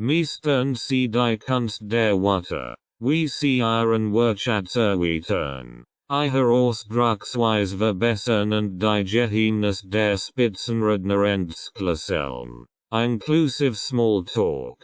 Meistern Sie die Kunst der Wörter. Wie Sie Ihren Wortschatz erweitern. Ihre Ausdrucksweise verbessern und die Geheimnisse der Spitzenredner entschlüsseln. Inclusive Smalltalk.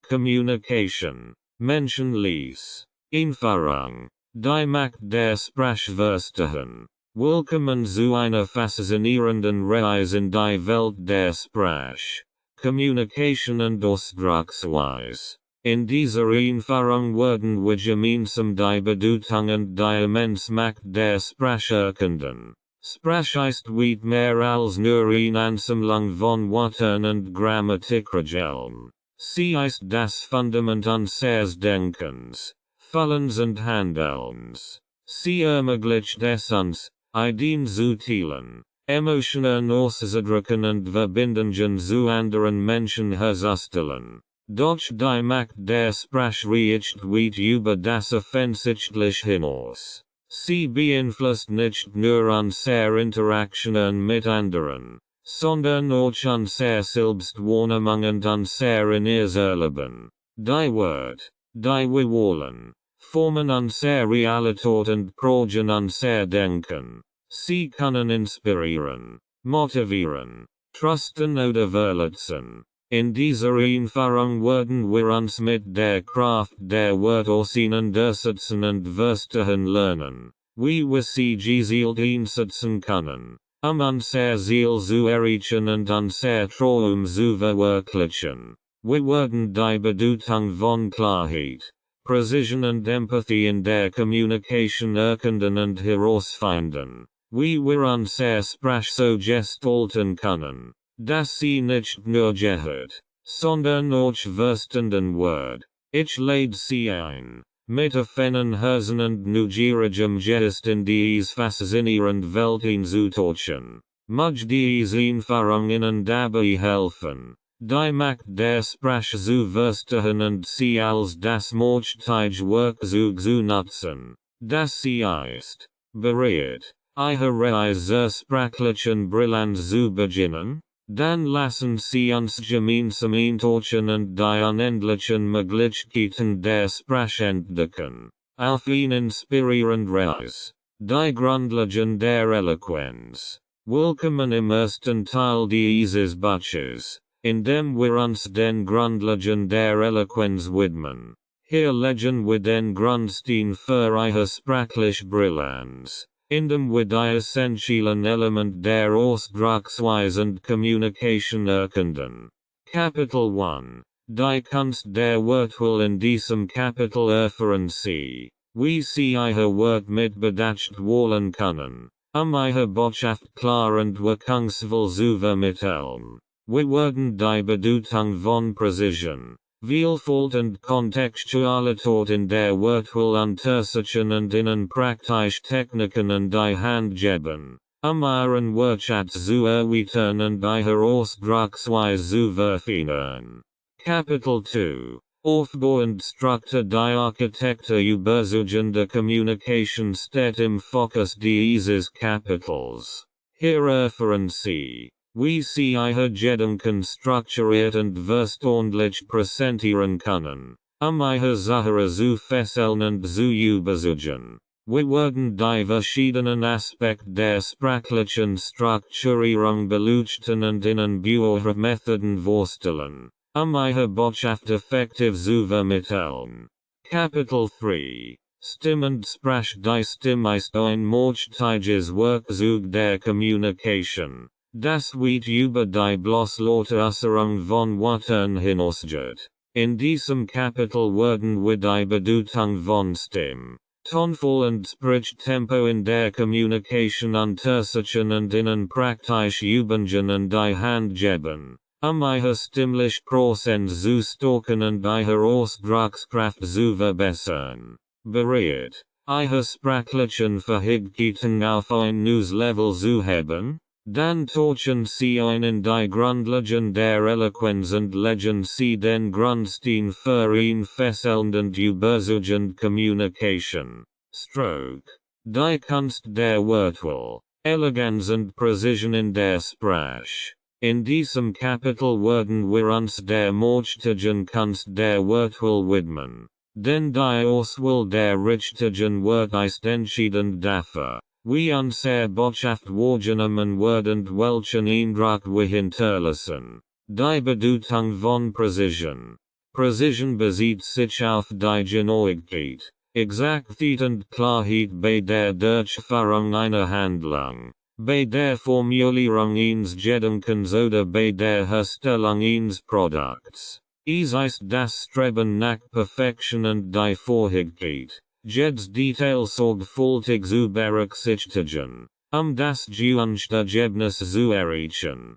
Kommunikation. Menschenlies. Einführung. Die Macht der Sprachwörter. Willkommen zu einer faszinierenden Reise in die Welt der Sprache. Kommunikation und Ausdrucksweise. In dieser Einführung werden wir gemeinsam die Bedeutung und die immense Macht der Sprache erkennen. Sprache ist weit mehr als nur eine Ansammlung von Wörtern und Grammatikregeln. Sie ist das Fundament unseres Denkens, Fühlens und Handelns. Sie ermöglicht es uns, Ideen zu teilen, Emotionen auszudrücken und Verbindungen zu anderen Menschen herzustellen. Durch die Macht der Sprache reicht weit über das Offensichtliche hinaus. Sie beeinflusst nicht nur unsere Interaktionen mit anderen, sondern auch unsere Selbstwahrnehmung und unser inneres Erleben. Die Wort, die wir wollen, formen unsere Realität und prägen unser Denken. Sie können inspirieren, motivieren, trösten oder verletzen. In dieser Einführung werden wir uns mit der Kraft der Wörter auseinandersetzen und verstehen lernen, wie wir sie gezielt einsetzen können, unser Ziel zu erreichen und unser Traum zu verwirklichen. Wir werden die Bedeutung von Klarheit, Precision und Empathie in der Kommunikation erkennen und herausfinden, wie wir unsere Sprache so gestalten können, dass sie nicht nur gehört, sondern auch verstanden wird. Ich lade sie ein, mit offenen Herzen und neugierigem Geist in diese faszinierende Welt einzutauchen. Mag diese Einführung Ihnen dabei helfen, die Macht der Sprache zu verstehen und sie als das mächtige Werkzeug zu nutzen, das sie ist. Bereit, Ihre Reise sprachlichen Brillanz zu beginnen? Dann lassen Sie uns gemeinsam eintauchen und die unendlichen Möglichkeiten der Sprache entdecken. Auf eine inspirierende Reise. Die Grundlagen der Eloquenz. Willkommen im ersten Teil dieses Buches, in dem wir uns den Grundlagen der Eloquenz widmen. Hier legen wir den Grundstein für Ihre sprachliche Brillanz, indem wir die essentiellen Elemente der Ausdrucksweise und Kommunikation erkennen. Kapitel 1. Die Kunst der Wörter. In diesem Kapitel erfahren Sie, wie Sie Ihr Wort mit Bedacht wählen können, Ihre Botschaft klar und wirkungsvoll zu vermitteln. Wir werden die Bedeutung von Precision, Vielfalt und Kontextualität in der Wörter untersuchen und Ihnen praktische Techniken an die Hand geben, Ihren Wortschatz zu erweitern und Ihre Ausdrucksweise zu verfeinern. Kapitel 2. Aufbau und Struktur. Die Architektur überzeugender Kommunikation steht im Fokus dieses Kapitels. Hier erfahren Sie, wie Sie Ihre Gedanken strukturiert und verständlich präsentieren können, Ihre Sache zu fesseln und zu überzeugen. Wir werden die verschiedenen Aspekte der sprachlichen Strukturierung beleuchten und Ihnen Methoden vorstellen, Ihre Botschaft effektiv zu vermitteln. Kapitel 3. Stimme und Sprache. Die Stimme ist ein mächtiges Werkzeug der Kommunikation, das weit über die bloße Äußerung von Wörtern hinausgeht. In diesem Kapitel werden wir die Bedeutung von Stimme, Tonfall und Sprechtempo in der Kommunikation untersuchen und Ihnen praktische Übungen an die Hand geben, Ihre stimmliche Präsenz zu stärken und Ihre Ausdruckskraft zu verbessern. Bereit, Ihre sprachlichen Fähigkeiten auf ein neues Level zu heben? Dann tauchen Sie ein in die Grundlagen der Eloquenz und legen Sie den Grundstein für eine fesselnde und überzeugende Kommunikation. Stroke. Die Kunst der Wörter. Eleganz und Precision in der Sprache. In diesem Kapitel werden wir uns der morchtigen Kunst der Wörter widmen. Denn die Auswahl der richtigen Wörter ist entscheidend dafür, wie unser Botschaft wahrgenommen wird und welchen Eindruck wir hinterlassen. Die Bedeutung von Präzision. Präzision bezieht sich auf die Genauigkeit, Exaktheit und Klarheit bei der Durchführung einer Handlung, bei der Formulierung eines Gedankens oder bei der Herstellung eines Produkts. Es ist das Streben nach Perfektion und die Fähigkeit, jedes Detail sorgfältig zu berücksichtigen, das gewünschte Ergebnis zu erreichen.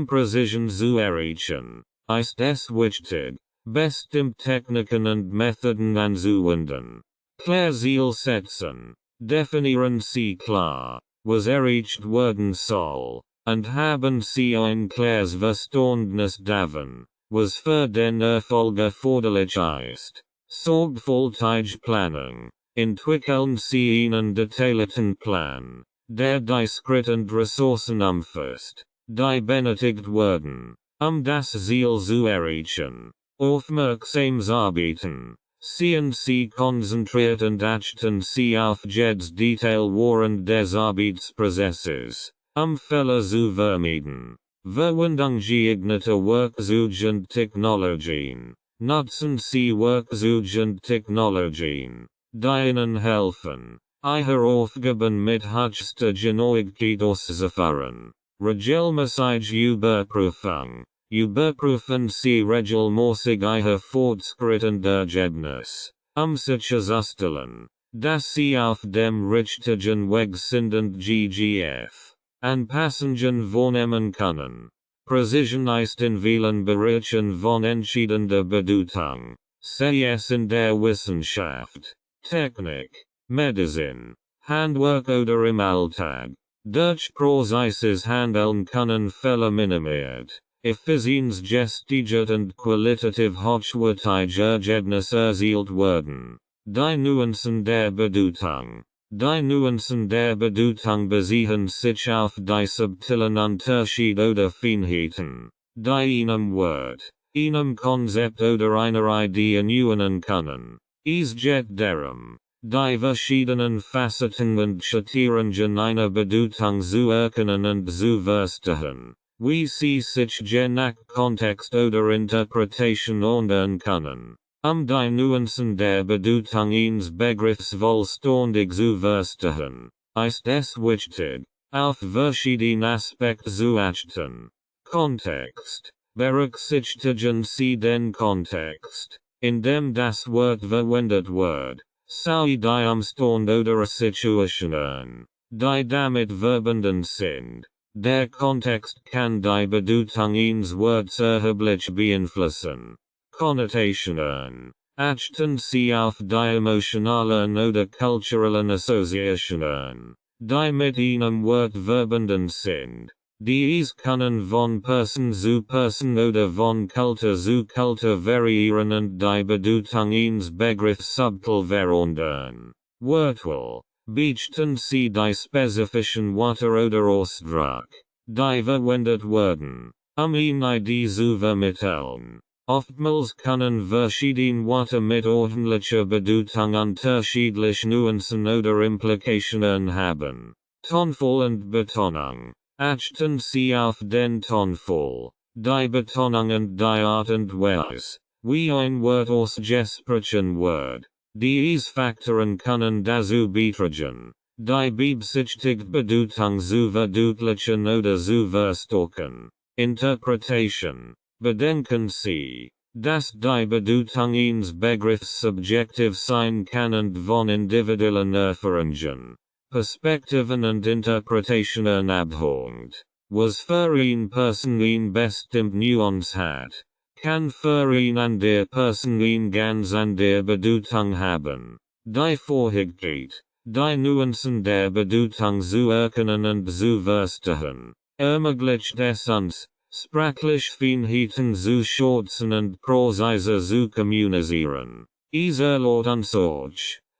Präzision zu erreichen, ist es wichtig, bestimmte Techniken und Methoden anzuwenden. Klar Ziel setzen, definieren Sie klar, was erreicht werden soll, und haben Sie ein klares Verständnis davon, was für den Erfolg erforderlich ist. Sorgfältige Planung. Entwickeln Sie einen detaillierten Plan, der die Schritte und Ressourcen umfasst, die benötigt werden, das Ziel zu erreichen. Aufmerksames Arbeiten. Seien Sie konzentriert und achten Sie auf jedes Detail während des Arbeitsprozesses, Fehler zu vermeiden. Verwendung geeigneter Werkzeuge und Technologien. Nutzen Sie Werkzeuge und Technologien, die Ihnen helfen, Ihre Aufgaben mit höchster Genauigkeit auszuführen. Regelmäßige Überprüfung. Überprüfen Sie regelmäßig Ihr Fortschritt und Ergebnis, sicherzustellen, dass Sie auf dem richtigen Weg sind und GGF Anpassungen vornehmen können. Präzision ist in vielen Bereichen von entscheidender Bedeutung, sei es in der Wissenschaft, Technik, Medizin, Handwerk oder im Alltag. Durch präzises Handeln können Fehler minimiert, Effizienz gesteigert und qualitativ hochwertige Ergebnisse erzielt werden. Die Nuancen der Bedeutung. Die Nuancen der Bedeutung beziehen sich auf die subtilen Unterschiede oder Feinheiten, die einem Wort, einem Konzept oder einer Idee nennen können. Es geht darum, die verschiedenen Facetten und Schattierungen einer Bedeutung zu erkennen und zu verstehen, wie sie sich je nach Kontext oder Interpretation ändern können. Die Nuancen der Bedeutung eines Begriffs vollständig zu verstehen, ist es wichtig, auf verschiedene Aspekte zu achten. Kontext. Berücksichtigen Sie den Kontext, in dem das Wort verwendet wird, sei die Umstände oder Situationen, die damit verbunden sind. Der Kontext kann die Bedeutung eines Wortes erheblich beeinflussen. Konnotationen. Achten Sie auf die emotionalen oder kulturellen Assoziationen, die mit einem Wort verbunden sind. Dies können von Person zu Person oder von Kultur zu Kultur variieren und die Bedeutung eines Begriffs subtil verändern. Wortwahl. Beachten Sie die spezifischen Wörter oder Ausdruck, die verwendet werden, eine Idee zu vermitteln. Oftmals können verschiedene Wörter mit ordentlicher Bedeutung unterschiedlich Nuancen oder Implikationen haben. Tonfall und Betonung. Achten Sie auf den Tonfall, die Betonung und die Art und Weise, wie ein Wort ausgesprochen wird. Diese Faktoren können dazu beitragen, die beabsichtigte Bedeutung zu verdeutlichen oder zu verstärken. Interpretation. Bedenken Sie, dass die Bedeutung eines Begriffs subjektiv sein kann und von individuellen Erfahrungen, Perspektiven und Interpretationen abhängt. Was für eine Person eine bestimmte Nuance hat, kann für eine andere Person eine ganz andere Bedeutung haben. Die Fähigkeit, die Nuancen der Bedeutung zu erkennen und zu verstehen, ermöglicht es uns, sprachliche Feinheiten zu schätzen und präzise zu kommunizieren. Es erlaubt uns auch,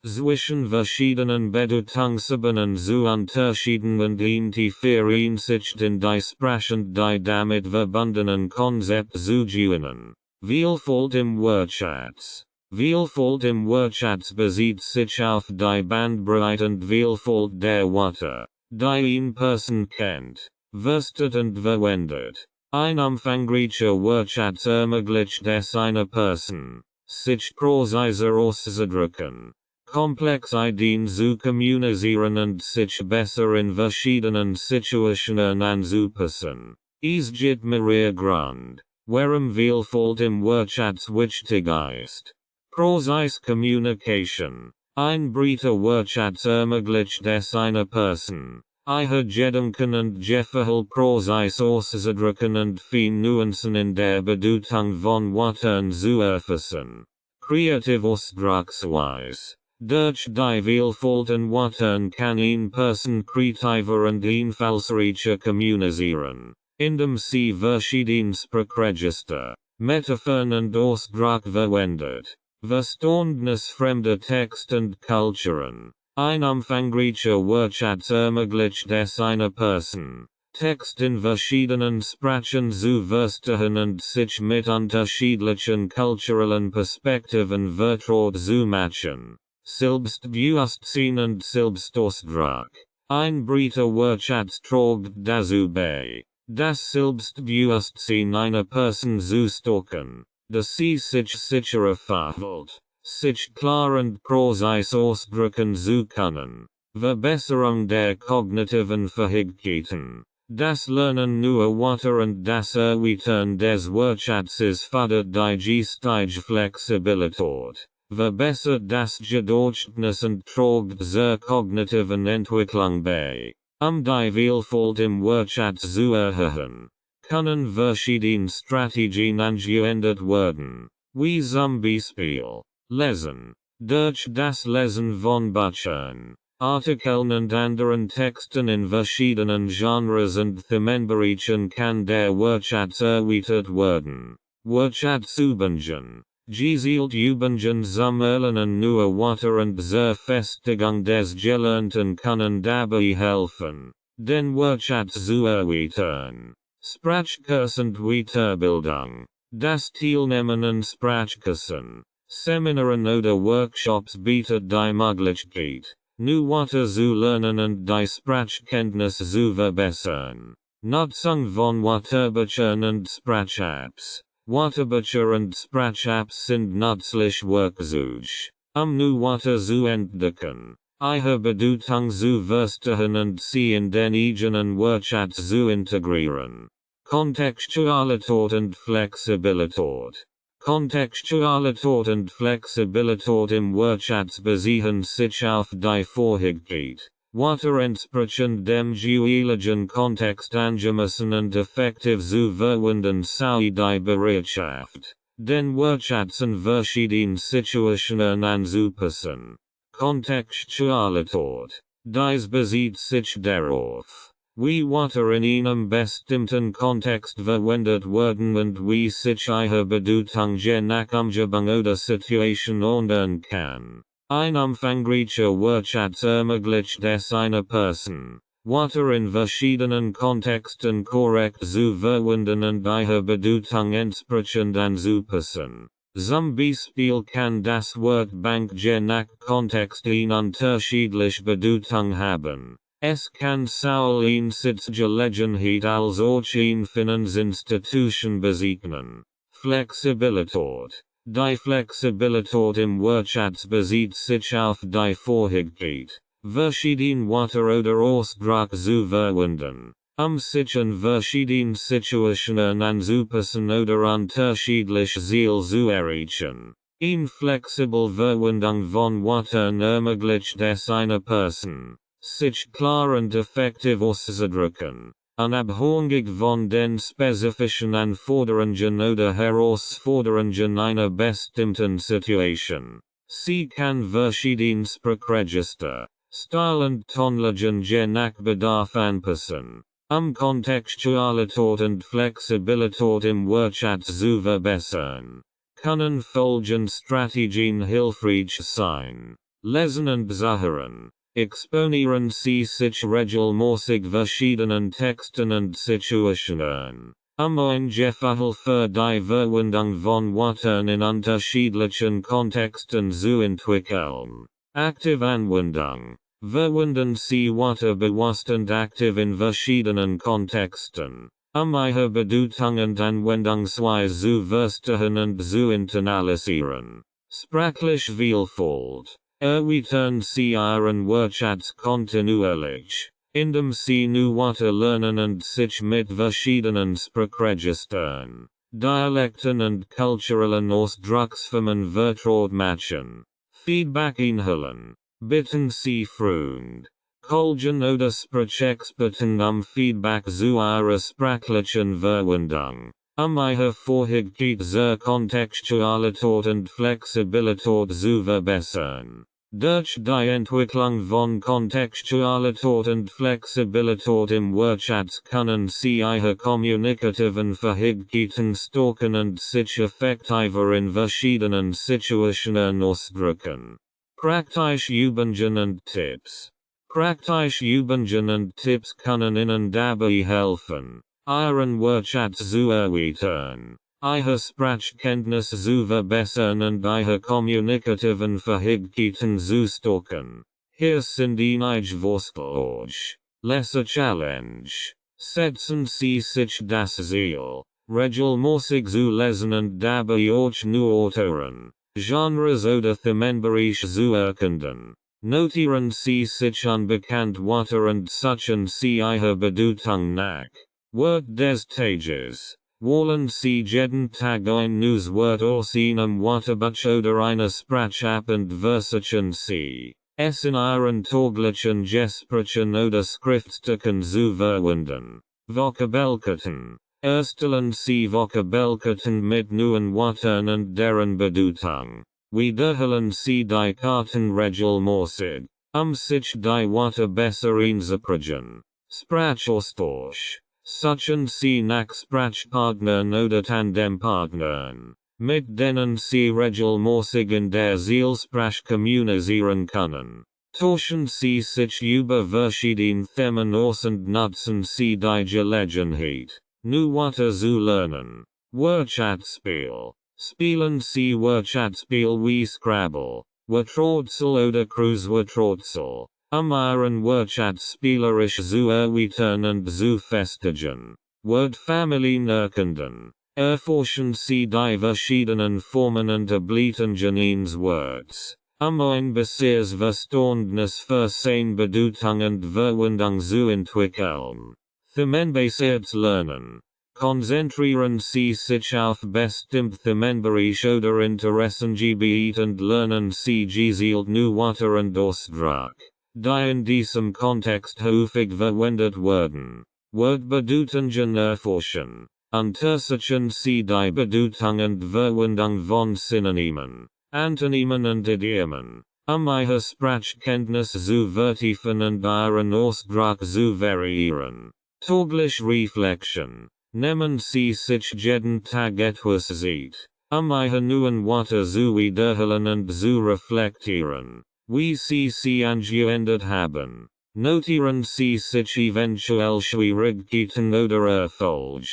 zwischen verschiedenen Bedeutungsebenen zu unterschieden und interferieren sich in die Sprache und die damit verbundenen Konzepte zu gewinnen. Vielfalt im Wortschatz. Vielfalt im Wortschatz bezieht sich auf die Bandbreite und Vielfalt der Wörter, die eine Person kennt, versteht und verwendet. Ein umfangreicher Wortschatz ermöglicht es einer Person, sich präziser auszudrücken, komplexe Ideen zu kommunizieren und sich besser in verschiedenen Situationen anzupassen. Es gibt mehrere Gründe, warum Vielfalt im Wortschatz wichtig ist. Präzise Kommunikation. Ein breiter Wortschatz ermöglicht es einer Person, ihre Gedanken und Gefühle präzise auszudrücken und feine Nuancen in der Bedeutung von Wörtern zu erfassen. Kreative Ausdrucksweise. Durch die Vielfalt an Wörtern kann eine Person kreativer und einfallsreicher kommunizieren, indem sie verschiedene Sprachregister, Metaphern und Ausdruck verwendet. Verständnis fremder Texte und Kulturen. Ein umfangreicher Wortschatz ermöglicht es einer Person, Text in verschiedenen Sprachen zu verstehen und sich mit unterschiedlichen kulturellen Perspektiven vertraut zu machen. Selbstbewusstsein und Selbstausdruck. Ein breiter Wortschatz trägt dazu bei, das Selbstbewusstsein einer Person zu stärken, dass sie sich sicherer fühlt, sich klar und präzise ausdrücken zu können. Verbesserung der kognitiven Fähigkeiten. Das Lernen neuer Wörter und das Erweitern des Wortschatzes fördert die geistige Flexibilität, verbessert das Gedächtnis und trägt zur kognitiven Entwicklung bei. Die Vielfalt im Wortschatz zu erhöhen, können verschiedene Strategien angewendet werden, wie zum Beispiel Lesen. Durch das Lesen von Büchern, Artikeln und anderen Texten in verschiedenen Genres und Themenbereichen kann der Wortschatz erweitert werden. Wortschatzübungen. Gezielt Übungen zum Erlernen neuer Wörter und zur Festigung des Gelernten können dabei helfen, den Wortschatz zu erweitern. Sprachkurs und Weiterbildung. Das Teilnehmen an Sprachkursen, Seminaren oder Workshops bietet die Möglichkeit, neue Wörter zu lernen und die Sprachkenntnis zu verbessern. Nutzung von Wörterbüchern und Sprachapps. Wörterbücher und Sprachapps sind nützlich Werkzeuge, neue Wörter zu entdecken, ihre Bedeutung zu verstehen und sie in den eigenen Wortschatz zu integrieren. Kontextualität und Flexibilität. Kontextualität und Flexibilität im Wortschatz beziehen sich auf die Fähigkeit, Wörter entsprechend dem jeweiligen Kontext angemessen und effektiv zu verwenden sowie die Bereitschaft, den Wortschatz in verschiedenen Situationen anzupassen. Kontextualität. Dies bezieht sich darauf, wie Wörter in einem bestimmten Kontext verwendet werden und wie sich ihre Bedeutung je nach Umgebung oder Situation ändern kann. Ein umfangreicher Wortschatz ermöglicht es einer Person, Wörter in verschiedenen Kontexten korrekt zu verwenden und ihre Bedeutung entsprechend anzupassen. Zum Beispiel kann das Wort Bank je nach Kontext eine unterschiedliche Bedeutung haben. Es kann sowohl eine Sitzgelegenheit als auch eine Finanzinstitution bezeichnen. Flexibilität. Die Flexibilität im Wortschatz bezieht sich auf die Fähigkeit, verschiedene Wörter oder Ausdrücke zu verwenden, sich in verschiedenen Situationen anzupassen oder unterschiedliche Ziele zu erreichen. Eine flexible Verwendung von Wörtern ermöglicht es einer Person, sich klar und effektiv auszudrücken, unabhängig von den spezifischen Anforderungen oder Herausforderungen einer bestimmten Situation. Sie kann verschiedene Sprachregister, Stil und Tonlagen je nach Bedarf anpassen, Kontextualität und Flexibilität im Wortschatz zu verbessern. Können folgende Strategien hilfreich sein. lesen und zuhören. Exponieren Sie sich regelmäßig verschiedenen Texten und Situationen. Ein Gefälle für die Verwendung von Wörtern in unterschiedlichen Kontexten zu entwickeln. Aktive Anwendung. Verwenden Sie Wörter bewusst und aktiv in verschiedenen Kontexten. Ihre Bedeutung und Anwendungsweise zu verstehen und zu internalisieren. Sprachliche Vielfalt. Erweitern Sie Ihren Wortschatz kontinuierlich, indem Sie neue Wörter lernen und sich mit verschiedenen Sprachregistern, Dialekten und kulturellen Ausdrucksformen vertraut machen. Feedback einholen. Bitten Sie Freund, Kollegen oder Sprachexperten Feedback zu Ihrer sprachlichen Verwendung. Ihre Vorherigkeit zur Kontextualität und Flexibilität zu verbessern. Durch die Entwicklung von Kontextualität und Flexibilität im Wortschatz können Sie Ihre kommunikativen Fähigkeiten stärken und sich effektiver in verschiedenen Situationen ausdrücken. Praktische Übungen und Tipps. Praktische Übungen und Tipps können Ihnen dabei helfen, Ihren Wortschatz zu erweitern, Ihre Sprachkenntnisse zu verbessern und Ihre kommunikativen Fähigkeiten zu stärken. Hier sind einige Vorschläge. Lesser Challenge. Setzen Sie sich das Ziel, regelmäßig zu lesen und dabei auch neue Autoren, Genres oder Themenbereiche zu erkunden. Notieren Sie sich unbekannt Wörter und suchen Sie Ihre Bedeutung nach. Wort des Tages. Wollen Sie jeden Tag ein neues Wort aus einem Wörterbuch oder einer Sprache und versuchen Sie, es in Ihren täglichen Gesprächen oder Schriftstücken zu verwenden. Vokabelkarten. Erstellen Sie Vokabelkarten mit neuen Wörtern und deren Bedeutung. Wiederholen Sie die Karten regelmäßig, sich die Wörter besser einzuprägen. Sprachaustausch. Suchen Sie nach Sprachpartnern oder Tandempartnern, mit denen Sie regelmäßig in der Zielsprache kommunizieren können. Tauschen Sie sich über verschiedene Themen aus und nutzen Sie die Gelegenheit, neue Wörter zu lernen. Wortschatzspiel. Spielen Sie Wortschatzspiel wie Scrabble, Worträtsel oder Kreuzworträtsel. Ihren Wortschatz spielerisch zu erweitern und zu festigen. Wortfamilien erkunden. Erforschen Sie die verschiedenen Formen und Ableitungen eines Worts, ein besseres Verständnis für seine Bedeutung und Verwendung zu entwickeln. Themenbasiertes Lernen. Konzentrieren Sie sich auf bestimmte Themenbereiche oder Interessengebiete und lernen Sie gezielt neue Wörter und Ausdruck, die in diesem Kontext häufig verwendet werden. Wortbedeutungen erforschen. Untersuchen Sie die Bedeutung und Verwendung von Synonymen, Antonymen und Idiomen, Ihre Sprachkenntnisse zu vertiefen und Ihren Ausdruck zu variieren. Tägliche Reflexion. Nehmen Sie sich jeden Tag etwas Zeit, Ihre neuen Wörter zu wiederholen und zu reflektieren, wie Sie sie angewendet haben. Notieren Sie sich eventuell Schwierigkeiten oder Erfolg.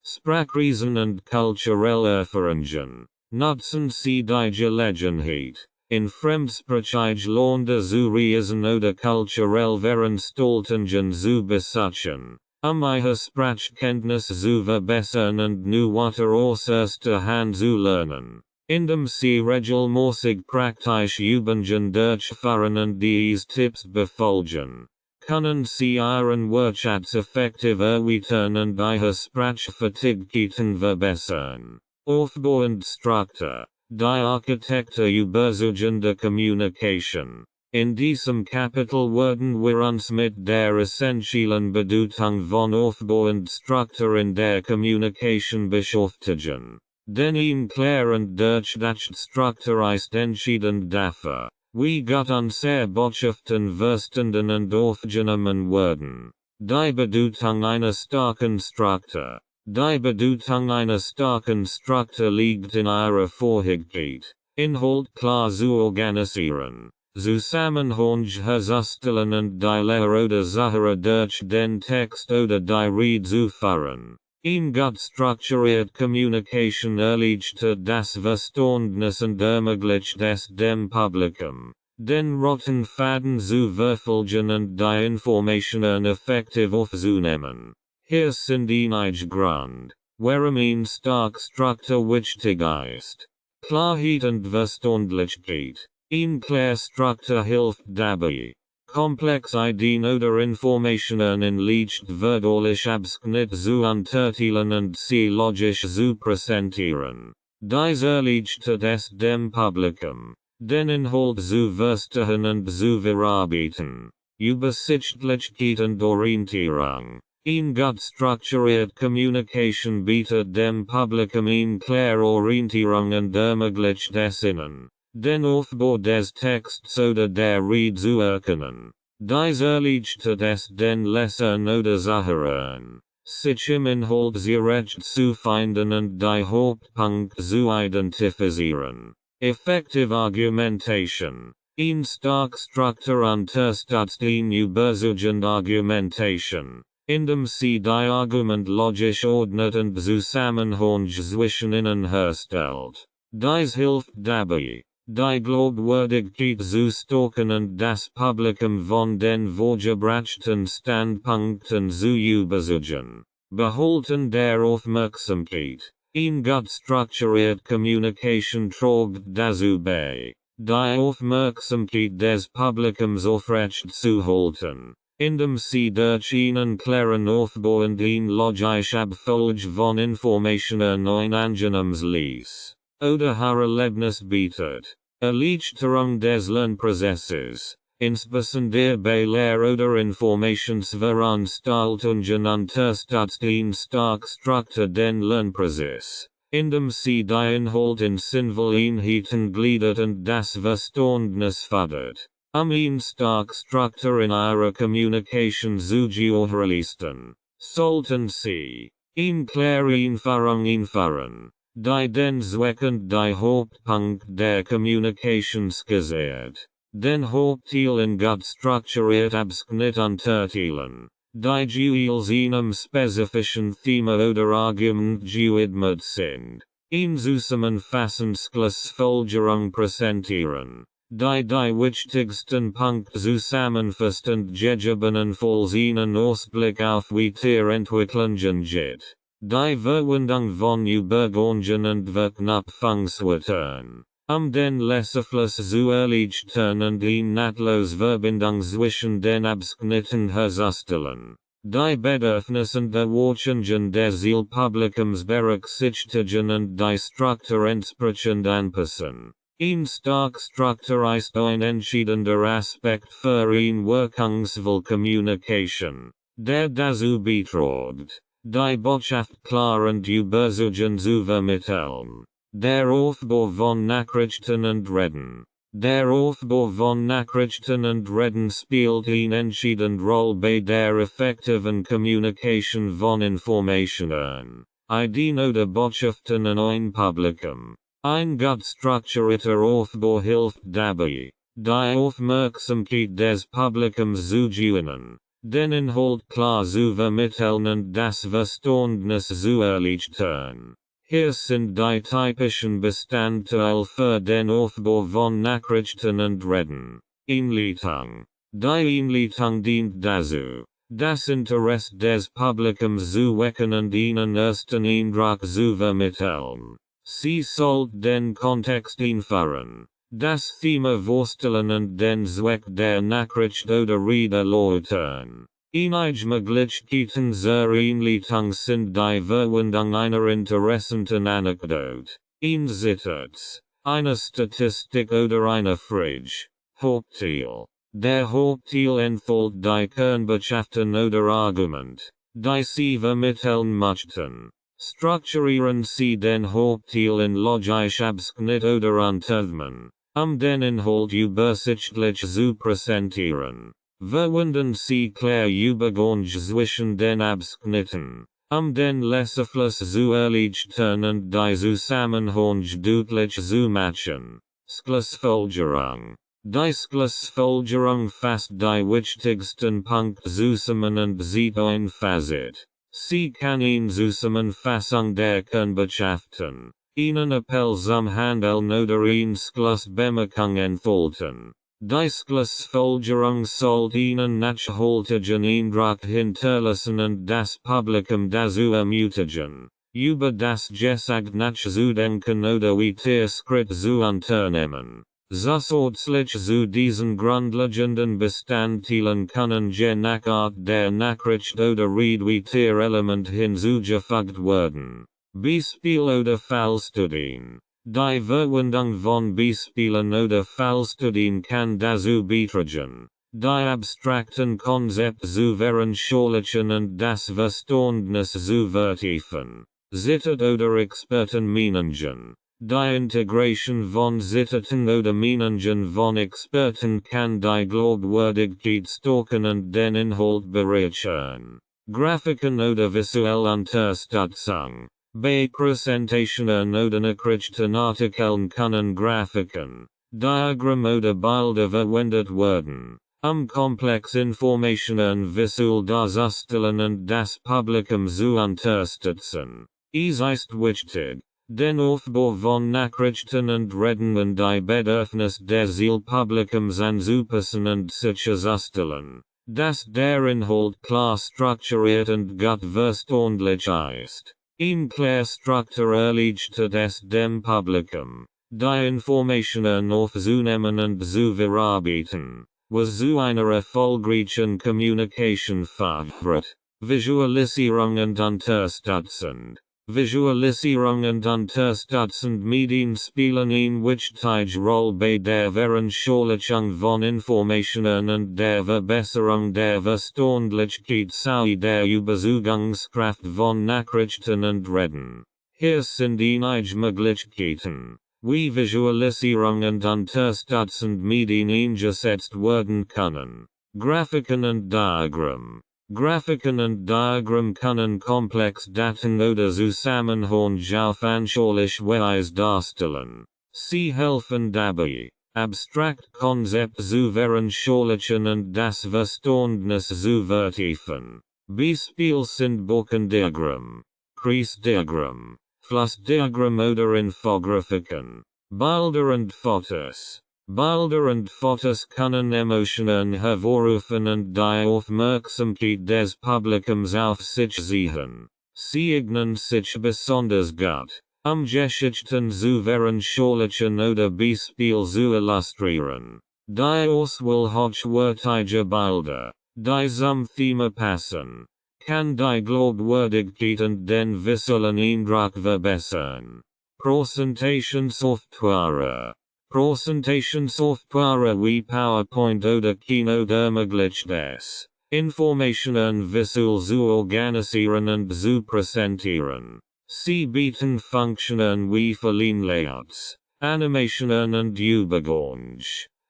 Sprachreisen und kulturelle Erfahrungen. Nutzen Sie die Gelegenheit, in fremdsprachige Länder zu reisen oder kulturell Veranstaltungen zu besuchen, Ihre Sprachkenntnisse zu verbessern und neue Wörter aus erster Hand zu lernen. Indem Sie regelmäßig praktische Übungen durchführen und diese Tipps befolgen, können Sie Ihren Wortschatz effektiv erweitern und Ihre Sprachfähigkeiten verbessern. Aufbau und Struktur. Die Architektur überzeugender Kommunikation. In diesem Kapitel werden wir uns mit der essentiellen Bedeutung von Aufbau und Struktur in der Kommunikation beschäftigen. Denn ihm klärend durch das Struktur ist entscheidend dafür, wie gut unsere Botschaften verstanden und aufgenommen werden. Die Bedeutung einer starken Struktur. Die Bedeutung einer starken Struktur liegt in ihrer Fähigkeit, Inhalt klar zu organisieren, Zusammenhang und die Lehre oder Sache durch den Text oder die Rede zu führen. In gut strukturiert Kommunikation erleichtert das Verständnis und ermöglicht es dem Publikum, den roten Faden zu verfolgen und die Informationen effektiv aufzunehmen. Hier sind einige Grund, warum ein stark Struktur wichtig ist. Klarheit und Verständlichkeit. Ein klar Struktur hilft dabei, komplex Ideen oder Informationen in leicht verdaulich Abschnitt zu unterteilen und sie logisch zu präsentieren. Dies erleichtert es dem Publikum, den Inhalt zu verstehen und zu verarbeiten. Übersichtlichkeit und Orientierung. Ein gut strukturiert Kommunikation bietet dem Publikum eine klare Orientierung und ermöglicht es ihnen, den Aufbau des Texts oder der Rede zu erkennen. Dies erleichtert es den Lesern oder Zuhörern, sich im Inhalt zurecht zu finden und die Hauptpunkte zu identifizieren. Effective Argumentation. Ein stark Struktur unterstützt eine überzeugende Argumentation, indem sie die Argument logisch ordnet und Zusammenhang zwischen ihnen herstellt. Dies hilft dabei, die Glaubwürdigkeit zu stärken und das Publikum von den vorgebrachten Standpunkten zu überzeugen. Behalten der Aufmerksamkeit. Ein gut strukturiert Kommunikation trägt dazu bei, die Aufmerksamkeit des Publikums aufrecht zu halten, indem sie durch einen klaren Aufbau und ein logisch Abfolge von Informationen ein angenehmes Lies oder Erlebnis bietet. Erleichterung des Lernprozesses, insbesondere bei Lehr- oder Informationsveranstaltungen unterstützt ein stark Struktur den Lernprozess, indem sie die Inhalt in sinnvolle Einheiten gliedert und das Verständnis fördert. Ein stark Struktur in ihrer Kommunikation zu gewährleisten, sollten sie eine klare Einführung einführen, die den Zweck und die Hauptpunkt der Kommunikation skizziert, den Hauptteil in gut strukturiert Abschnitt unterteilen, die jeweils einem spezifischen Thema oder Argument gewidmet sind, ein zusammenfassendes Schlussfolgerung präsentieren, die wichtigsten Punkte zusammenfasst und gegebenenfalls einen Ausblick auf Weiterentwicklungen gibt. Die Verwendung von Übergängen und Verknüpfungswörtern, den Lesefluss zu erleichtern und eine nahtlose Verbindung zwischen den Abschnitten herzustellen. Die Bedürfnisse und Erwartungen des Zielpublikums berücksichtigen und die Struktur entsprechend anpassen. Ein stark Struktur ist ein entscheidender Aspekt für eine wirkungsvolle Kommunikation, der dazu beiträgt, die Botschaft klar und überzeugend zu vermitteln. Der Aufbau von Nachrichten und Reden. Der Aufbau von Nachrichten und Reden spielt eine entscheidende Rolle bei der effektiven Kommunikation von Informationen, Ideen oder Botschaften an ein Publikum. Ein gut strukturierter Aufbau hilft dabei, die Aufmerksamkeit des Publikums zu gewinnen, den Inhalt klar zu vermitteln und das Verständnis zu erleichtern. Hier sind die typischen Bestandteile für den Aufbau von Nachrichten und Reden. Einleitung. Die Einleitung dient dazu, das Interesse des Publikums zu wecken und einen ersten Eindruck zu vermitteln. Sie sollte den Kontext einführen, das Thema vorstellen und den Zweck der Nachricht oder Rede erläutern. Einige Möglichkeiten zur Einleitung sind die Verwendung einer interessanten Anekdote, ein Zitat, eine Statistik oder eine Frage. Hauptteil. Der Hauptteil enthält die Kernbotschaften oder Argument, die Sie vermitteln möchten. Strukturieren Sie den Hauptteil in logisch Abschnitt oder Unterthemen, den Inhalt übersichtlich zu präsentieren. Verwenden Sie klar Übergang zwischen den Abschnitten, den Lesefluss zu erleichtern und die Zusammenhang deutlich zu machen. Schlussfolgerung. Disklesfolgerung fast die wichtigsten Punkte zusammen zusammenfassen. Sie kann in Zusammenfassung der Kernbotschaften Ihnen Appell zum Handeln oder Einschlussbemerkung enthalten. Disklesfolgerung sollte Ihnen nachhaltigen Eindruck hinterlassen und das Publikum dazu ermutigen, über das Gesagt nachzudenken oder weitere Schritte zu unternehmen. Zusätzlich zu diesen grundlegenden Bestandteilen können je nach Art der Nachricht oder weitere Element hinzugefügt werden. Beispiel oder Fallstudien. Die Verwendung von Beispielen oder Fallstudien kann dazu beitragen, die abstrakten Konzepte zu veranschaulichen und das Verständnis zu vertiefen. Zitat oder Expertenmeinungen. Die Integration von Zitaten oder Meinungen von Experten kann die Glaubwürdigkeit stärken und den Inhalt bereichern. Grafiken oder visuelle Unterstützung. Bei Präsentationen oder Nachrichten Artikeln können Grafiken, Diagramm oder Bilder verwendet werden, komplex Informationen visuell darzustellen und das Publikum zu unterstützen. Es ist wichtig, den Aufbau von Nachrichten und Redungen die Bedürfnisse des Zielpublikums anzupassen und sicherzustellen, dass der Inhalt klar strukturiert und gut verständlich ist. Ein klar strukturierlicher Test dem Publikum, die Informationen aufzunehmen und zu verarbeiten, was zu einer erfolgreichen Kommunikation führt. Visualisierung und unterstützend. Visualisierung und unterstützend Medien spielen eine wichtige Rolle bei der Veranschaulichung von Informationen und der Verbesserung der Verständlichkeit sowie der Überzeugungskraft von Nachrichten und Reden. Hier sind einige Möglichkeiten, wie Visualisierung und unterstützend Medien eingesetzt werden können. Grafiken und Diagramm. Grafiken und Diagramm können komplex Daten oder Zusammenhänge auf anschauliche Weise darstellen. Sie helfen dabei, abstrakt Konzepte zu veranschaulichen und das Verständnis zu vertiefen. Beispiele sind Balkendiagramm, Kreisdiagramm, Flussdiagramm oder Infografiken. Bilder und Fotos. Bilder und Fotos können Emotionen hervorrufen und die Aufmerksamkeit des Publikums auf sich ziehen. Sie eignen sich besonders gut, Geschichten zu veranschaulichen oder Beispiele zu illustrieren. Die Auswahl hochwertiger Bilder, die zum Thema passen, kann die Glaubwürdigkeit und den visuellen Eindruck verbessern. Präsentationssoftware. Präsentationssoftware wie PowerPoint oder Keynote ermöglicht es, Informationen visuell zu organisieren und zu präsentieren. Sie bieten Funktionen wie Layouts, Animationen und Übergänge,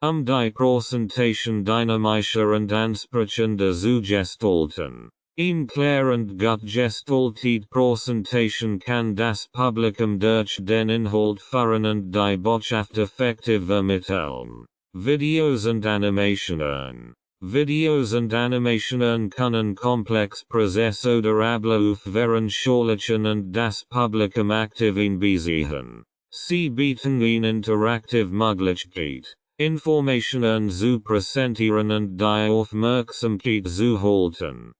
die Präsentation dynamischer und ansprechender zu gestalten. Eine klar und gut gestaltet Präsentation kann das Publikum durch den Inhalt führen und die Botschaft effektiv vermitteln. Videos und Animationen. Videos und Animationen können komplex Prozess oder Ablauf veranschaulichen und das Publikum aktiv einbeziehen. Sie bieten eine interaktive Möglichkeit, Informationen zu präsentieren und die Aufmerksamkeit zu halten.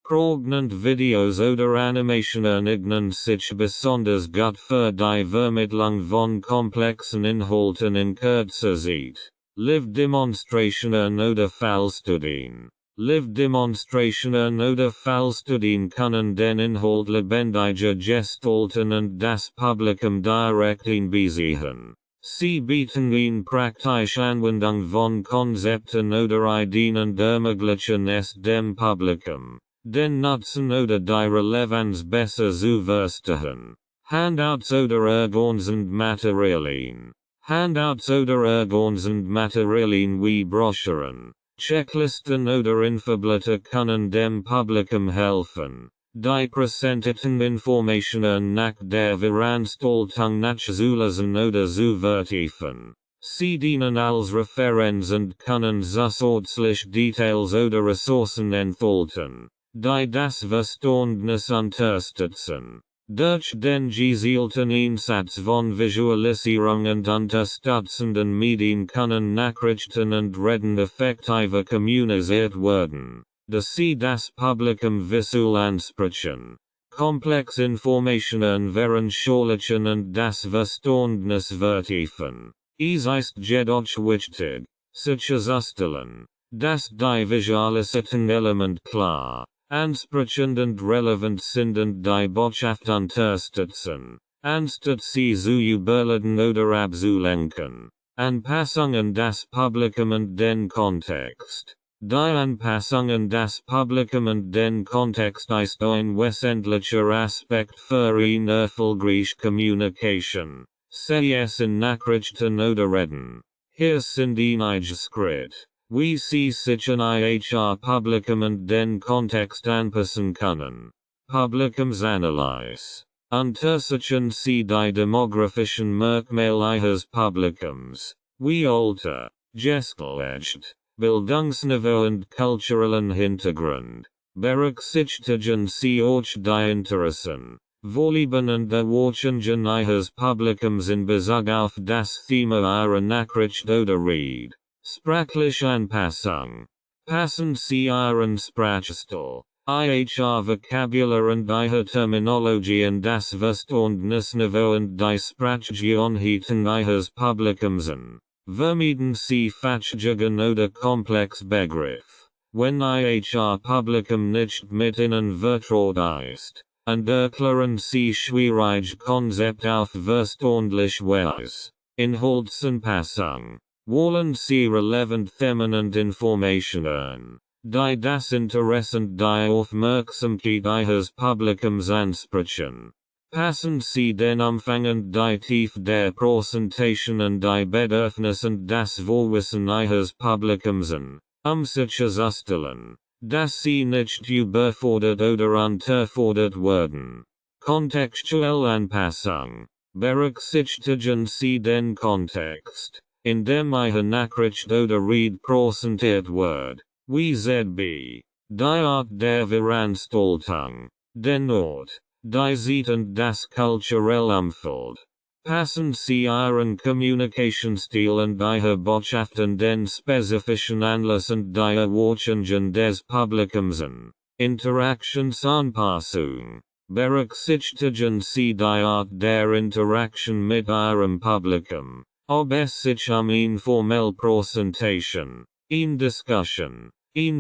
Prägnant Videos oder Animationen eignen sich besonders gut für die Vermittlung von komplexen Inhalten in kurzer Zeit. Live-Demonstrationen oder Fallstudien. Live-Demonstrationen oder Fallstudien können den Inhalt lebendiger gestalten und das Publikum direkt einbeziehen. Sie bieten eine praktische Anwendung von Konzepten oder Ideen und ermöglichen es dem Publikum, den Nutzen oder die Relevanz besser zu verstehen. Handouts oder ergänzend Materialien. Handouts oder ergänzend Materialien wie Broschüren, Checklisten oder Infoblätter können dem Publikum helfen, die präsentierten Informationen nach der Veranstaltung nachzulesen oder zu vertiefen. Sie dienen als Referenz und können zusätzlich Details oder Ressourcen enthalten, die das Verständnis unterstützen. Durch den gezielten Einsatz von Visualisierung und unterstützenden Medien können Nachrichten und Reden effektiver kommuniziert werden, da sie das Publikum visuell ansprechen, komplex Informationen veranschaulichen und das Verständnis vertiefen. Es ist jedoch wichtig, sicherzustellen, dass die visualisierten Element klar, ansprechend und relevant sind und die Botschaft unterstützen, anstatt sie zu überladen oder abzulenken. Anpassung an das Publikum und den Kontext. Die Anpassung an das Publikum und den Kontext ist ein wesentlicher Aspekt für eine erfolgreiche Kommunikation, sei es in Nachrichten oder Reden. Hier sind einige Schritte, wie Sie sich an Ihr Publikum und den Kontext anpassen können. Publikumsanalyse. Untersuchen Sie die demografischen Merkmale Ihres Publikums, wie Alter, Geschlecht, Bildungsniveau und kulturellen Hintergrund. Berücksichtigen Sie auch die Interessen, Vorlieben und Erwartungen Ihres Publikums in Bezug auf das Thema Ihrer Nachricht oder Rede. Sprachliche Anpassung. Passen Sie Ihren Sprachstil, Ihr Vokabular und Ihre Terminologie an das Verständnisniveau und die Sprachgewohnheiten Ihres Publikums an. Vermeiden Sie Falschungen oder Komplexbegriff. Wenn Ihr Publikum nicht mit Ihnen vertraut ist, und erklären Sie schwierige Konzepte auf verständliche Weise. Inhaltsanpassung. Wollen Sie relevant Themen und Informationen, die das Interesse und die Aufmerksamkeit Ihres Publikums ansprechen. Passen Sie den Umfang und die Tiefe der Präsentation und die Bedürfnisse und das Vorwissen Ihres Publikums an, sicherzustellen, dass Sie nicht überfordert oder unterfordert werden. Kontextuelle Anpassung. Berücksichtigen Sie den Kontext, in dem Ihre Nachricht oder Rede präsentiert wird, wie ZB, die Art der Veranstaltung, den Ort, die Zeit und das kulturelle Umfeld. Passen Sie Ihren Kommunikationsstil und Ihre Botschaft an den spezifischen Anlass und die Erwartungen des Publikums an. Interaktionsanpassung. Berücksichtigen Sie die Art der Interaktion mit Ihrem Publikum, ob es sich informelle Präsentation, Discussion,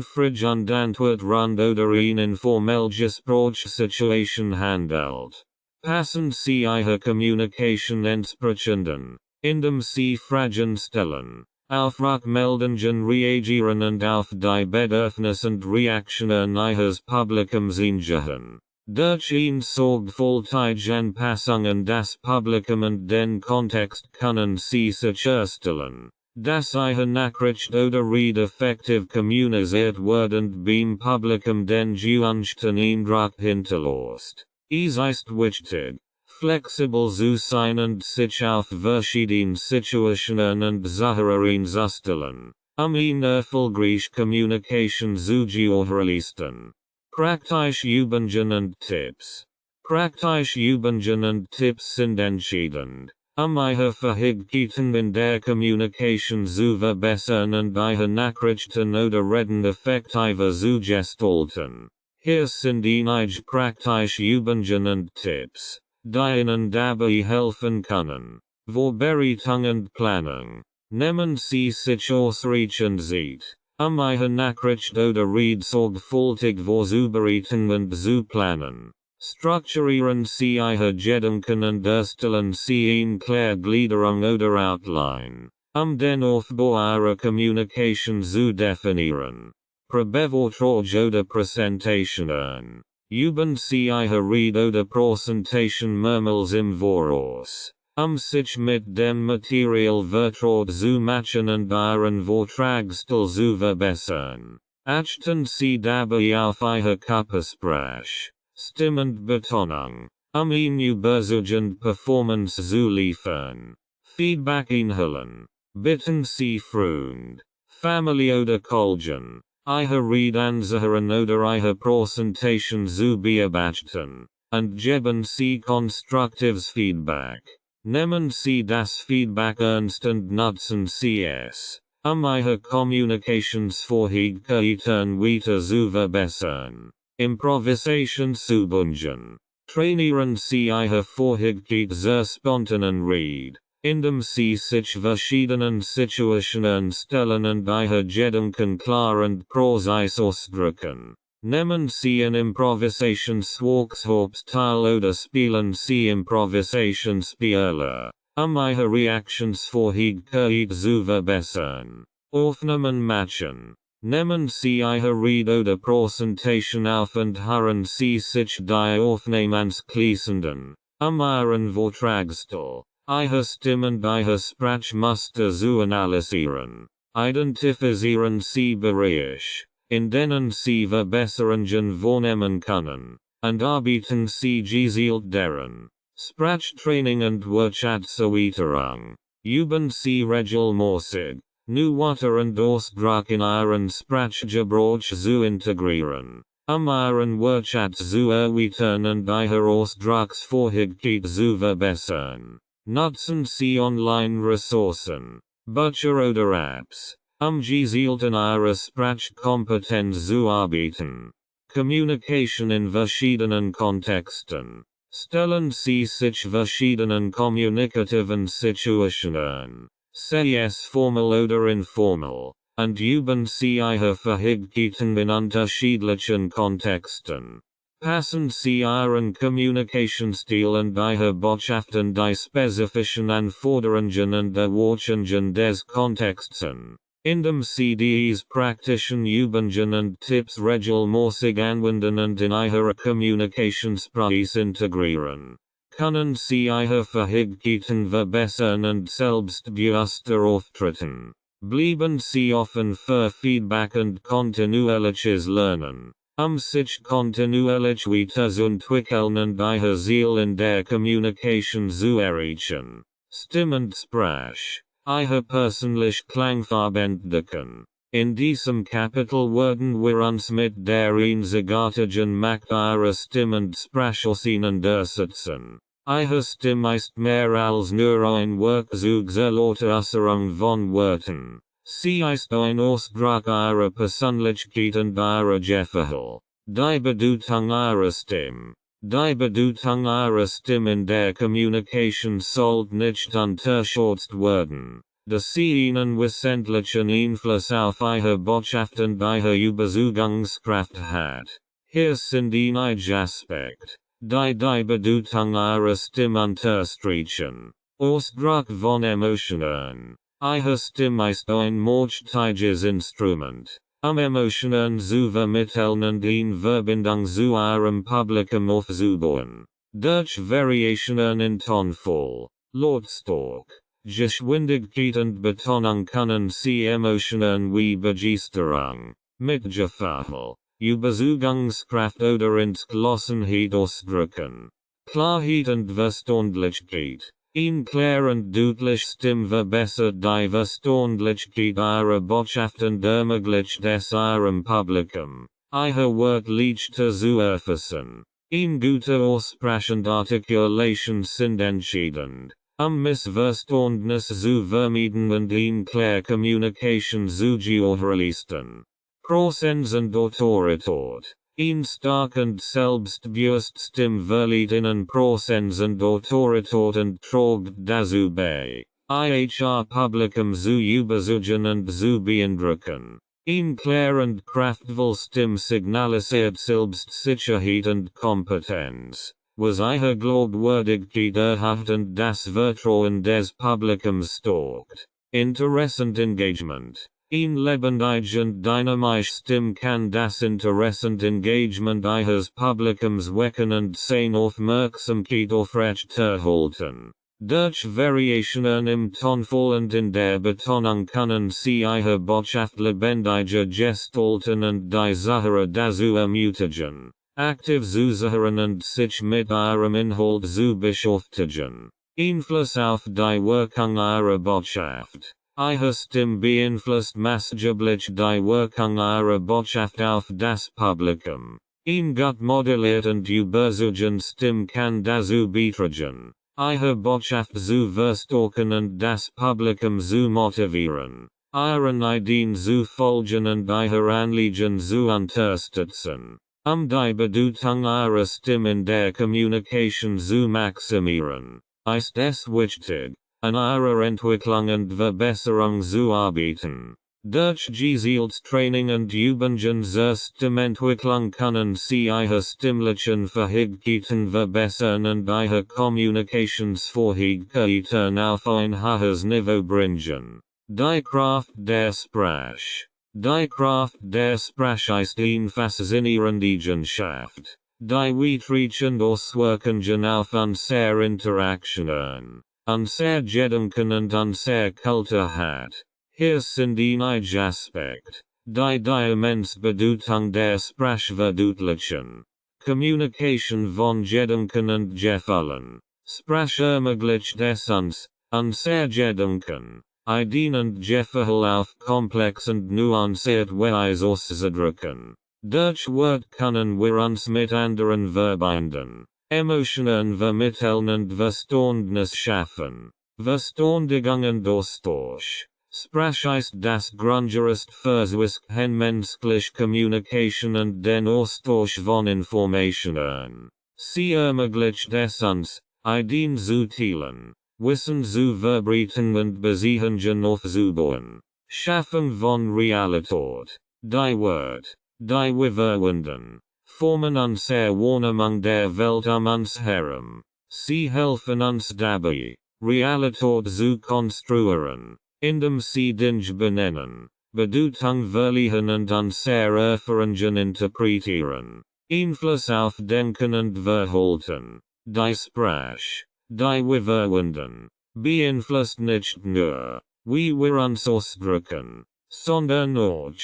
Frage und Antwortrunde oder informelle Gesprächssituation handelt. Passen Sie Ihre Kommunikation entsprechenden, indem Sie Fragen stellen, auf Rückmeldungen reagieren und auf die Bedürfnisse und Reaktionen Ihres Publikums eingehen. Durch eine sorgfältige Anpassung an das Publikum und den Kontext können Sie sicherstellen, dass Ihre Nachricht oder Rede effektiv kommuniziert wird und beim Publikum den gewünschten Eindruck hinterlässt. Es ist wichtig, flexibel zu sein und sich auf verschiedene Situationen und Sachen einzustellen, eine erfolgreiche Kommunikation zu gewährleisten. Praktische Übungen und Tipps. Praktische Übungen und Tipps sind entscheidend, Ihre Fähigkeiten in der Kommunikation zu verbessern und Ihre Nachrichten oder Reden effektiver zu gestalten. Hier sind einige praktische Übungen und Tipps, die Ihnen dabei helfen können. Vorbereitung und Planung. Nehmen Sie sich ausreichend Zeit, Ihre Nachricht oder Rede sorgfältig vorzubereiten und zu planen. Strukturieren Sie Ihre Gedanken und erstellen Sie eine klare Gliederung oder Outline, den Aufbau Ihrer Kommunikation zu definieren. Präbevortrag oder Präsentationen. Üben Sie Ihre Rede oder Präsentation mehrmals im Voraus, sich mit dem Material vertraut zu machen und Ihren Vortragsstil zu verbessern. Achten Sie dabei auf Ihre Körpersprache, Stimme und Betonung, eine überzeugende Performance zu liefern. Feedback einholen. Bitten Sie Freund. Family oder Kolgen. Ihre Redansachen oder Ihre Präsentation zu bearbeiten. Und geben Sie konstruktives Feedback. Nehmen Sie das Feedback ernst und nutzen Sie es, Ihre Kommunikationsfähigkeiten weiter zu verbessern. Improvisationsübungen. Trainieren Sie Ihre Fähigkeit zur spontanen Rede, indem Sie sich verschiedenen Situationen stellen und Ihre Gedanken klar und präzise ausdrücken. Nehmen Sie in Improvisationsworkshops teil oder spielen Sie Improvisationsspiele, Ihre Reaktionsfähigkeit zu verbessern. Aufnahmen machen. Nehmen Sie Ihre Rede oder Präsentation auf und hören Sie sich die Aufnahmeanschließenden, Ihren Vortragsstil, Ihre Stimme und Ihre Sprachmuster zu analysieren. Identifizieren Sie Bereiche, in denen Sie Verbesserungen vornehmen können, und arbeiten Sie gezielt daran. Sprachtraining und Wortschatzerweiterung. Üben Sie regelmäßig, neue Wörter und Ausdruck in Ihren Sprachgebrauch zu integrieren, Ihren Wortschatz zu erweitern und Ihre Ausdrucksfähigkeit zu verbessern. Nutzen Sie Online-Ressourcen, Bücher oder Apps, gezielt in Ihre Sprachkompetenz zu arbeiten. Kommunikation in verschiedenen Kontexten. Stellen Sie sich verschiedenen kommunikativen Situationen, sei es formal oder informal, und üben Sie Ihre Fähigkeiten in unterschiedlichen Kontexten. Passen Sie Ihren Kommunikationsstil und Ihre Botschaften die spezifischen Anforderungen und Erwartungen des Kontexts an, indem Sie diese praktischen Übungen und Tipps regelmäßig anwenden und in Ihre Kommunikationspraxis integrieren. Können Sie Ihre Fähigkeiten verbessern und selbstbewusster auftreten. Bleiben Sie offen für Feedback und kontinuierliches Lernen, sich kontinuierlich weiterzuentwickeln und Ihr Ziel in der Kommunikation zu erreichen. Stimme und Sprach. Ihre persönlich Klangfarbe entdecken. In diesem Kapitel werden wir uns mit der einzigartigen Macht Ihrer Stimme und Sprach auseinandersetzen. Ihre Stimme ist mehr als nur ein Werkzeug zur Lautäußerung von Worten. Sie ist ein Ausdruck Ihrer Persönlichkeit und Ihrer Gefühle. Die Bedeutung Ihrer Stimme. Die Bedeutung Ihrer Stimme in der Kommunikation sollte nicht unterschätzt werden, da sie einen wesentlichen Einfluss auf Ihre Botschaft und Ihre Überzeugungskraft hat. Hier sind einige Aspekte, die die Bedeutung Ihrer Stimme unterstreichen. Ausdruck von Emotionen. Ihre Stimme ist ein mächtiges Instrument, Emotionen zu vermitteln und in Verbindung zu Ihrem Publikum aufzubauen. Durch Variationen in Tonfall, Lautstärke, Geschwindigkeit und Betonung können Sie Emotionen wie Begeisterung, Mitgefühl, Überzeugungskraft oder Entschlossenheit ausdrücken. Klarheit und Verständlichkeit. Ein klar und deutlich Stimme verbessert die Verständlichkeit Ihrer Botschaft und ermöglicht es Ihrem Publikum, Ihre Worte zu erfassen. Ein guter Aussprache und Articulation sind entscheidend, Missverständnisse zu vermeiden und eine klare Kommunikation zu gewährleisten. Präsenz und Autorität. Ein stark und selbstbewusst Stimme verleiht Ihnen Präsenz und Autorität und trägt dazu bei, Ihr Publikum zu überzeugen und zu beeindrucken. Ein klar und kraftvoll Stimme signalisiert Selbstsicherheit und Kompetenz, was Ihre Glaubwürdigkeit erhöht und das Vertrauen des Publikums stärkt. Interessant Engagement. Ein lebendig und dynamisch Stimme kann das interessant Engagement Ihres Publikums wecken und seine Aufmerksamkeit aufrechterhalten. Durch Variationen im Tonfall und in der Betonung können Sie Ihre Botschaft lebendiger gestalten und die Zuhörer dazu ermutigen, aktiv zuzuhören und sich mit Ihrem Inhalt zu beschäftigen. Einfluss auf die Wirkung Ihrer Botschaft. Ihre Stimme beeinflusst maßgeblich die Wirkung ihrer Botschaft auf das Publikum. Ein gut modelliert und überzeugen Stimme kann dazu beitragen, ihre Botschaft zu verstärken und das Publikum zu motivieren, ihren Ideen zu folgen und ihre Anliegen zu unterstützen. Die Bedeutung ihrer Stimme in der Kommunikation zu maximieren, ist es wichtig, an ihrer Entwicklung und Verbesserung zu arbeiten. Durch gezieltes Training und Übungen zur Stimmentwicklung können Sie Ihre stimmlichen Fähigkeiten verbessern und Ihre Kommunikationsfähigkeiten auf ein höheres Niveau bringen. Die Kraft der Sprache. Die Kraft der Sprache ist eine faszinierende Eigenschaft, die weitreichend Auswirkungen auf unsere Interaktionen, unser Gedanken und unsere Kultur hat. Hier sind einige Aspekte, die immense Bedeutung der Sprache verdeutlichen. Kommunikation von Gedanken und Gefühlen. Sprache ermöglicht es uns, unser Gedanken, Ideen und Gefühle auf komplex und nuanciert Weise auszudrücken. Durch Wort können wir uns mit anderen verbinden, Emotionen vermitteln und Verständnis schaffen. Verständigung und Austausch. Sprache ist das Grundgerüst für zwischenmenschliche Kommunikation und den Austausch von Informationen. Sie ermöglicht es uns, Ideen zu teilen, Wissen zu verbreiten und Beziehungen aufzubauen. Schaffung von Realität. Die Wort, die wir verwenden, formen unsere Wahrnehmung der Welt uns herum. Sie helfen uns dabei, Realität zu konstruieren, indem sie Dinge benennen, Bedeutung verleihen und unsere Erfahrungen interpretieren. Einfluss auf Denken und Verhalten. Die Sprache, die wir verwenden, beeinflusst nicht nur, wie wir uns ausdrücken, sondern auch,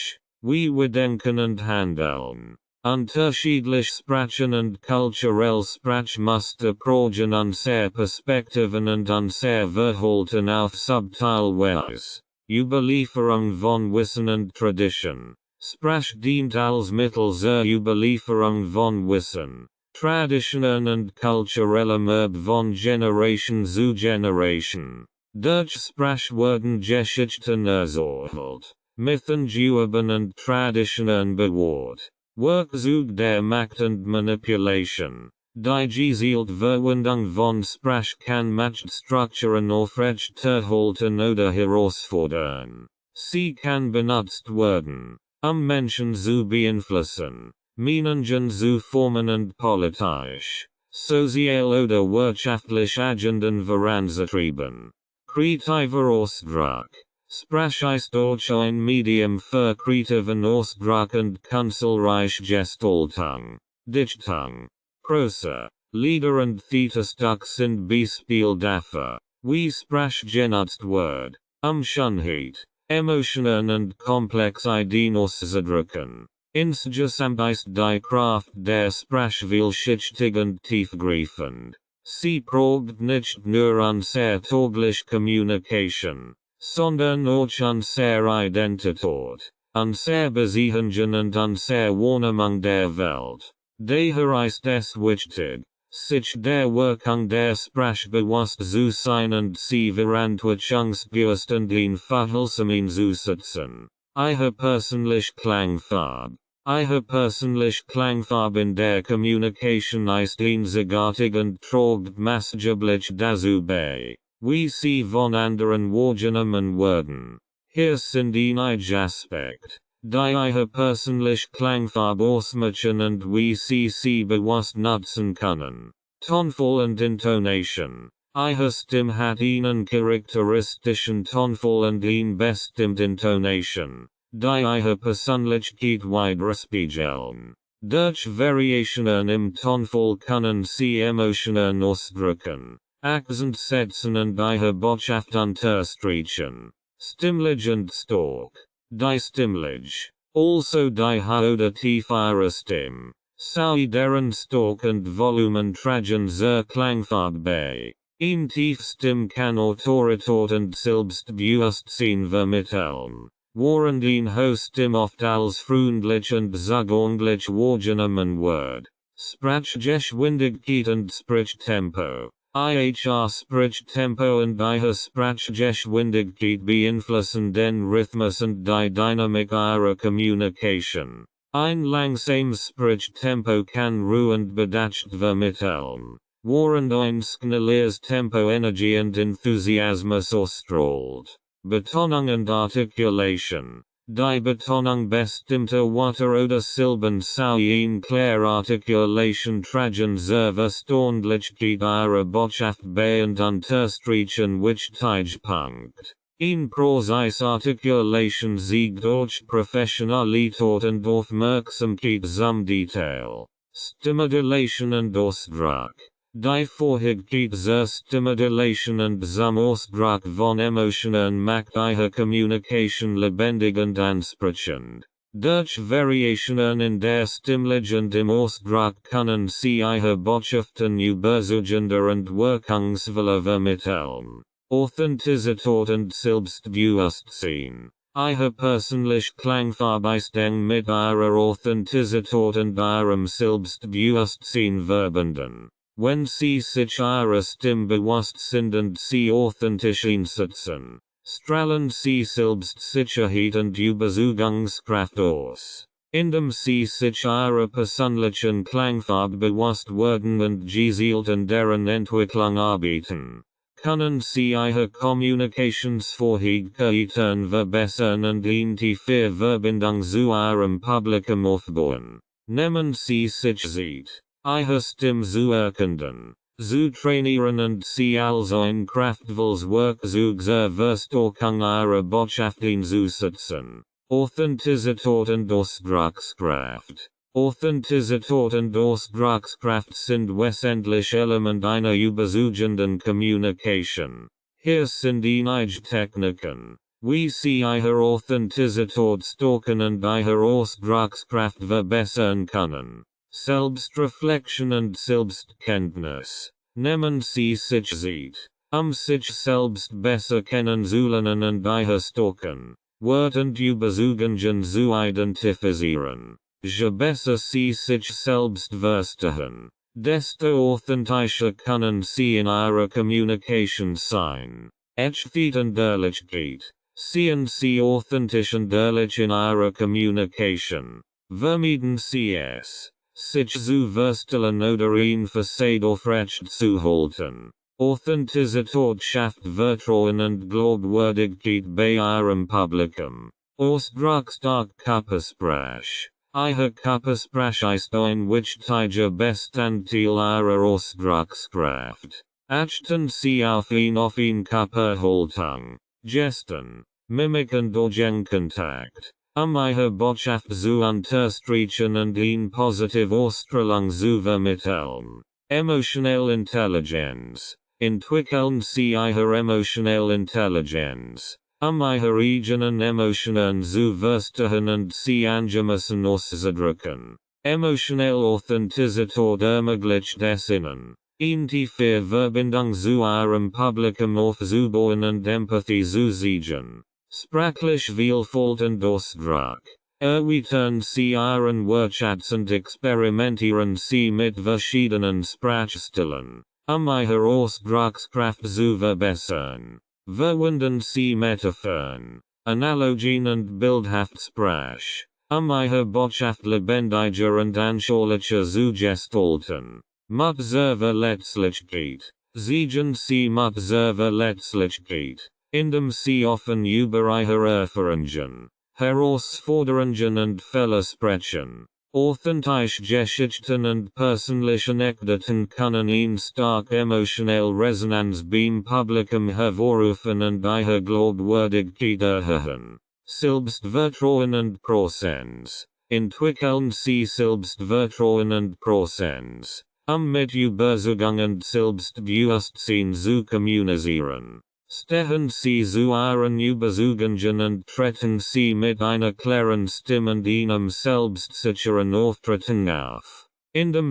wie wir denken und handeln. Unterschiedliche Sprachen und kulturelle Sprache musste prägen unsere Perspektiven und unser Verhalten auf subtile Weise. Überlieferung von Wissen und Tradition. Sprache dient als Mittel zur Überlieferung von Wissen, Traditionen und kulturellem Erbe von Generation zu Generation. Durch Sprache werden Geschichten erzählt, Mythen geübt und Traditionen bewahrt. Werkzeug der Macht und Manipulation. Die gezielte Verwendung von Sprache kann Machtstrukturen aufrechterhalten oder herausfordern. Sie kann benutzt werden, Menschen zu beeinflussen, Meinungen zu formen und politisch, sozial oder wirtschaftlich Agenden voranzutreiben. Kreativer Ausdruck. Sprache ist auch ein Medium für kreativen Ausdruck und künstlerische Gestaltung. Dichtung, Prosa, Lieder und Theaterstück sind Beispiele dafür, wie Sprache genutzt wird, Schönheit, Emotionen und komplexe Ideen auszudrücken. Insgesamt ist die Kraft der Sprache vielschichtig und tiefgreifend. Sie prägt nicht nur unsere tägliche Kommunikation, sondern auch unsere Identität, unsere Beziehungen und unsere Wahrnehmung der Welt. Daher ist es wichtig, sich der Wirkung der Sprache bewusst zu sein und sie verantwortungsbewusst und in Verhältnissen einzusetzen. Ihre persönliche Klangfarbe. Ihre persönliche Klangfarbe in der Kommunikation ist einzigartig und trägt maßgeblich dazu bei, wie sie von anderen wahrgenommen werden. Hier sind einige Aspekte, die ihre persönliche Klangfarbe ausmachen und wie sie bewusst nutzen können. Tonfall und Intonation. Ihre Stimme hat einen charakteristischen Tonfall und eine bestimmte Intonation, die ihre Persönlichkeit widerspiegeln. Durch Variationen im Tonfall können sie Emotionen ausdrücken, Akzent setzen und ihre Botschaft unterstreichen. Stimmlich und stark. Die stimmlich, also die hohe oder tief ihrer Stimme, sei deren stark und Volumen tragen zur Klangfarbe bei. In Tiefstim kann Autorität und Selbstbewusstsein vermitteln. Waren den Hostim oft als freundlich und zugänglich wahrgenommen wird. Sprachgeschwindigkeit und Sprachtempo. IHR Sprachtempo und ihre Sprachgeschwindigkeit beeinflussen den Rhythmus und die Dynamik ihrer Kommunikation. Ein langsames Sprachtempo kann Ruhe und Bedacht vermitteln, während ein schnelleres Tempo Energie und Enthusiasmus ausstrahlt. Betonung und Articulation. Die Betonung bestimmter Wörter oder Silben sowie eine klare Articulation tragen zur Verständlichkeit ihrer Botschaft bei und unterstreichen Wichtigpunkt. Ein präzise Articulation siegt durch Professionalität und Aufmerksamkeit zum Detail. Stimulation und Ausdruck. Die Fähigkeit zur Stimulation und zum Ausdruck von Emotionen macht ihre Kommunikation lebendig und ansprechend. Durch Variationen in der Stimmlage und im Ausdruck können sie ihre Botschaften überzeugender und wirkungsvoller vermitteln. Authentizität und Selbstbewusstsein. Ihre persönliche Klangfarbe ist eng mit ihrer Authentizität und ihrem Selbstbewusstsein verbunden. Wenn sie sich ihrer Stimme bewusst sind und sie authentisch einsetzen, strahlen sie Selbstsicherheit und Überzeugungskraft aus. Indem sie sich ihrer persönlichen Klangfarbe bewusst werden und gezielt an deren Entwicklung arbeiten, können sie ihre Kommunikationsfähigkeiten verbessern und eine tiefe Verbindung zu ihrem Publikum aufbauen. Nehmen sie sich Zeit, ihre Stimme zu erkennen, zu trainieren und sie als ein kraftvolles Werkzeug zur Verstärkung ihrer Botschaft einzusetzen. Authentizität und Ausdruckskraft. Authentizität und Ausdruckskraft sind wesentliche Elemente einer überzeugenden Kommunikation. Hier sind einige Techniken, wie sie ihre Authentizität stärken und ihre Ausdruckskraft verbessern können. Selbstreflexion und Selbstkenntnis. Nehmen Sie sich Zeit, sich selbst besser kennenzulernen und ihre Stärken, Werte und Überzeugungen zu identifizieren. Je besser Sie sich selbst verstehen, desto authentischer können Sie in ihrer Kommunikation sein. Echtheit und Ehrlichkeit. Seien Sie authentisch und ehrlich in ihrer Kommunikation. Vermeiden Sie es, sich zu verstellen oder eine Fassade aufrecht zu halten. Authentizität schafft Vertrauen und Glaubwürdigkeit bei ihrem Publikum. Ausdrucksstark Körpersprache. Ihre Körpersprache ist ein wichtiger Bestandteil ihrer Ausdruckskraft. Achten Sie auf eine Körperhaltung, Gesten, Mimik und Augenkontakt. Ihre Botschaft zu unterstreichen und eine positive Ausstrahlung zu vermitteln. Emotionelle Intelligenz. Entwickeln Sie ihre emotionelle Intelligenz, ihre eigenen Emotionen zu verstehen und sie angemessen auszudrücken. Emotionelle Authentizität ermöglicht es Ihnen, eine tiefe Verbindung zu Ihrem Publikum aufzubauen und Empathie zu zeigen. Sprachliche Vielfalt und Ausdruck. Erweitern Sie Ihren Wortschatz und experimentieren Sie mit verschiedenen Sprachstilen, ihre Ausdruckskraft zu verbessern. Verwenden Sie Metaphoren, Analogien und Bildhaftsprache, ihre Botschaft lebendiger und anschaulicher zu gestalten. Mit zur Verletzlichkeit. Siegen Sie mit zur Verletzlichkeit, indem Sie offen über ihre Erfahrungen, Herausforderungen und Fälle sprechen. Authentisch Geschichten und persönliche Anekdoten können eine starke emotionelle Resonanz beim Publikum hervorrufen und ihre Glaubwürdigkeit erhöhen. Selbstvertrauen und Präsenz. Entwickeln Sie Selbstvertrauen und Präsenz, mit Überzeugung und Selbstbewusstsein zu kommunizieren. Stehen Sie zu Ihren Überzeugungen und treten Sie mit einer klaren Stimme und einem selbstsicheren Auftreten auf.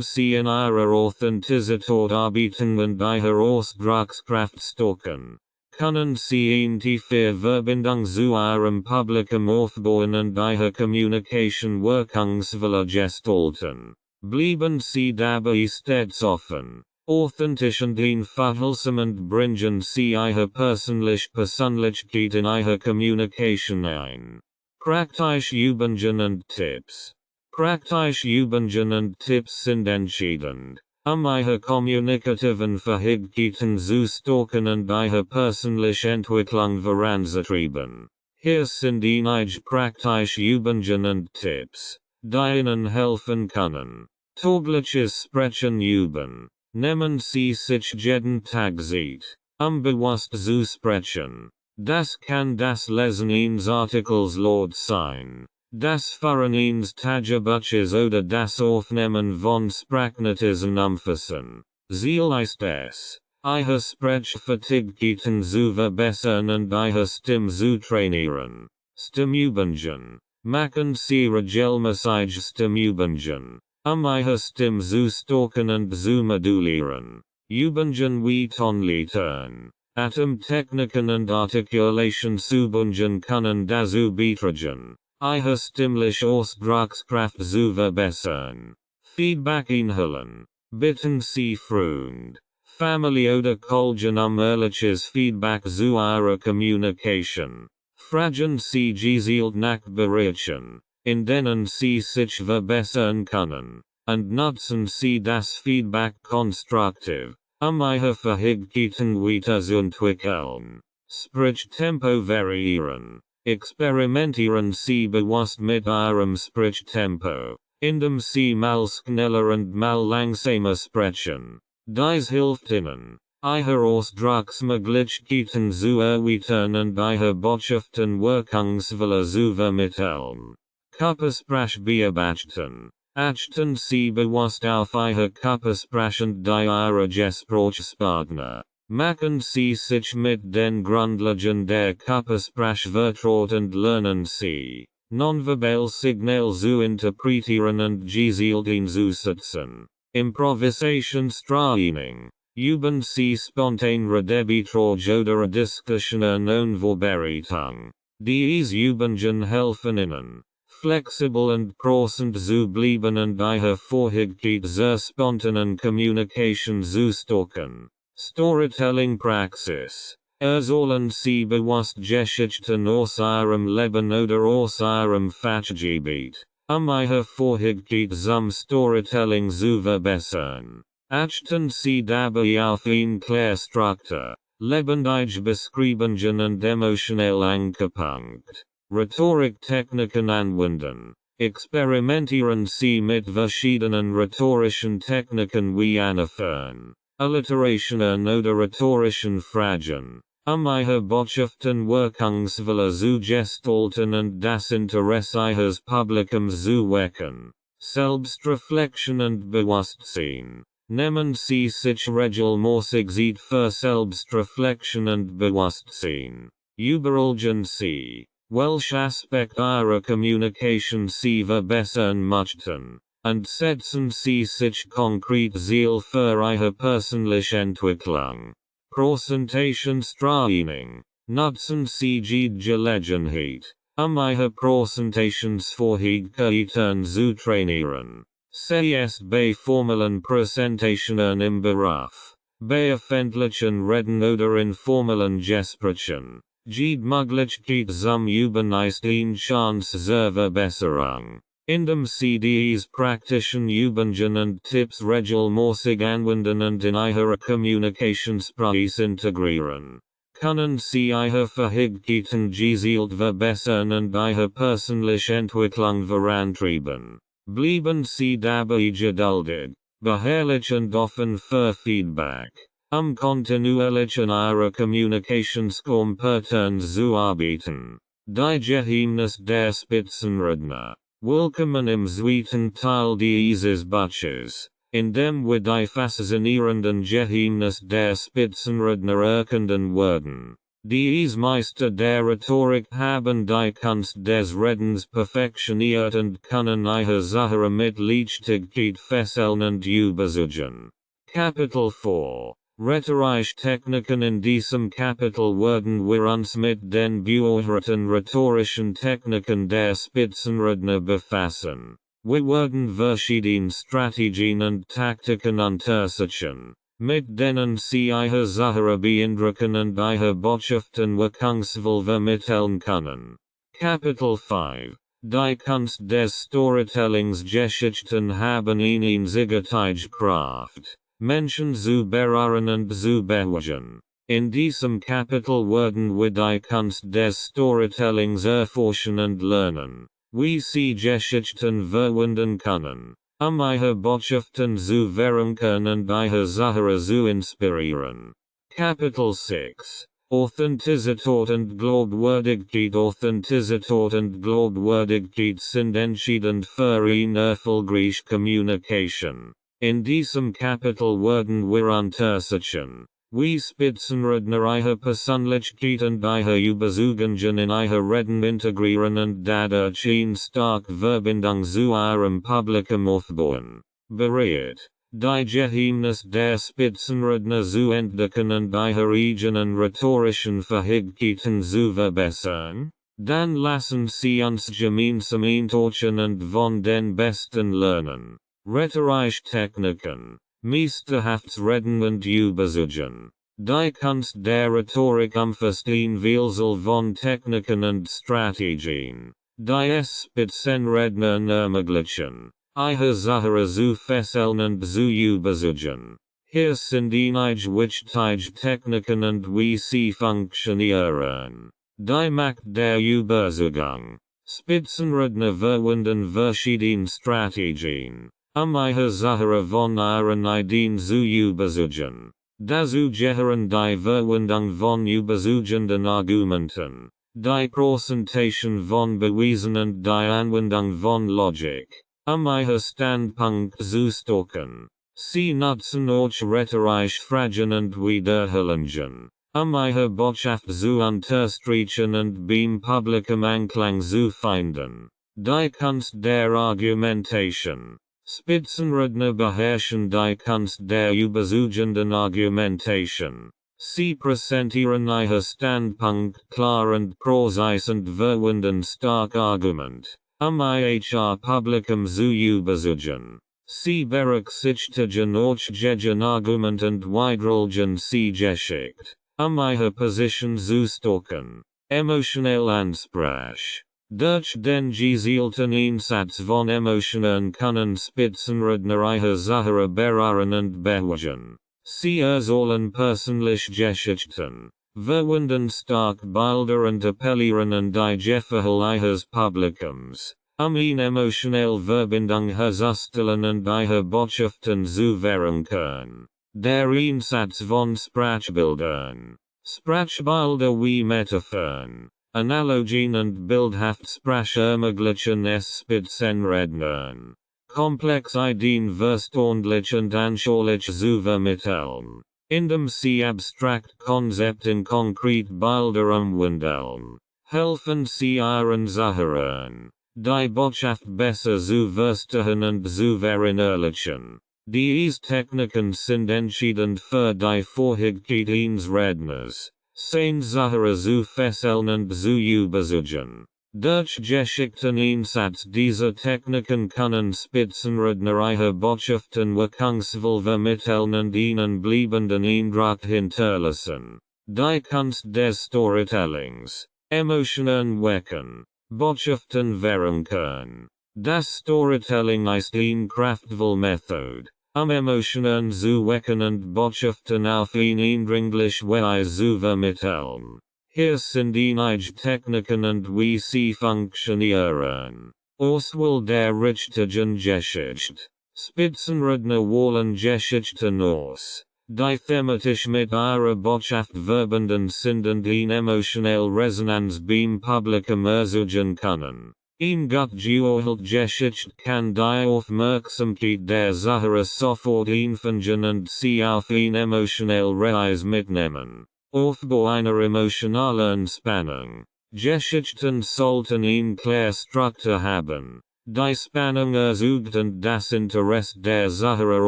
Sie in ihrer Authentizität arbeiten und ihre Ausdruckskraft stärken. Können Sie in tiefer Verbindung zu Ihrem Publikum aufbauen und Ihre Kommunikation wirkungsvoller gestalten. Bleiben Sie dabei stets offen, authentisch und einfühlsam und bringen Sie Ihre Persönlichkeit in Ihre Kommunikation ein. Praktische Übungen und Tipps. Praktische Übungen und Tipps sind entscheidend, ihre kommunikativen Fähigkeiten zu stärken und ihre persönliche Entwicklung voranzutreiben. Hier sind einige praktische Übungen und Tipps, die Ihnen helfen können. Tägliches Sprechen üben. Nehmen Sie sich jeden Tag Zeit, bewusst zu sprechen. Das kann das Lesen eines Artikels laut sein. Das Führen eines Tagebuches oder das Aufnehmen von Sprachnotizen umfassen. Ziel ist es, Ihre Sprechfähigkeiten zu verbessern und Ihre Stimme zu trainieren. Stimmübungen. Machen Sie regelmäßig Stimmübungen, Ihre Stimme zu stärken und zu modulieren. Übungen wie Tonleitern, Atemtechniken und Artikulationsübungen können dazu beitragen, Ihre stimmliche Ausdruckskraft zu verbessern. Feedback einholen. Bitten Sie Freund, Familie oder Kollegen ehrliches Feedback zu Ihrer Kommunikation. Fragen Sie gezielt nach Bereichen, in denen Sie sich verbessern können, und nutzen Sie das Feedback konstruktiv, Ihre Fähigkeiten weiterzuentwickeln. Sprechtempo variieren. Experimentieren Sie bewusst mit Ihrem Sprechtempo, indem Sie mal schneller und mal langsamer sprechen. Dies hilft Ihnen, Ihre Ausdrucksmöglichkeiten zu erweitern und Ihre Botschaften wirkungsvoller zu vermitteln. Körpersprache beobachten. Achten Sie bewusst auf Ihre Körpersprache und die Ihrer Gesprächspartner. Machen Sie sich mit den Grundlagen der Körpersprache vertraut und lernen Sie, nonverbal Signal zu interpretieren und gezielt einzusetzen. Improvisationstraining. Üben Sie spontan Redebetrag oder Diskussionen ohne Beratung. Diese Übungen helfen Ihnen, flexibel und passend zu bleiben und Ihre Fähigkeit zur spontanen Kommunikation zu stärken. Storytelling Praxis. Sollen Sie bewusst Geschichten aus Ihrem Leben oder aus Ihrem Fachgebiet, Ihre Fähigkeit zum Storytelling zu verbessern. Achten Sie dabei auf eine klare Struktur, lebendige Beschreibungen und emotionell angepackt. Rhetoriktechniken anwenden. Experimentieren Sie mit verschiedenen rhetorischen Techniken wie Anführen, Alliterationen oder rhetorischen Fragen, Ihre Botschaften wirkungsvoller zu gestalten und das Interesse Ihres Publikums zu wecken. Selbstreflexion und Bewusstsein. Nehmen Sie sich regelmäßig Zeit für Selbstreflexion und Bewusstsein. Überlegen Sie, welche Aspekt Ihrer Kommunikation Sie verbessern möchten, und setzen Sie sich konkret Ziel für Ihre persönliche Entwicklung. Präsentationstraining. Nutzen Sie die Gelegenheit, Ihre Präsentationsfähigkeiten zu trainieren. Sei es bei formalen Präsentationen im Beruf, bei öffentlichen Reden oder informellen Gesprächen. Die Möglichkeit zum Üben ist eine Chance zur Verbesserung. Indem Sie diese praktischen Übungen und Tipps regelmäßig anwenden und in Ihre Kommunikationspraxis integrieren, können Sie Ihre Fähigkeiten gezielt verbessern und Ihre persönliche Entwicklung vorantreiben. Bleiben Sie dabei geduldig, beharrlich und offen für Feedback, kontinuierlich an Ihrer Kommunikationskompetenz zu arbeiten. Die Geheimnisse der Spitzenredner. Willkommen im zweiten Teil dieses Buches, in dem wir die faszinierenden Geheimnisse der Spitzenredner erkunden werden. Dies Meister der Rhetorik haben die Kunst des Redens perfektioniert und können ihre Sache mit Leichtigkeit fesseln und überzeugen. Kapitel 4. Rhetorische Techniken. In diesem Kapitel werden wir uns mit den beobachteten rhetorischen Techniken der Spitzenredner befassen. Wir werden verschiedene Strategien und Taktiken untersuchen, mit denen sie ihre Sache beeindrucken und ihre Botschaften wirkungsvoll vermitteln können. Kapitel 5. Die Kunst des Storytellings. Geschichten haben eine einzigartige Kraft, Menschen zu berühren und zu bewegen. In diesem Kapitel werden wir die Kunst des Storytellings erforschen und lernen, wie sie Geschichten verwenden können, ihre Botschaften zu verankern und ihre Sache zu inspirieren. Kapitel 6. Authentizität und Glaubwürdigkeit. Authentizität und Glaubwürdigkeit sind entscheidend für eine erfolgreiche Kommunikation. In diesem Kapitel werden wir untersuchen, wie Spitzenredner ihre Persönlichkeit und ihre Überzeugungen in ihre Reden integrieren und dadurch eine starke Verbindung zu ihrem Publikum aufbauen. Bereit, die Geheimnisse der Spitzenredner zu entdecken und ihre eigenen rhetorischen Fähigkeiten zu verbessern? Dann lassen Sie uns gemeinsam eintauchen und von den Besten lernen. Rhetorische Techniken. Meisterhaftes Reden und Überzeugen. Die Kunst der Rhetorik umfasst eine Vielzahl von Techniken und Strategien, die es Spitzenrednern ermöglichen, ihre Sache zu fesseln und zu überzeugen. Hier sind einige wichtige Techniken und wie sie funktionieren. Die Macht der Überzeugung. Spitzenredner verwenden verschiedene Strategien, ihre Sache von ihren Ideen zu überzeugen. Dazu gehören die Verwendung von überzeugenden Argumenten, die Präsentation von Beweisen und die Anwendung von Logik, ihre Standpunkt zu stärken. Sie nutzen auch rhetorische Fragen und Wiederholungen, ihre Botschaft zu unterstreichen und beim Publikum Anklang zu finden. Die Kunst der Argumentation. Spitzenredner beherrschen die Kunst der überzeugenden Argumentation. Sie präsentieren ihre Standpunkt klar und präzise und verwenden stark Argument, ihr Publikum zu überzeugen. Sie berücksichtigen auch gegen Argument und wiederholen sie geschickt, ihre Position zu stärken. Emotionell Ansprech. Durch den gezielten Einsatz von Emotionen können Spitzenredner ihre Sache berühren und bewegen. Sie erzählen persönliche Geschichten, verwenden stark Bilder und appellieren an die Gefühle ihres Publikums, eine emotionelle Verbindung herzustellen und ihre Botschaften zu verankern. Der Einsatz von Sprachbildern. Sprachbilder wie Metaphoren, Analogien und Bildhaftsprache ermöglichen es Spitzenrednern, komplex Ideen verständlich und anschaulich zu vermitteln, indem sie abstrakt Konzepte in konkret Bilder umwandeln. Helfen sie ihren Zuhörern, die Botschaft besser zu verstehen und zu verinnerlichen. Diese Techniken sind entscheidend für die Fähigkeit eines Redners, seine Sache zu fesseln und zu überzeugen. Durch geschickten Einsatz dieser Techniken können Spitzenredner ihre Botschaften wirkungsvoll vermitteln und einen bleibenden Eindruck hinterlassen. Die Kunst des Storytellings. Emotionen wecken, Botschaften verankern. Das Storytelling ist eine kraftvolle Methode, Emotionen zu wecken und Botschaften auf eine eindringliche Weise zu vermitteln. Hier sind einige Techniken und wie sie funktionieren. Auswahl der richtigen Geschichte. Spitzenredner wählen Geschichten aus, die thematisch mit ihrer Botschaft verbunden sind und eine emotionelle Resonanz beim Publikum erzeugen können. Ein gut gewählte Geschichte kann die Aufmerksamkeit der Zuhörer sofort einfangen und sie auf eine emotionelle Reise mitnehmen. Aufbau einer emotionalen Spannung. Geschichten sollten eine klare Struktur haben. Die Spannung erzeugt und das Interesse der Zuhörer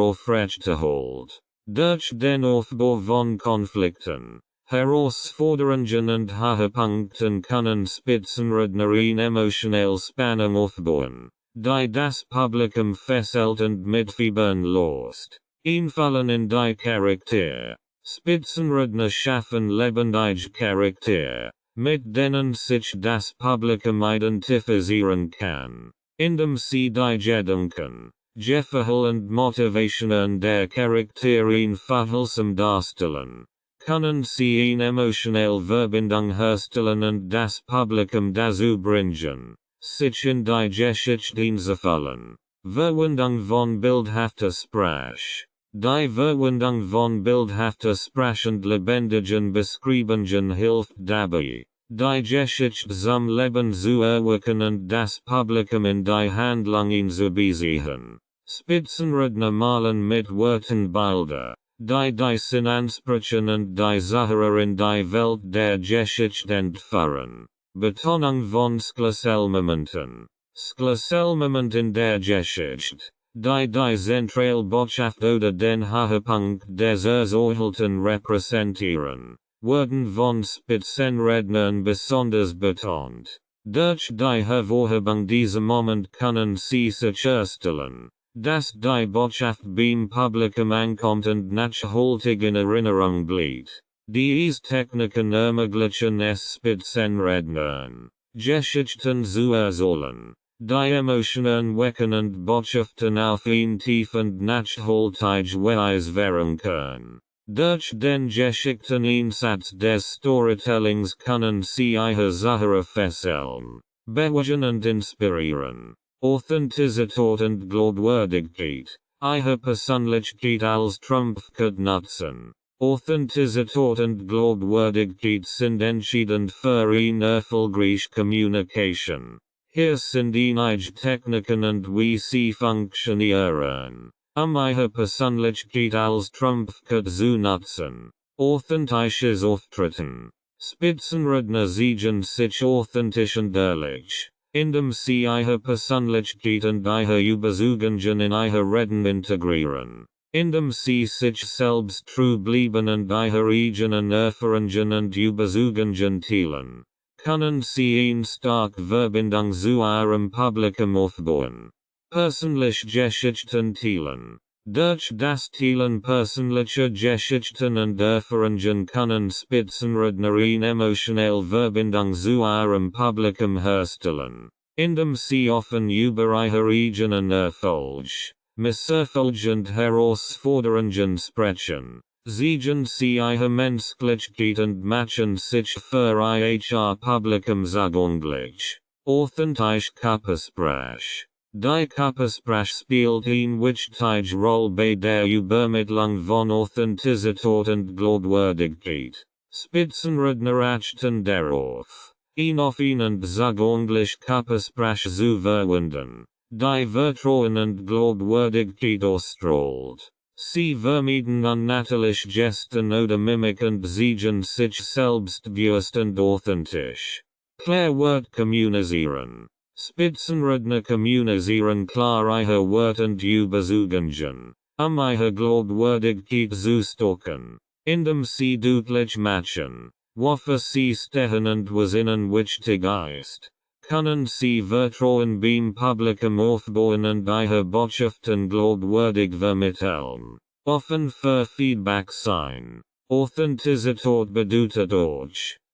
aufrechterhält. Durch den Aufbau von Konflikten, Herausforderungen und Höhepunkten können Spitzenredner eine emotionelle Spannung aufbauen, die das Publikum fesselt und mitfiebern lässt. Einfallen in die Charakter. Spitzenredner schaffen lebendige Charakter, mit denen sich das Publikum identifizieren kann. Indem sie die Gedanken, Gefühle und Motivationen der Charaktere verwaltsam darstellen, können sie eine emotionelle Verbindung herstellen und das Publikum dazu bringen, sich in die Geschichte zu verlieren. Verwendung von bildhafter Sprache. Die Verwendung von bildhafter Sprache und lebendigen Beschreibungen hilft dabei, die Geschichte zum Leben zu erwecken und das Publikum in die Handlung einzubeziehen. Spitzenredner malen mit Worten Bilder, die Sinn ansprechen und die Zuhörer in die Welt der Geschichte entführen. Betonung von Schlüsselmomenten. Schlüsselmoment in der Geschichte, die zentrale Botschaft oder den Höhepunkt des Erzählten repräsentieren, werden von Spitzenrednern besonders betont. Durch die Hervorhebung dieser Moment können sie sicherstellen, dass die Botschaft beim Publikum ankommt und nachhaltig in Erinnerung bleibt. Diese Techniken ermöglichen es Spitzenrednern, Geschichten zu erzählen, die Emotionen wecken und Botschaften auf eine tief und nachhaltige Weise wehren können. Durch den Geschichteninsatz des Storytellings können sie ihre Zuhörer fesseln, bewegen und inspirieren. Authentizität und Glaubwürdigkeit. Ihre Persönlichkeit als Trumpfkarte nutzen. Authentizität und Glaubwürdigkeit sind entscheidend für eine erfolgreiche Kommunikation. Hier sind einige Techniken und wie sie funktionieren. Ihre Persönlichkeit als Trumpfkarte zu nutzen. Authentisches Auftreten. Spitzenredner zeigen sich authentisch und ehrlich, indem sie ihre Persönlichkeit und ihre Überzeugungen in ihre Reden integrieren. Indem sie sich selbst treu bleiben und ihre eigenen Erfahrungen und Überzeugungen teilen, können sie eine starke Verbindung zu ihrem Publikum aufbauen. Persönliche Geschichten teilen. Durch das Teilen persönlicher Geschichten und Erfahrungen können Spitzenredner eine emotionelle Verbindung zu ihrem Publikum herstellen, indem sie offen über ihre eigenen Erfolge, Misserfolge und Herausforderungen sprechen. Zeigen sie ihre Menschlichkeit und machen sich für ihr Publikum zugänglich. Authentisch Körpersprache. Die Körpersprache spielt eine wichtige Rolle bei der Übermittlung von Authentizität und Glaubwürdigkeit. Spitzenredner achten darauf, auf eine zugängliche Körpersprache zu verwenden, die Vertrauen und Glaubwürdigkeit ausstrahlt. Sie vermeiden unnatürliche Gesten oder Mimik und zeigen sich selbstbewusst und authentisch. Klarwort kommunizieren. Spitzenredner kommunizieren klar ihre Wörter und Überzeugungen, ihre Glaubwürdigkeit zu stärken, indem sie deutlich machen, wofür sie stehen und was ihnen wichtig ist. Können sie Vertrauen beim Publikum aufbauen und ihre Botschaften glaubwürdig vermitteln. Offen für Feedback sein. Authentizität bedeutet auch,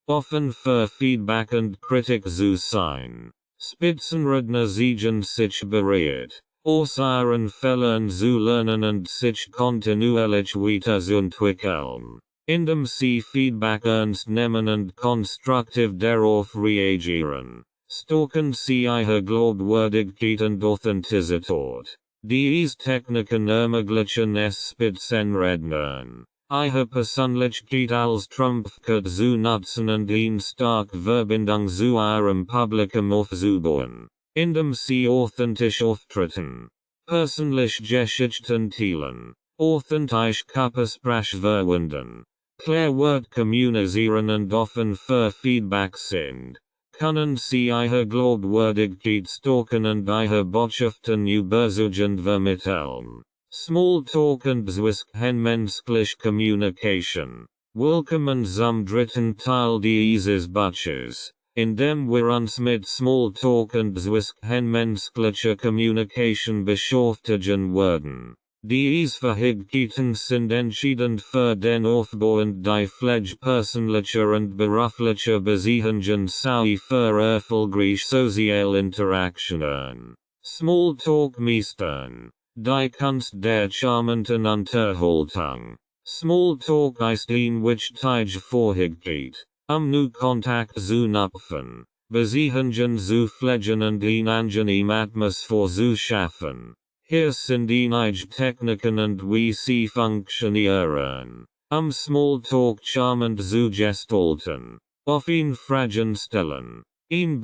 offen für Feedback und Kritik zu sein. Spitzenredner zeigen sich bereit, aus ihren Fehlern zu lernen und sich kontinuierlich weiterzuentwickeln, indem sie Feedback ernst nehmen und konstruktiv darauf reagieren. Stärken sie ihre Glaubwürdigkeit und Authentizität. Diese Techniken ermöglichen es Spitzenrednern, ihre Persönlichkeit als Trumpfkarte zu nutzen und eine starke Verbindung zu ihrem Publikum aufzubauen, indem sie authentisch auftreten, persönliche Geschichten teilen, authentisch Körpersprache verwenden, Wort kommunizieren und offen für Feedback sind. Können Sie Ihre Glaubwürdigkeit stärken und Ihre Botschaften überzeugend vermitteln. Smalltalk und zwischenmenschliche Kommunikation. Willkommen zum dritten Teil dieses Buches, in dem wir uns mit Smalltalk und zwischenmenschlicher Kommunikation beschäftigen werden. Diese Fähigkeiten sind entscheidend für den Aufbau und die Pflege persönlicher und beruflicher Beziehungen sowie für erfolgreiche soziale Interaktionen. Smalltalk meistern. Die Kunst der charmanten Unterhaltung. Smalltalk ist which Fähigkeit, nu Kontakt zu knüpfen, Beziehungen zu pflegen und angenehm Atmosphäre zu schaffen. Hier sind einige Techniken und wie sie funktionieren. Smalltalk charmant zu gestalten. Offene Fragen stellen. Ein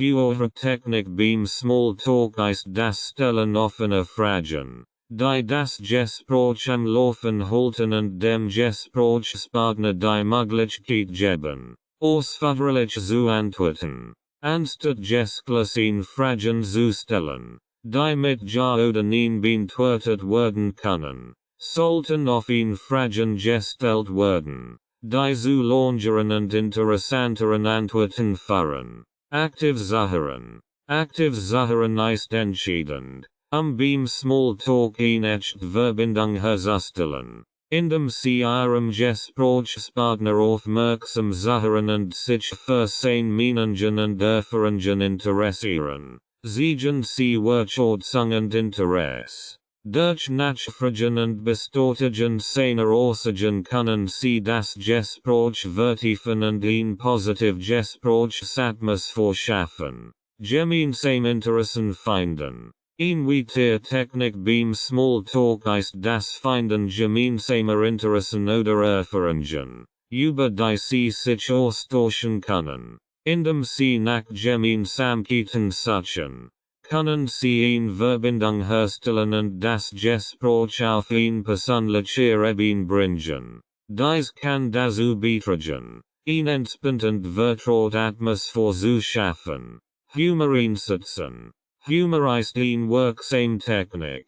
Technik beim Smalltalk ist das Stellen offener Fragen, die das Gespräch am Laufen halten und dem Gesprächspartner die Möglichkeit geben, ausführlich zu antworten, anstatt geschlossene Fragen zu stellen, die mit Ja oder Nein beantwortet werden können, sollten offene Fragen gestellt werden, die zu längeren und interessanteren Antworten führen. Aktiv zuhören. Aktiv zuhören ist entscheidend, beim Smalltalk eine echte Verbindung herzustellen, indem Sie Ihrem Gesprächspartner aufmerksam zuhören und sich für seine Meinungen und Erfahrungen interessieren. Zeigen Sie Wertschätzung und Interesse. Durch Nachfragen und Bestätigen seiner Aussagen können Sie das Gespräch vertiefen und eine positive Gesprächsatmosphäre schaffen. Gemeinsame Interessen finden. Eine weitere Technik beim Smalltalk ist das Finden gemeinsamer Interessen oder Erfahrungen, über die Sie sich austauschen können. Indem Sie nach Gemeinsamkeiten suchen, können Sie eine Verbindung herstellen und das Gespräch auf eine persönliche Ebene bringen. Dies kann dazu beitragen, eine entspannte und vertraute Atmosphäre zu schaffen. Humor einsetzen. Humor ist eine wirksame Technik,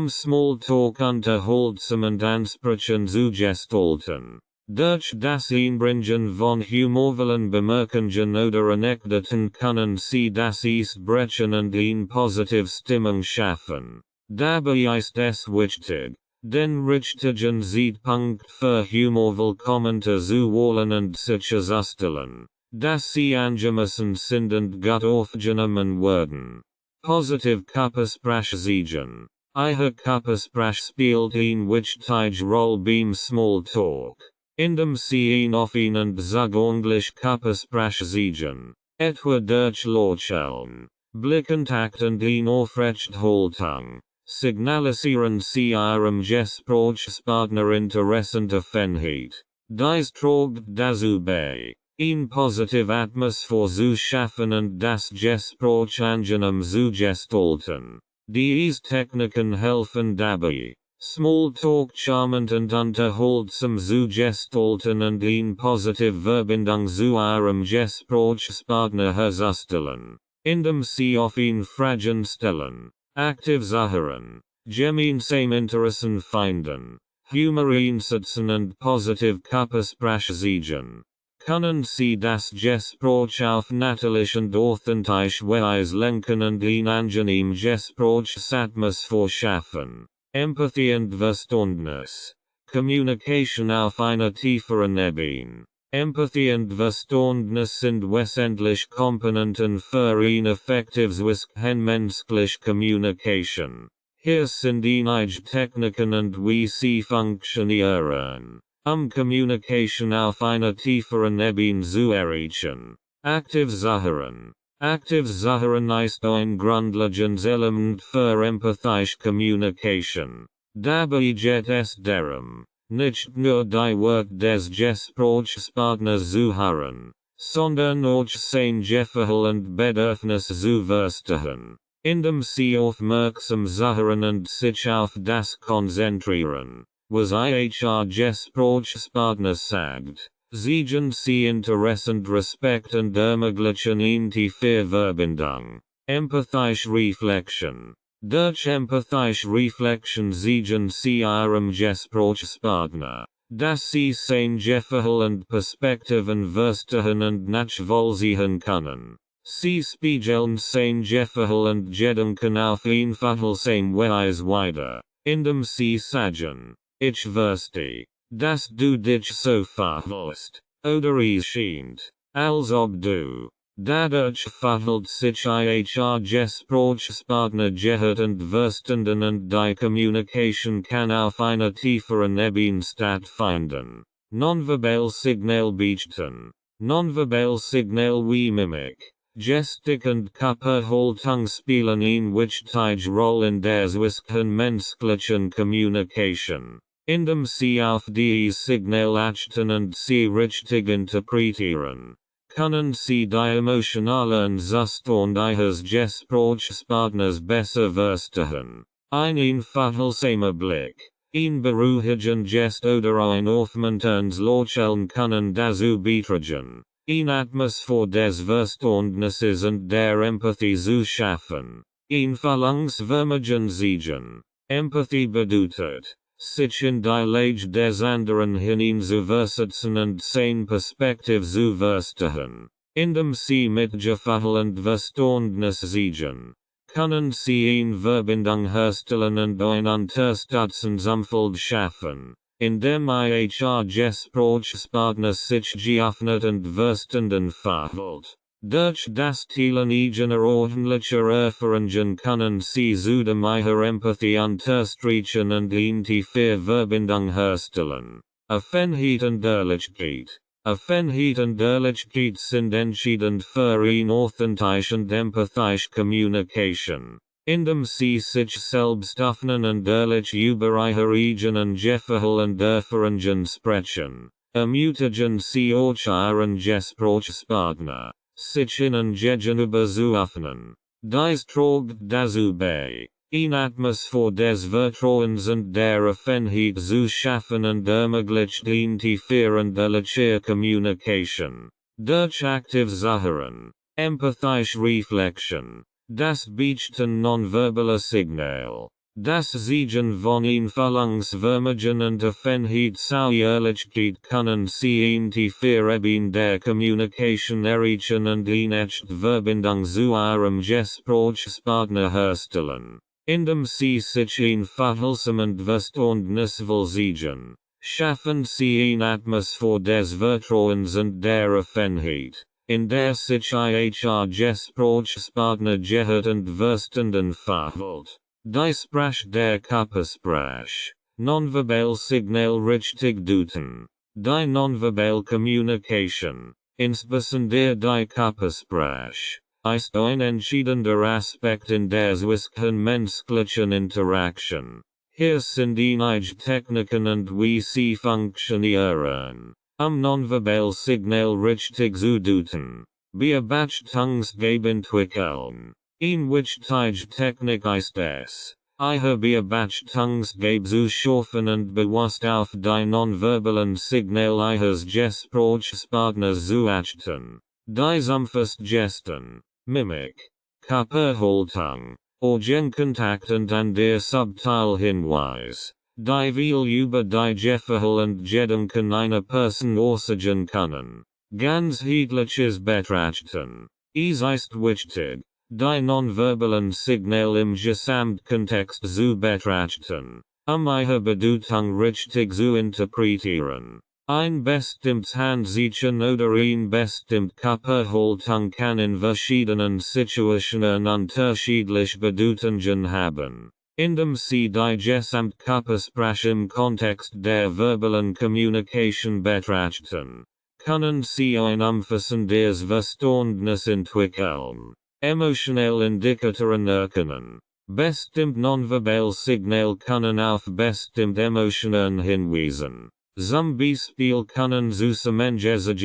Smalltalk unterhaltsam und ansprechend zu gestalten. Durch das Einbringen von humorvollen Bemerkungen oder Anekdoten können Sie das Eis brechen und eine positive Stimmung schaffen. Dabei ist es wichtig, den richtigen Zeitpunkt für humorvolle Kommentare zu wählen und sicherzustellen, dass sie angemessen sind und gut aufgenommen werden. Positive Körpersprache zeigen. Ihre Körpersprache spielt eine wichtige Rolle beim Smalltalk. Indem Sie eine offene und zugängliche Körpersprache zeigen, etwa durch Lächeln, Blickkontakt und eine aufrechte Haltung, signalisieren Sie Ihrem Gesprächspartner interessante Offenheit. Dies trägt dazu bei, eine positive Atmosphäre zu schaffen und das Gespräch angenehm zu gestalten. Diese Techniken helfen dabei, Smalltalk charmant und unterhaltsam zu gestalten und eine positive Verbindung zu Ihrem Gesprächspartner herzustellen, indem Sie offene Fragen stellen, aktiv zuhören, gemeinsame Interessen finden, Humor einsetzen und positive Körpersprache zeigen. Können Sie das Gespräch auf natürlich und authentisch Weise lenken und eine angenehme Gesprächsatmosphäre schaffen. Empathy und Verständnis. Kommunikation auf einer tieferen Ebene. Empathy und Verständnis sind wesentliche Komponenten für eine effektive zwischenmenschliche Kommunikation. Hier sind einige Techniken und wie sie funktionieren, Kommunikation auf einer tieferen Ebene zu erreichen. Aktiv zuhören. Aktiv zuhören ist ein grundlegendes Element für empathische Kommunikation. Dabei geht es darum, nicht nur die Worte des Gesprächspartners zu hören, sondern auch sein Gefühl und Bedürfnis zu verstehen. Indem Sie aufmerksam zuhören und sich auf das konzentrieren, was Ihr Gesprächspartner sagt, Siegen Sie interessant Respekt und ermöglichen in die Verbindung. Empathische Reflexion. Durch empathische Reflexion siegen Sie Ihrem Gesprächspartner, dass Sie sein Gefühl und Perspektiven verstehen und nachvollziehen können. Sie spiegeln sein Gefühl und Gedanken auf einfache Weise wider, indem Sie sagen, ich verstehe, dass du dich so verhältst, oder es scheint, als ob du. Dadurch verhält sich Ihr Gesprächspartner gehört und verstanden und die Kommunikation kann auf einer tieferen Ebene stattfinden. Nonverbal Signal beichten. Nonverbal Signal wie Mimik, Gestik und Körperhaltung spielen eine wichtige Rolle in der zwischenmenschlichen Kommunikation, indem Sie auf die Signal achten und sie richtig interpretieren. Können Sie die emotionalen Zustand Ihres Gesprächspartners besser verstehen? Ein einfacher Blick, ein beruhigend Gest oder ein aufmunterndes Lächeln können dazu beitragen, eine Atmosphäre des Verständnisses und der Empathie zu schaffen. Ein verlangswürdigen Siegen. Empathie bedeutet, sich in die Lage des anderen hineinzuversetzen und sein Perspektive zu verstehen. Indem Sie mit Gefühl und Verständnis siegen, können Sie eine Verbindung herstellen und ein unterstützendes Umfeld schaffen, indem Ihr Gesprächspartner sich geöffnet und verstanden verhält. Durch das Teilen eigener ordentlicher Erfahrungen können Sie zudem Ihre Empathie unterstreichen und die Verbindung herstellen. Offenheit und Ehrlichkeit. Offenheit und Ehrlichkeit sind entscheidend für eine authentische und empathische Kommunikation. Indem Sie sich selbst öffnen und ehrlich über Ihre eigenen Gefühle und Erfahrungen sprechen, ermutigen Sie auch Ihren Gesprächspartner, sich ihnen gegenüber zu öffnen. Dies trägt dazu bei, eine Atmosphäre des Vertrauens und der Offenheit zu schaffen und ermöglicht die ehrliche Kommunikation. Durch aktiv Zuhören, empathische Reflexion, das beichten nonverbale Signal, das Siegen von ein verlangswürdigen und Offenheit zur Ehrlichkeit können Sie in die Ebene der Kommunikation erreichen und eine echte Verbindung zu Ihrem Gesprächspartner herstellen. Indem Sie sich ein Verhältnis und verständnisvoll siegen, schaffen Sie eine Atmosphäre des Vertrauens und der Offenheit, in der sich Ihr Gesprächspartner gehört und verstanden verhält. Die Sprache der Körpersprache. Nonverbal Signal richtig deuten. Die Nonverbal Kommunikation, insbesondere die Körpersprache, ist ein entscheidender Aspekt in der zwischenmenschlichen Interaktion. Hier sind einige Techniken und wie sie funktionieren, nonverbal Signal richtig zu deuten. Beobachtungsgabe entwickeln. Ein wichtige Technik ist es, Ihre Beobachtungsgabe zu schaffen und bewusst auf die nonverbalen Signal Ihres Gesprächspartners zu achten. Dies umfasst Gesten, Mimik, Körperhaltung, Augenkontakt und an der subtil Hinweis, die viel über die Gefühle und Gedanken einer Person aussagen können. Ganzheitliches Betrachten. Es ist wichtig, die nonverbalen Signal im Gesamtkontext zu betrachten, ihre Bedeutung richtig zu interpretieren. Ein bestimmtes Handzeichen oder ein bestimmte Körperhaltung kann in verschiedenen Situationen unterschiedlich Bedeutungen haben. Indem Sie die Gesamtkörpersprache im Kontext der verbalen Kommunikation betrachten, können Sie ein umfassendes Verständnis entwickeln. Emotionelle Indikatoren erkennen. Bestimmt nonverbal Signal können auf bestimmt Emotionen hinweisen. Zum Beispiel können Zusammenhänge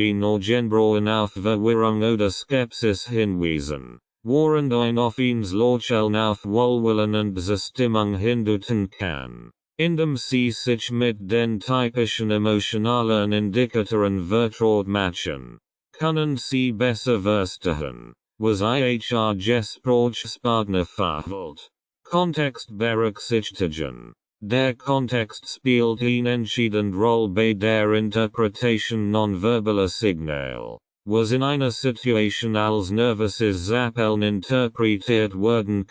oder auf Verwirrung oder Skepsis hinweisen, während ein offenes Lächeln auf Wohlwollen und Zustimmung hindeuten kann. In dem Sie sich mit den typischen emotionalen Indikatoren vertraut machen, können Sie besser verstehen, was Ihr Gesprächspartner verhält. Kontext berücksichtigen. Der Kontext spielt eine entscheidende Rolle bei der Interpretation nonverbaler Signale, was in einer Situation als nervöses Zappeln interpretiert werden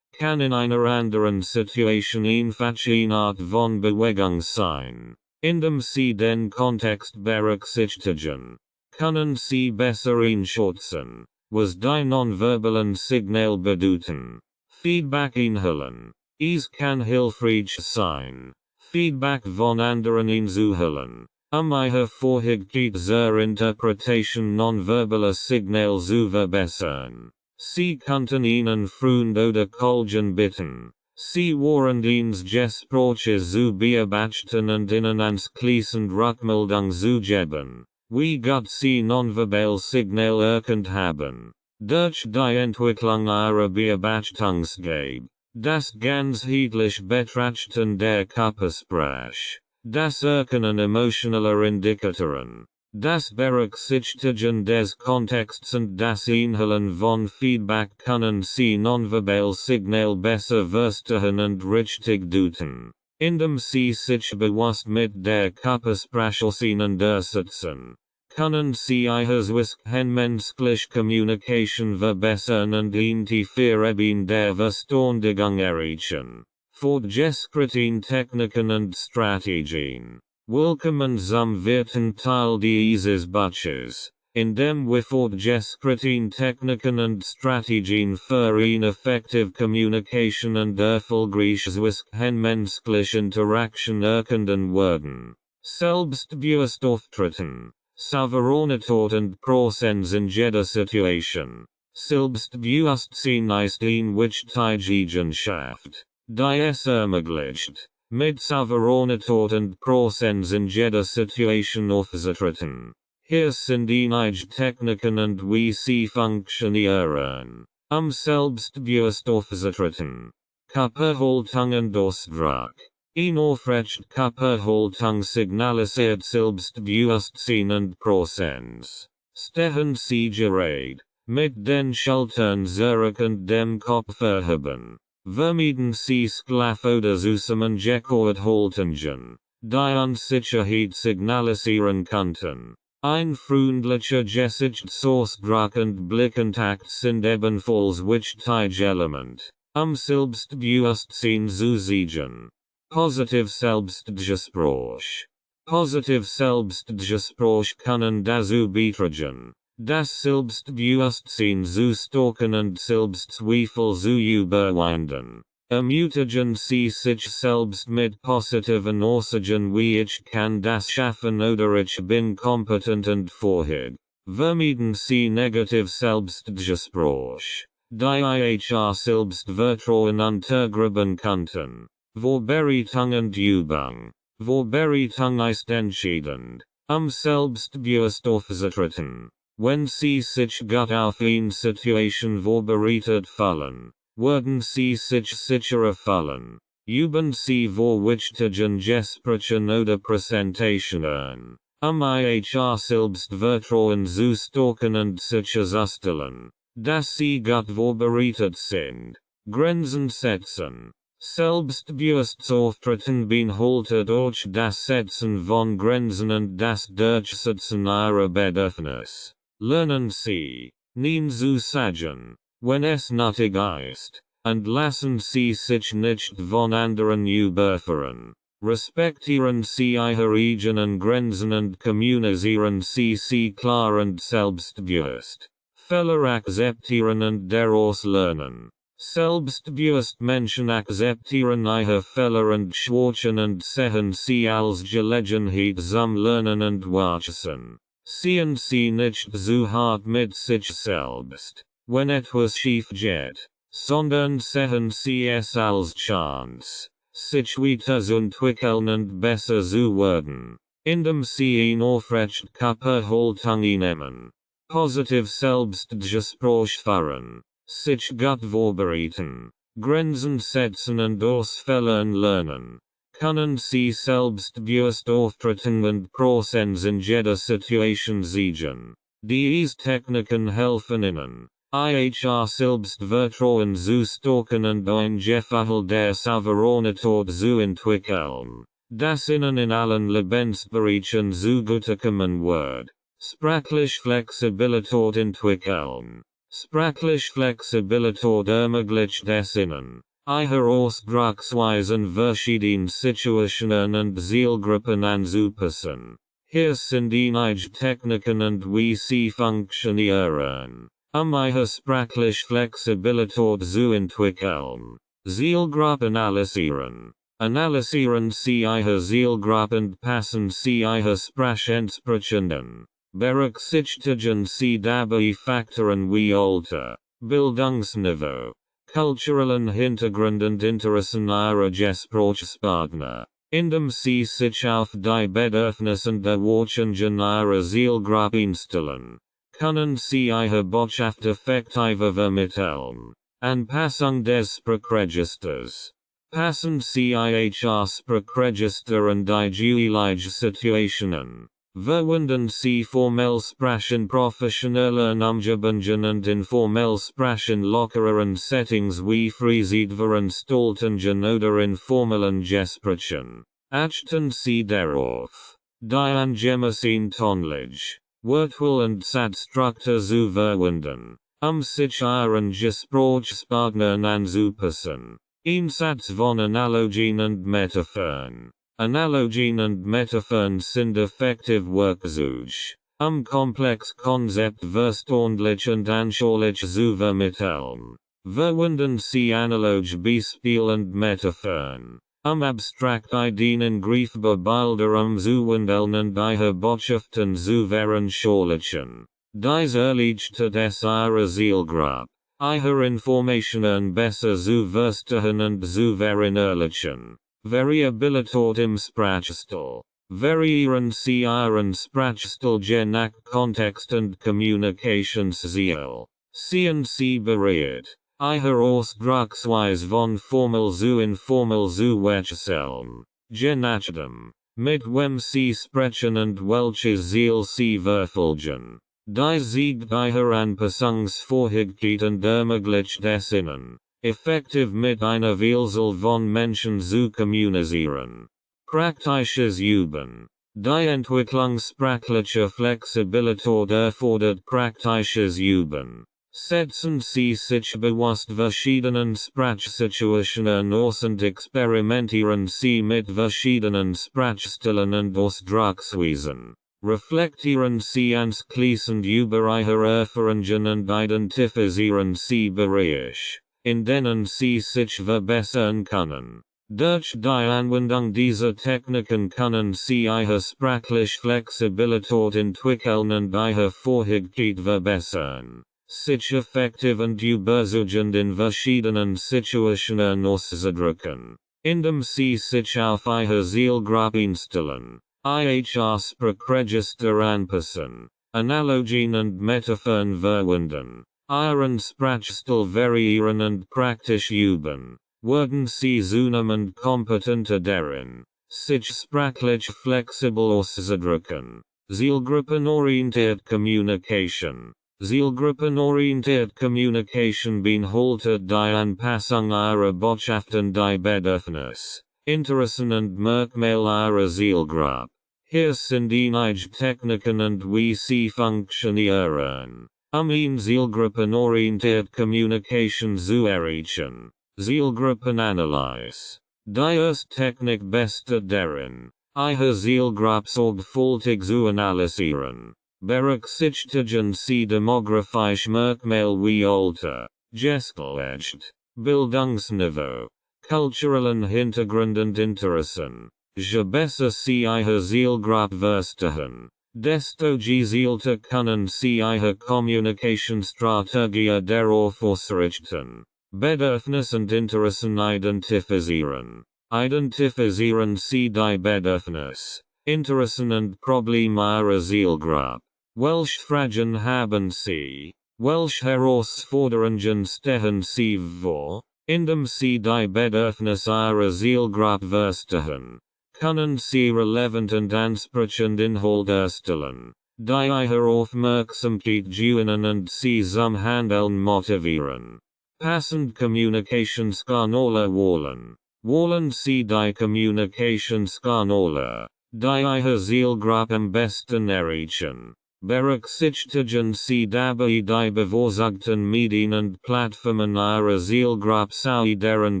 kann in einer anderen Situation einfach eine Art von Bewegung sein. Indem Sie den Kontext berücksichtigen, können Sie besser einschätzen, was die nonverbalen Signale bedeuten. Feedback einholen. Es kann hilfreich sein, Feedback von anderen einzuholen, Ihre Vorhergehensweise zur Interpretation nonverbaler Signale zu verbessern. Sie könnten einen Freund oder Kollegen bitten, Sie während eines Gespräches zu beobachten und Ihnen anschließend Rückmeldung zu geben, wie gut Sie nonverbal Signal erkannt haben. Durch die Entwicklung Ihrer Beobachtungsgabe, das ganzheitlich Betrachten der Körpersprache, das Erkennen emotionaler Indikatoren, das Berücksichtigen des Kontexts und das Einholen von Feedback können Sie nonverbal Signal besser verstehen und richtig deuten, indem Sie sich bewusst mit der Körpersprache auseinandersetzen. Können Sie Ihre menschliche Kommunikation verbessern und in der Verständigung erreichen. Fortgeschrittene Techniken und Strategien. Willkommen zum vierten Teil dieses Buches, in dem wir fortgeschrittene Techniken und Strategien für eine effektive Kommunikation und erfolgreiches menschliche Interaktion erkunden werden. Selbstbewusst auftreten. Souveränität und Präsenz in jeder Situation. Selbstbewusstsein ist eine wichtige Eigenschaft, die es ermöglicht, mit Souveränität und Präsenz in jeder Situation aufzutreten. Hier sind einige Techniken und wie sie funktionieren, selbstbewusst aufzutreten. Körperhaltung und Ausdruck. Ein aufrecht Körperhaltung signalisiert Selbstbewusstsein und Präsenz. Stehen Sie gerade, mit den Schultern zurück und dem Kopf erheben. Vermeiden Sie schlaff oder zusammengekauert Haltungen, die Unsicherheit signalisieren könnten. Ein freundlicher Gesichtsausdruck und Blickkontakt sind ebenfalls wichtige Element, Selbstbewusstsein zu siegen. Positiv Selbstgespräch. Positiv Selbstgespräch können dazu beitragen, das Selbstbewusstsein zu stärken und Selbstzweifel zu überwinden. Ermutigen Sie sich selbst mit positiven Aussagen wie ich kann das schaffen oder ich bin kompetent und fähig. Vermeiden Sie negativ Selbstgespräch, die Ihr Selbstvertrauen untergraben könnten. Vorbereitung und Übung. Vorbereitung ist entscheidend, selbstbewusst aufzutreten. Wenn Sie sich gut auf eine Situation vorbereitet fühlen, werden Sie sich sicherer fühlen. Üben Sie vor wichtigen Gesprächen oder Präsentationen, Ihr Selbstvertrauen zu stärken und sicherzustellen, dass Sie gut vorbereitet sind. Grenzen setzen. Selbstbewusst auftreten beinhaltet auch das Setzen von Grenzen und das Durchsetzen Ihrer Bedürfnisse. Lernen Sie, Nein zu sagen, wenn es nötig ist, und lassen Sie sich nicht von anderen überfahren. Respektieren Sie Ihre eigenen Grenzen und kommunizieren Sie sie klar und selbstbewusst. Fehler akzeptieren und daraus lernen. Selbstbewusst Menschen akzeptieren ihre Fehler und Schwächen und sehen sie als Gelegenheit zum Lernen und Wachsen. Sehen Sie nicht zu hart mit sich selbst, wenn etwas schief geht, sondern sehen Sie es als Chance, sich weiterzuentwickeln und besser zu werden, indem Sie eine aufrecht Körperhaltung einnehmen. Positiv Selbstgespräch führen. Sich gut vorbereiten, Grenzen setzen und aus Fehlern lernen. Können Sie selbstbewusst auftreten und Prozents in jeder Situation siegen. Diese Techniken helfen Ihnen, IHR Selbstvertrauen zu stärken und ein Gefühl der Souveränität zu entwickeln, das Ihnen in allen Lebensbereichen zugutekommen wird. Sprachliche Flexibilität entwickeln. Sprachliche Flexibilität ermöglicht es Ihnen, Ihre Ausdrucksweisen verschiedenen Situationen und Zielgruppen anzupassen. Hier sind einige Techniken und wie sie funktionieren, Ihre sprachliche Flexibilität zu entwickeln. Zielgruppe analysieren. Analysieren Sie Ihre Zielgruppe und passen Sie Ihre Sprachansprechungen. Berücksichtigen Sie dabei Faktoren wie Alter, Bildungsniveau, kulturellen Hintergrund und Interessen Ihrer Gesprächspartner. Indem Sie sich auf die Bedürfnisse und Erwartungen Ihrer Zielgruppe einstellen, können Sie Ihre Botschaft effektiver vermitteln. Anpassung des Sprachregisters. Passen Sie IHR Sprachregister und die jeweilige Situationen. Verwenden Sie formell Sprachen professionellen Umgebungen und informell Sprachen lockereren Settings wie Freizeitveranstaltungen oder informellen Gesprächen. Achten Sie darauf, die angemessen tonlich, Wortwahl und Satzstruktur zu verwenden, sich Ihren Gesprächspartnern anzupassen. Einsatz von Analogien und Metaphern. Analogien und Metaphern sind effektiv Werkzeuge, komplex Konzept verständlich und anschaulich zu vermitteln. Verwenden Sie analoge Beispiele und Metaphern, abstrakt Ideen in greifbare Bilder zu wandeln und Ihre Botschaften zu veranschaulichen. Dies erleichtert es Ihrer Zielgruppe, Ihre Informationen besser zu verstehen und zu verinnerlichen. Variabilität im Sprachstil. Variieren Sie Ihren Sprachstil je nach Kontext und Kommunikationsziel. Seien Sie bereit, Ihre Ausdrucksweise von formell zu informell zu wechseln. Je nachdem, mit wem Sie sprechen und welches Ziel Sie verfolgen. Dies zeigt Ihre Anpassungsfähigkeit und ermöglicht es Ihnen, effektiv mit einer Vielzahl von Menschen zu kommunizieren. Praktisches Üben. Die Entwicklung sprachlicher Flexibilität erfordert praktisches Üben. Setzen Sie sich bewusst verschiedenen Sprachsituationen aus und experimentieren Sie mit verschiedenen Sprachstilen und Ausdrucksweisen. Reflektieren Sie anschließend über Ihre Erfahrungen und identifizieren Sie Bereiche, in denen Sie sich verbessern können. Durch die Anwendung dieser Techniken können Sie Ihre sprachliche Flexibilität entwickeln und Ihre Fähigkeit verbessern, sich effektiv und überzeugend in verschiedenen Situationen auszudrücken, indem Sie sich auf Ihre Zielgruppe einstellen. IHR Sprachregister anpassen, Analogien und Metaphern verwenden, Ihren Sprachstil variieren und praktisch üben, werden Sie zunehmend kompetenter darin, sich sprachlich flexibel auszudrücken. Zielgruppenorientiert Kommunikation. Zielgruppenorientiert Kommunikation beinhaltet die Anpassung Ihrer Botschaften die Bedürfnisse, Interessen und Merkmale Ihrer Zielgruppe. Hier sind einige Techniken und wie sie funktionieren, eine zielgruppenorientiert Kommunikation zu erreichen. Zielgruppenanalyse. Die erste Technik besteht darin, Ihre Zielgruppe sorgfältig zu analysieren. Berücksichtigen Sie demografische Merkmale wie Alter, Geschlecht, Bildungsniveau, kulturellen Hintergrund und Interessen. Je besser Sie Ihre Zielgruppe verstehen, desto gezielter können Sie Ihre Kommunikationsstrategie darauf ausrichten. Bedürfnis und Interessen identifizieren. Identifizieren Sie die Bedürfnis, Interessen und Probleme Ihrer Zielgruppe. Welche Fragen haben Sie? Welche Herausforderungen stehen Sie vor? indem Sie die Bedürfnisse Ihrer Zielgruppe verstehen, können Sie relevant und ansprechend Inhalte erstellen, die Ihre Aufmerksamkeit gewinnen und Sie zum Handeln motivieren. Passend Kommunikationskanäle wählen. Wählen Sie die Kommunikationskanäle, die Ihre Zielgruppe am besten erreichen. Berücksichtigen Sie dabei die bevorzugten Medien und Plattformen Ihrer Zielgruppe sowie deren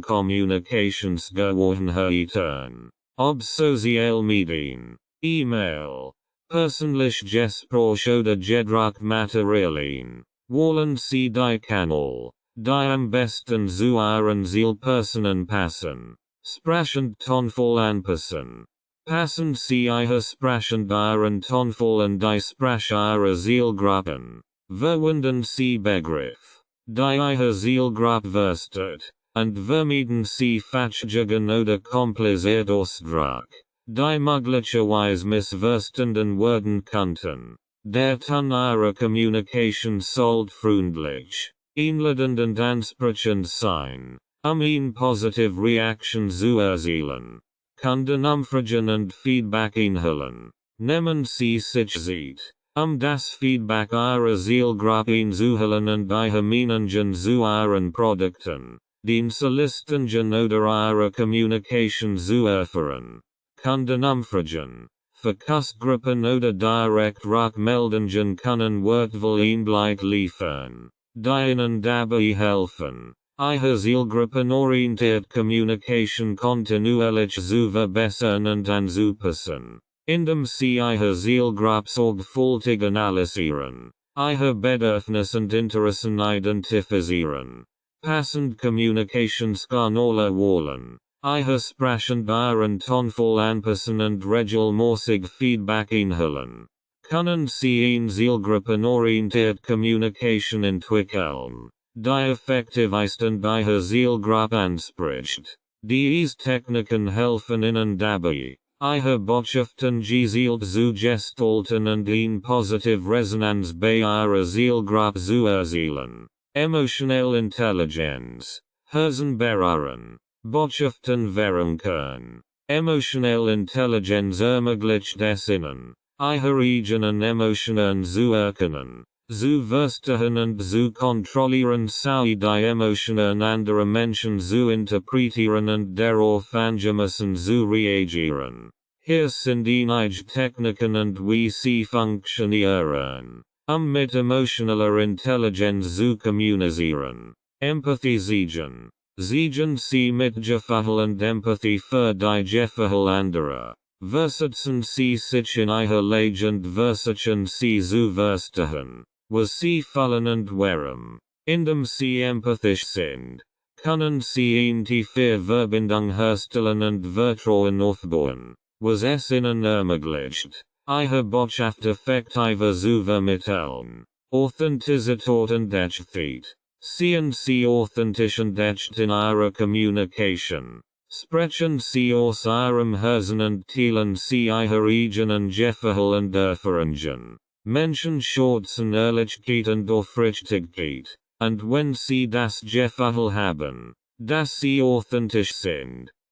Kommunikationsgewohnheiten. Ob Social Medien, E-Mail, persönlich Gespräch oder Gedruckmaterialien. Wählen Sie die Kanal, die am besten zu Ihren Zielpersonen passen. Sprechend Tonfall anpassen. Passen Sie Ihre sprechend Ihren Tonfall und die Sprache Ihrer Zielgruppen. Verwenden Sie Begriff, die Ihre Zielgruppe versteht, und vermeiden Sie Falschungen oder komplizierte Ausdruck, die möglicherweise missverstanden werden könnten. Der Ton Ihrer Kommunikation sollte freundlich, einladend und ansprechend sein, Ihnen positive Reaktion zu erzielen. Kunden umfragen und Feedback einholen. Nehmen Sie sich Zeit, das Feedback Ihrer Zielgruppe einzuholen und Ihre Meinungen zu Ihren Produkten, Dienstleistungen oder Ihrer Kommunikation zu erfahren. Kunden umfragen. Verkaufsgruppen oder direkt Rückmeldungen können wertvoll Einblick liefern, die Ihnen dabei helfen, Ihre Zielgruppenorientierte Kommunikation kontinuierlich zu verbessern und anzupassen, indem Sie Ihre Zielgruppe sorgfältig analysieren, Ihre Bedürfnisse und Interessen identifizieren, passend Kommunikationskanäle wählen, Ihre sprechend Ihren Tonfall anpassen und regelmäßig Feedback einholen. Können Sie eine zielgruppenorientierte Kommunikation entwickeln, die effektiv ist und Ihre Zielgruppe anspricht. Diese Techniken helfen Ihnen dabei, Ihre Botschaften gezielt zu gestalten und eine positive Resonanz bei Ihrer Zielgruppe zu erzielen. Emotionelle Intelligenz. Herzenbewahren. Botschaften verunken. Emotionelle Intelligenz ermöglicht es Ihnen, Ihre eigenen Emotionen zu erkennen, zu verstehen und zu kontrollieren sowie die Emotionen anderer Menschen zu interpretieren und darauf angemessen zu reagieren. Hier sind einige Techniken und wie sie funktionieren, mit emotionaler Intelligenz zu kommunizieren. Empathie siegen. Siegen Sie mit Gefühl und Empathie für die Gefühle anderer. Versetzen Sie sich in Ihre Lage und versuchen Sie zu verstehen, was Sie fühlen und warum. Indem Sie empathisch sind, können Sie eine tiefe Verbindung herstellen und Vertrauen aufbauen, was es Ihnen ermöglicht, Ihre Botschaft effektiver zu vermitteln. Authentizität und Echtheit. Seien Sie authentisch und echt in Ihrer Kommunikation. Sprechen Sie aus Ihrem Herzen und teilen Sie Ihre eigenen Gefühle und Erfahrungen. Menschen schätzen Ehrlichkeit und Aufrichtigkeit, und wenn Sie das Gefühl haben, dass Sie authentisch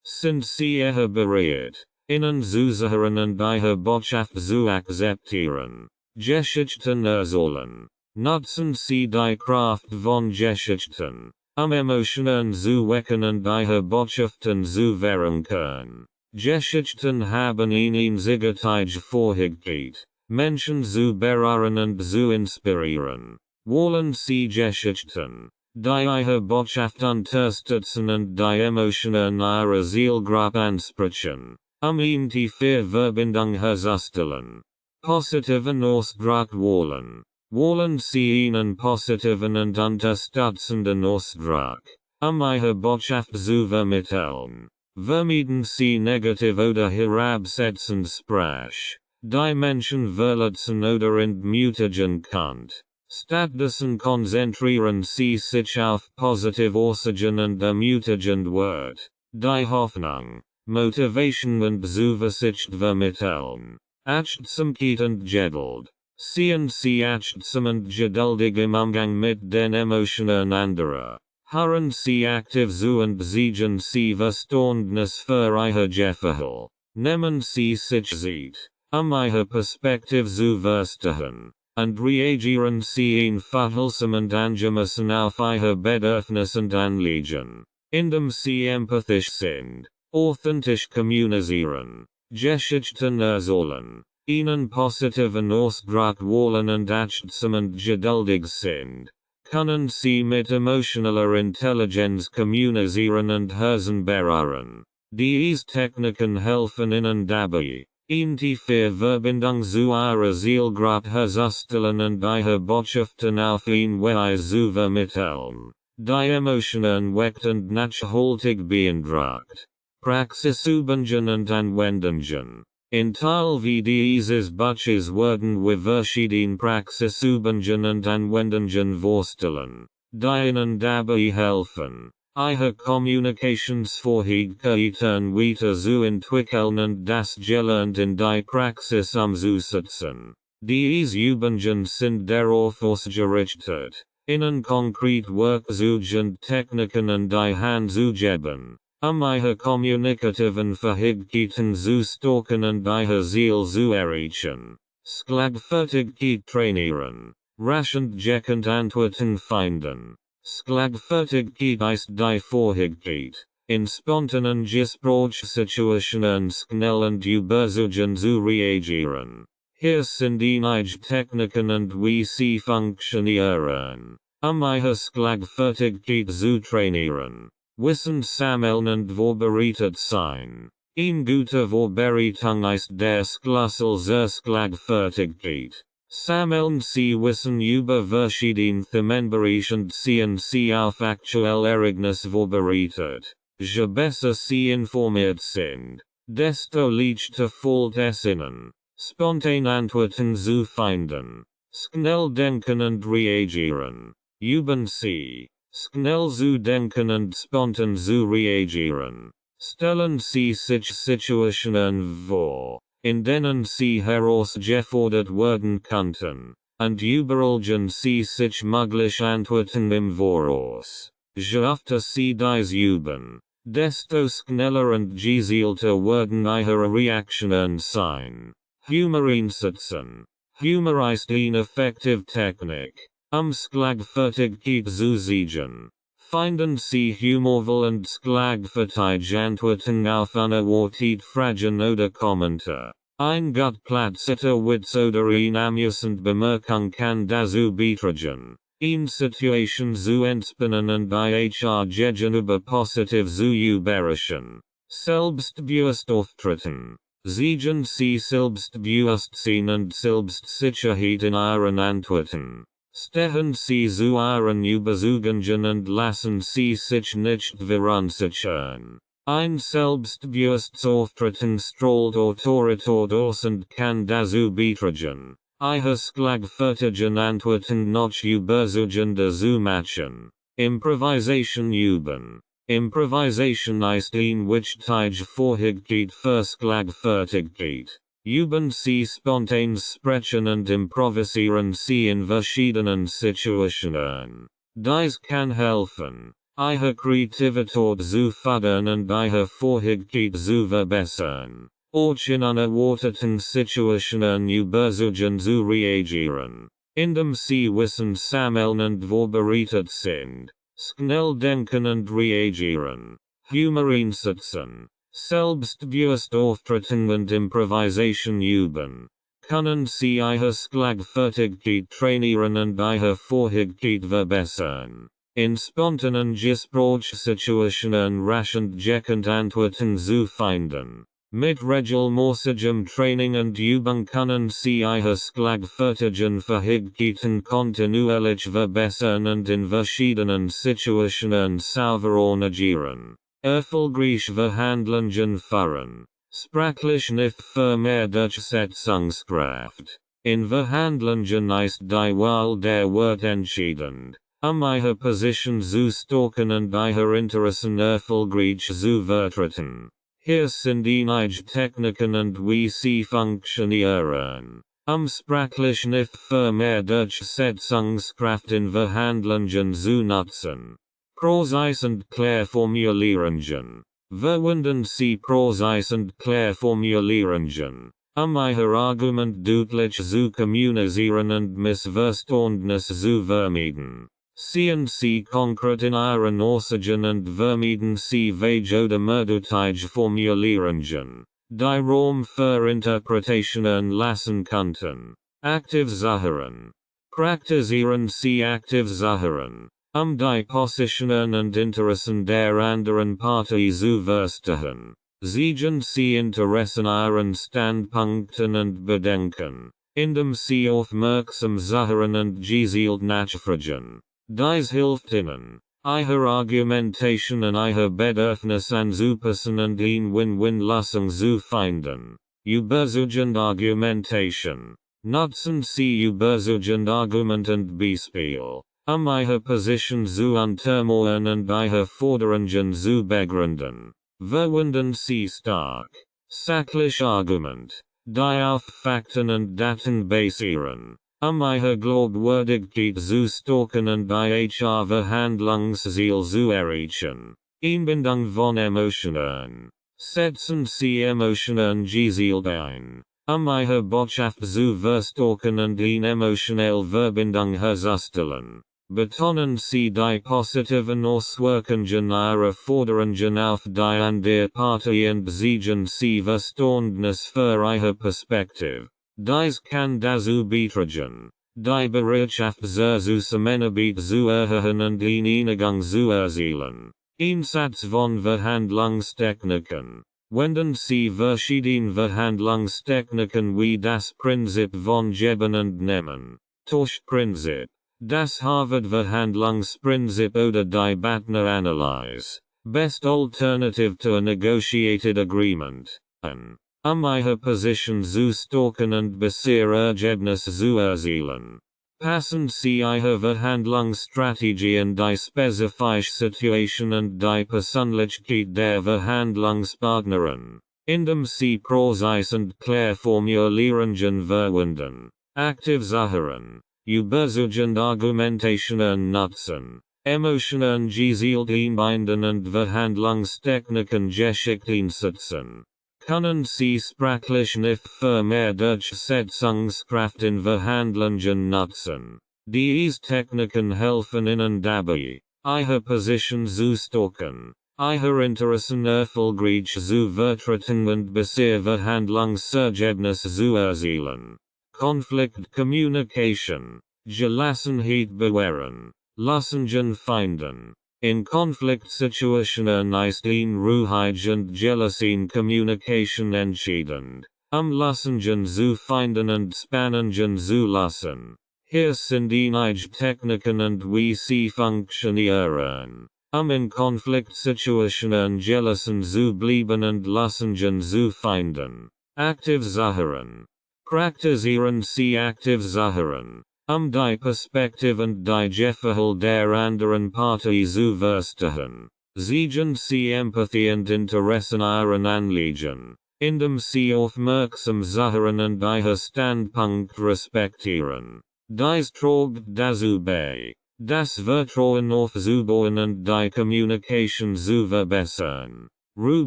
sind Sie eher bereit, Ihnen zu zuhören und Ihre Botschaft zu akzeptieren. Geschichten erzählen. Nutzen Sie die Kraft von Geschichten, Emotionen zu wecken und Ihre Botschaften zu verunken. Geschichten haben eine einzigartige Fähigkeit, Menschen zu berühren und zu inspirieren. Wählen Sie Geschichten, die Ihre Botschaft unterstützen und die Emotionen Ihrer Zielgruppe ansprechen, eine tiefe Verbindung herzustellen. Positiven Ausdruck wählen. Wählen Sie einen positiven und unterstützenden Ausdruck, Ihre Botschaft zu vermitteln. Vermeiden Sie negativ oder herabsetzend Sprech, die Menschen verletzen oder entmutigen könnt. Stattdessen konzentrieren Sie sich auf positive Aussagen und ermutigend Wort, die Hoffnung, Motivation und Zuversicht vermitteln. Achtsamkeit und Geduld. Seien Sie achtsam und geduldig im Umgang mit den Emotionen anderer. Hören Sie aktiv zu und ziehen Sie Verständnis für Ihr Gefühl. Nehmen Sie sich Zeit, Ihre Perspektive zu verstehen, und reagieren Sie einfühlsam und angemessen auf Ihr Bedürfnis und Anliegen, indem Sie empathisch sind, authentisch kommunizieren, Geschichten erzählen, Ihnen positiven Ausdruck wollen und achtsam und geduldig sind. Können Sie mit emotionaler Intelligenz kommunizieren und Herzen bewahren. Diese Techniken helfen Ihnen dabei, die Verbindung zu Ihrer Zielgruppe herzustellen und Ihre Botschaften auf eine Weise zu vermitteln, die Emotionen weckt und nachhaltig beeindruckt. Praxisübungen und Anwendungen. In Teil wie dieses Buches werden wir verschiedene Praxisübungen und Anwendungen vorstellen, die Ihnen dabei helfen, Ihre Kommunikationsfähigkeiten weiter zu entwickeln und das Gelernt in die Praxis umzusetzen. Diese Übungen sind darauf ausgerichtet, Ihnen konkret Werkzeuge und Techniken in die Hand zu geben, Ihre kommunikativen Fähigkeiten zu stärken und Ihr Ziel zu erreichen. Schlagfertigkeit trainieren. Raschend und Antworten finden. Schlagfertigkeit ist die Fähigkeit, in spontanen Gesprächssituationen schnell und überzeugend zu reagieren. Hier sind einige Techniken und wie sie funktionieren, Ihre Schlagfertigkeit zu trainieren. Wissen sammeln und vorbereitet sein. Ein guter Vorbereitung ist der Schlüssel zur Schlagfertigkeit. Sammeln Sie Wissen über verschiedene Themenbereiche und ziehen Sie auf aktuelle Ereignisse vorbereitet. Je besser Sie informiert sind, desto leichter fällt es Ihnen, spontan Antworten zu finden. Schnell denken und reagieren. Üben Sie. Schnell zu denken und spontan zu reagieren. Stellen Sie sich Situationen vor, in denen Sie herausgefordert werden könnten, und überlegen Sie sich mögliche Antworten im Voraus. Je öfter Sie dies üben, desto schneller und gezielter werden Ihre Reaktionen sein. Humor einsetzen. Humor ist eine effektive Technik, Schlagfertigkeit zu siegen. Finden Sie humorvoll und schlagfertig Antworten auf unerwartete Fragen oder Kommentare. Ein gut platzierter Witz oder eine amüsante Bemerkung kann dazu beitragen, eine Situation zu entspannen und Ihr gegenüber positiv zu überraschen. Selbstbewusst auftreten. Siegen Sie Selbstbewusstsein und Selbstsicherheit in Ihren Antworten. Stehen Sie zu Ihren Überzeugungen und lassen Sie sich nicht verunsichern. Ein selbstbewusstes Auftreten strahlt Autorität aus und kann dazu beitragen, Ihre schlagfertigen Antworten noch überzeugender zu machen. Improvisation üben. Improvisation ist eine wichtige Fähigkeit für Schlagfertigkeit. Üben Sie spontan sprechen und improvisieren Sie in verschiedenen Situationen. Dies kann helfen, Ihre Kreativität zu fördern und Ihre Fähigkeit zu verbessern, auch in unerwarteten Situationen überzeugend zu reagieren, indem Sie Wissen sammeln und vorbereitet sind, schnell denken und reagieren, Humor einsetzen. Selbstbewusst auftreten und Improvisation üben. Können Sie Ihre Schlagfertigkeit trainieren und Ihre Fähigkeit verbessern. In spontanen Gesprächssituationen raschend Antworten zu finden. Mit regelmäßigem Training und Übung können Sie Ihre schlagfertigen Fähigkeiten kontinuierlich verbessern und in verschiedenen Situationen souverän agieren. Erfolgreich Verhandlungen führen. Sprachlich nicht für mehr Durchsetzungskraft. In Verhandlungen ist die Wahl der Wort entscheidend, Ihre Position zu stärken und Ihre Interessen erfolgreich zu vertreten. Hier sind einige Techniken und wie sie funktionieren, sprachlich nicht für mehr Durchsetzungskraft in Verhandlungen zu nutzen. Prausisend Klärformulierungen. Verwenden Sie prausisend Klärformulierungen. Ihr Argument deutlich zu kommunizieren und Missverständnisse zu vermeiden. Seien Sie konkret in Ihren Aussagen und vermeiden Sie vage oder mehrdeutige Formulierungen, die Raum für Interpretationen lassen könnten. Aktiv zuhören. Praktizieren Sie aktiv zuhören. Die Positionen und Interessen der anderen Partei zu verstehen. Siegen Sie Interessen Ihren Standpunkten und Bedenken, indem Sie aufmerksam zuhören und gezielt nachfragen. Dies hilft Ihnen, Ihre Argumentation und Ihr Bedürfnis anzupassen und eine Win-Win-Lösung zu finden. Überzeugende Argumentation. Nutzen Sie überzeugende Argument und Beispiel, Ihre Position zu untermauern und Ihre Forderungen zu begründen. Verwenden Sie stark, sachlich Argument, die auf Fakten und Daten basieren, Ihre Glaubwürdigkeit zu stärken und Ihr Verhandlungsziel zu erreichen. Einbindung von Emotionen. Setzen Sie Emotionen gezielt ein, Ihre Botschaft zu verstärken und eine emotionelle Verbindung herzustellen. Betonen Sie die positiven Auswirkungen Ihrer Forderungen auf die andere Partei und siegen Sie Verständnis für Ihre Perspektive. Dies kann dazu beitragen, die Bereitschaft zur Zusammenarbeit zu erhöhen und eine Einigung zu erzielen. Einsatz von Verhandlungstechniken. Wenden Sie verschiedene Verhandlungstechniken wie das Prinzip von Geben und Nehmen, Tauschprinzip, das Harvard-Verhandlungsprinzip oder die Batner-Analyse, best alternative to a negotiated agreement, an, Ihre Position zu stärken und bessere Ergebnisse zu erzielen. Passen Sie Ihre Verhandlungsstrategie in die spezifische Situation und die Persönlichkeit der Verhandlungspartnerin, indem Sie prausisend Klärformulierungen verwenden, aktiv zuhören, überzeugende Argumentationen nutzen, Emotionen gezielt einbinden und Verhandlungstechniken geschickt einsetzen. Können Sie sprachlich nicht für mehr Durchsetzungskraft in Verhandlungen nutzen? Diese Techniken helfen Ihnen dabei, Ihre Position zu stärken, Ihre Interessen erfolgreich zu vertreten und bessere Verhandlungsergebnisse zu erzielen. Konfliktkommunikation. Gelassenheit bewahren. Lösungen finden. In Konfliktsituationen ist ein ruhig und gelassener Kommunikation entscheidend, Lösungen zu finden und Spannungen zu lassen. Hier sind einige Techniken und wie sie funktionieren, in Konfliktsituationen gelassen zu bleiben und Lösungen zu finden. Aktiv zuhören. Praktizieren Sie aktiv zuhören, die Perspektive und die Gefühle der anderen Partei zu verstehen. Siegen Sie Empathie und Interessen Ihren Anliegen, indem Sie aufmerksam zuhören und Ihr Standpunkt respektieren. Dies trägt dazu bei, das Vertrauen aufzubauen und die Kommunikation zu verbessern. Ruhe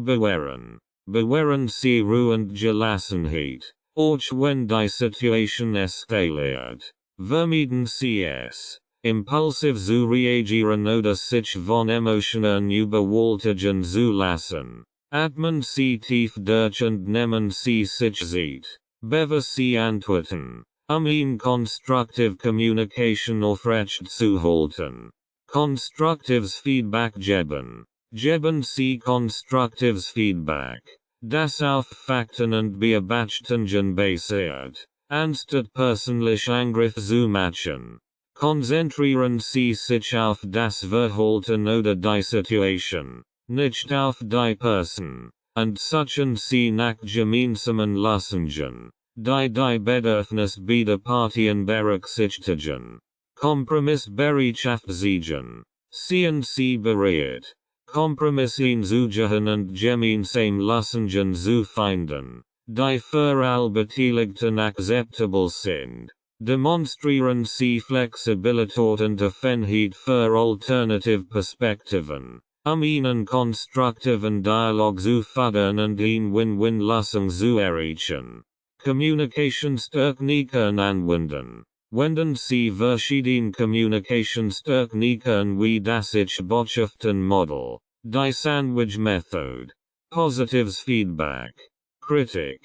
bewahren. Bewahren Sie Ruhe und Gelassenheit, auch wenn die Situation eskaliert. Vermeiden Sie es, impulsiv zu reagieren oder sich von Emotionen überwältigen zu lassen. Atmen Sie tief durch und nehmen Sie sich Zeit, bevor Sie antworten, eine konstruktive Kommunikation aufrecht zu halten. Konstruktives Feedback geben. Geben Sie konstruktives Feedback, das auf Fakten und Beobachtungen basiert, anstatt persönlich Angriff zu machen. Konzentrieren Sie sich auf das Verhalten oder die Situation, nicht auf die Person, und suchen Sie nach gemeinsamen Lösungen, die die Bedürfnisse beider Parteien berücksichtigen. Kompromissbereitschaft siegen. Seien Sie bereit, Kompromisse einzugehen und gemeinsam Lösungen zu finden, die für alle Beteiligten akzeptabel sind. demonstrieren Sie Flexibilität und Offenheit für alternative Perspektiven, Ihnen konstruktiven Dialog zu fördern und in Win-Win-Lösung zu erreichen. Kommunikationstechniken anwenden. Wenden Sie verschiedene Kommunikationstechniken wie das Ich-Botschaften-Modell, die Sandwich-Methode, positives Feedback, Kritik,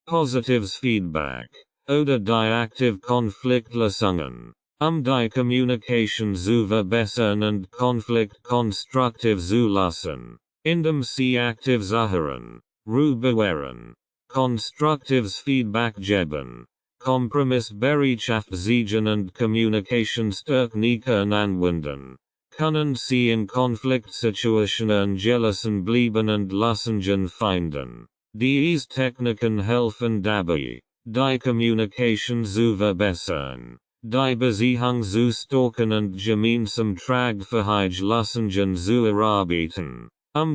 positives Feedback, oder die Aktiv-Konfliktlösungen, die Kommunikation zu verbessern und Konflikt konstruktiv zu lassen, indem Sie aktiv zuhören, Ruhe bewahren, konstruktives Feedback geben, Kompromissbereitschaft zeigen und Kommunikationstechniken anwenden, können Sie in Konfliktsituationen gelassen bleiben und Lösungen finden. Diese Techniken helfen dabei, die Kommunikation zu verbessern, die Beziehung zu stärken und gemeinsam tragfähige Lösungen zu erarbeiten,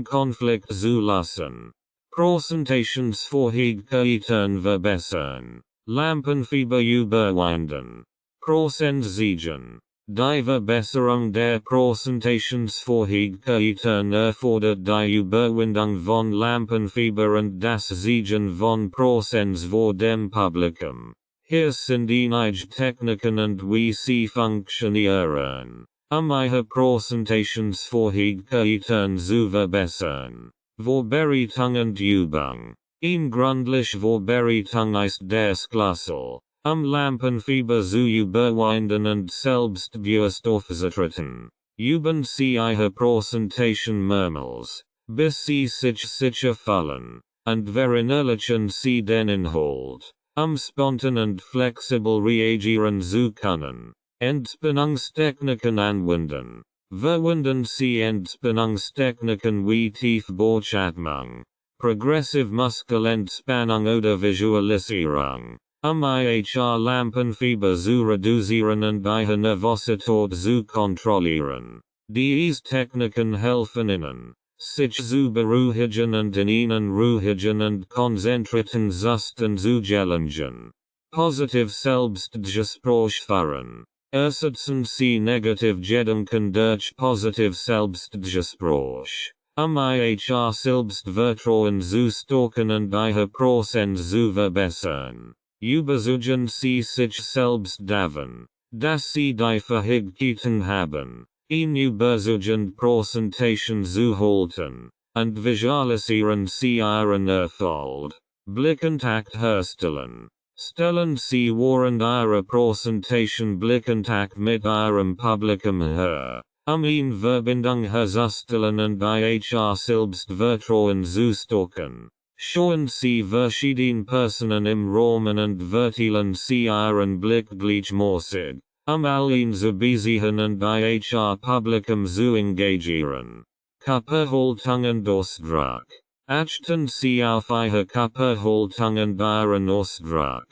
Konflikt zu lassen. Präsentationsfähigkeiten verbessern, Lampenfieber überwinden, Präsentieren. Die Verbesserung der Präsentationsfähigkeiten erfordert die Überwindung von Lampenfieber und das Zeigen von Präsenz vor dem Publikum. Hier sind einige Techniken und wie sie funktionieren, Ihre Präsentationsfähigkeiten zu verbessern. Vorbereitung und Übung. Gründliche Vorbereitung ist der Schlüssel, Lampenfieber zu überwinden und selbstbewusst aufzutreten. Üben Sie Ihre Präsentation mehrmals, bis Sie sich sicher fühlen, und verinnerlichen Sie den Inhalt, spontan und flexibel reagieren zu können. Entspannungstechniken anwenden. Verwenden Sie Entspannungstechniken wie Tiefbauchatmung, progressive Muskelentspannung oder Visualisierung, IHR Lampenfieber zu reduzieren und Ihre Nervosität zu kontrollieren. Diese Techniken helfen Ihnen, sich zu beruhigen und in Ihnen ruhigen und konzentrierten Zustand zu gelangen. Positiv Selbstgespräch führen. Ersetzen Sie negativ Gedanken durch positiv Selbstgespräch, IHR Selbstvertrauen zu stärken und Ihre Präsenz zu verbessern. Überzeugen Sie sich selbst davon, dass Sie die Fähigkeiten haben, überzeugend Präsentation zu halten, und visualisieren Sie Ihren Erfolg. Blickkontakt herstellen. Stellen Sie während Ihrer Präsentation Blickkontakt mit Ihrem Publikum her, in Verbindung herzustellen und IHR Selbstvertrauen zu stärken. Schauen Sie verschiedene Personen im Raum und verteilen Sie Ihren Blick gleichmäßig, allen zu beziehen und IHR Publikum zu engagieren. Körperhaltung und Ausdruck. Achten Sie auf Ihre Körperhaltung und Ihren Ausdruck,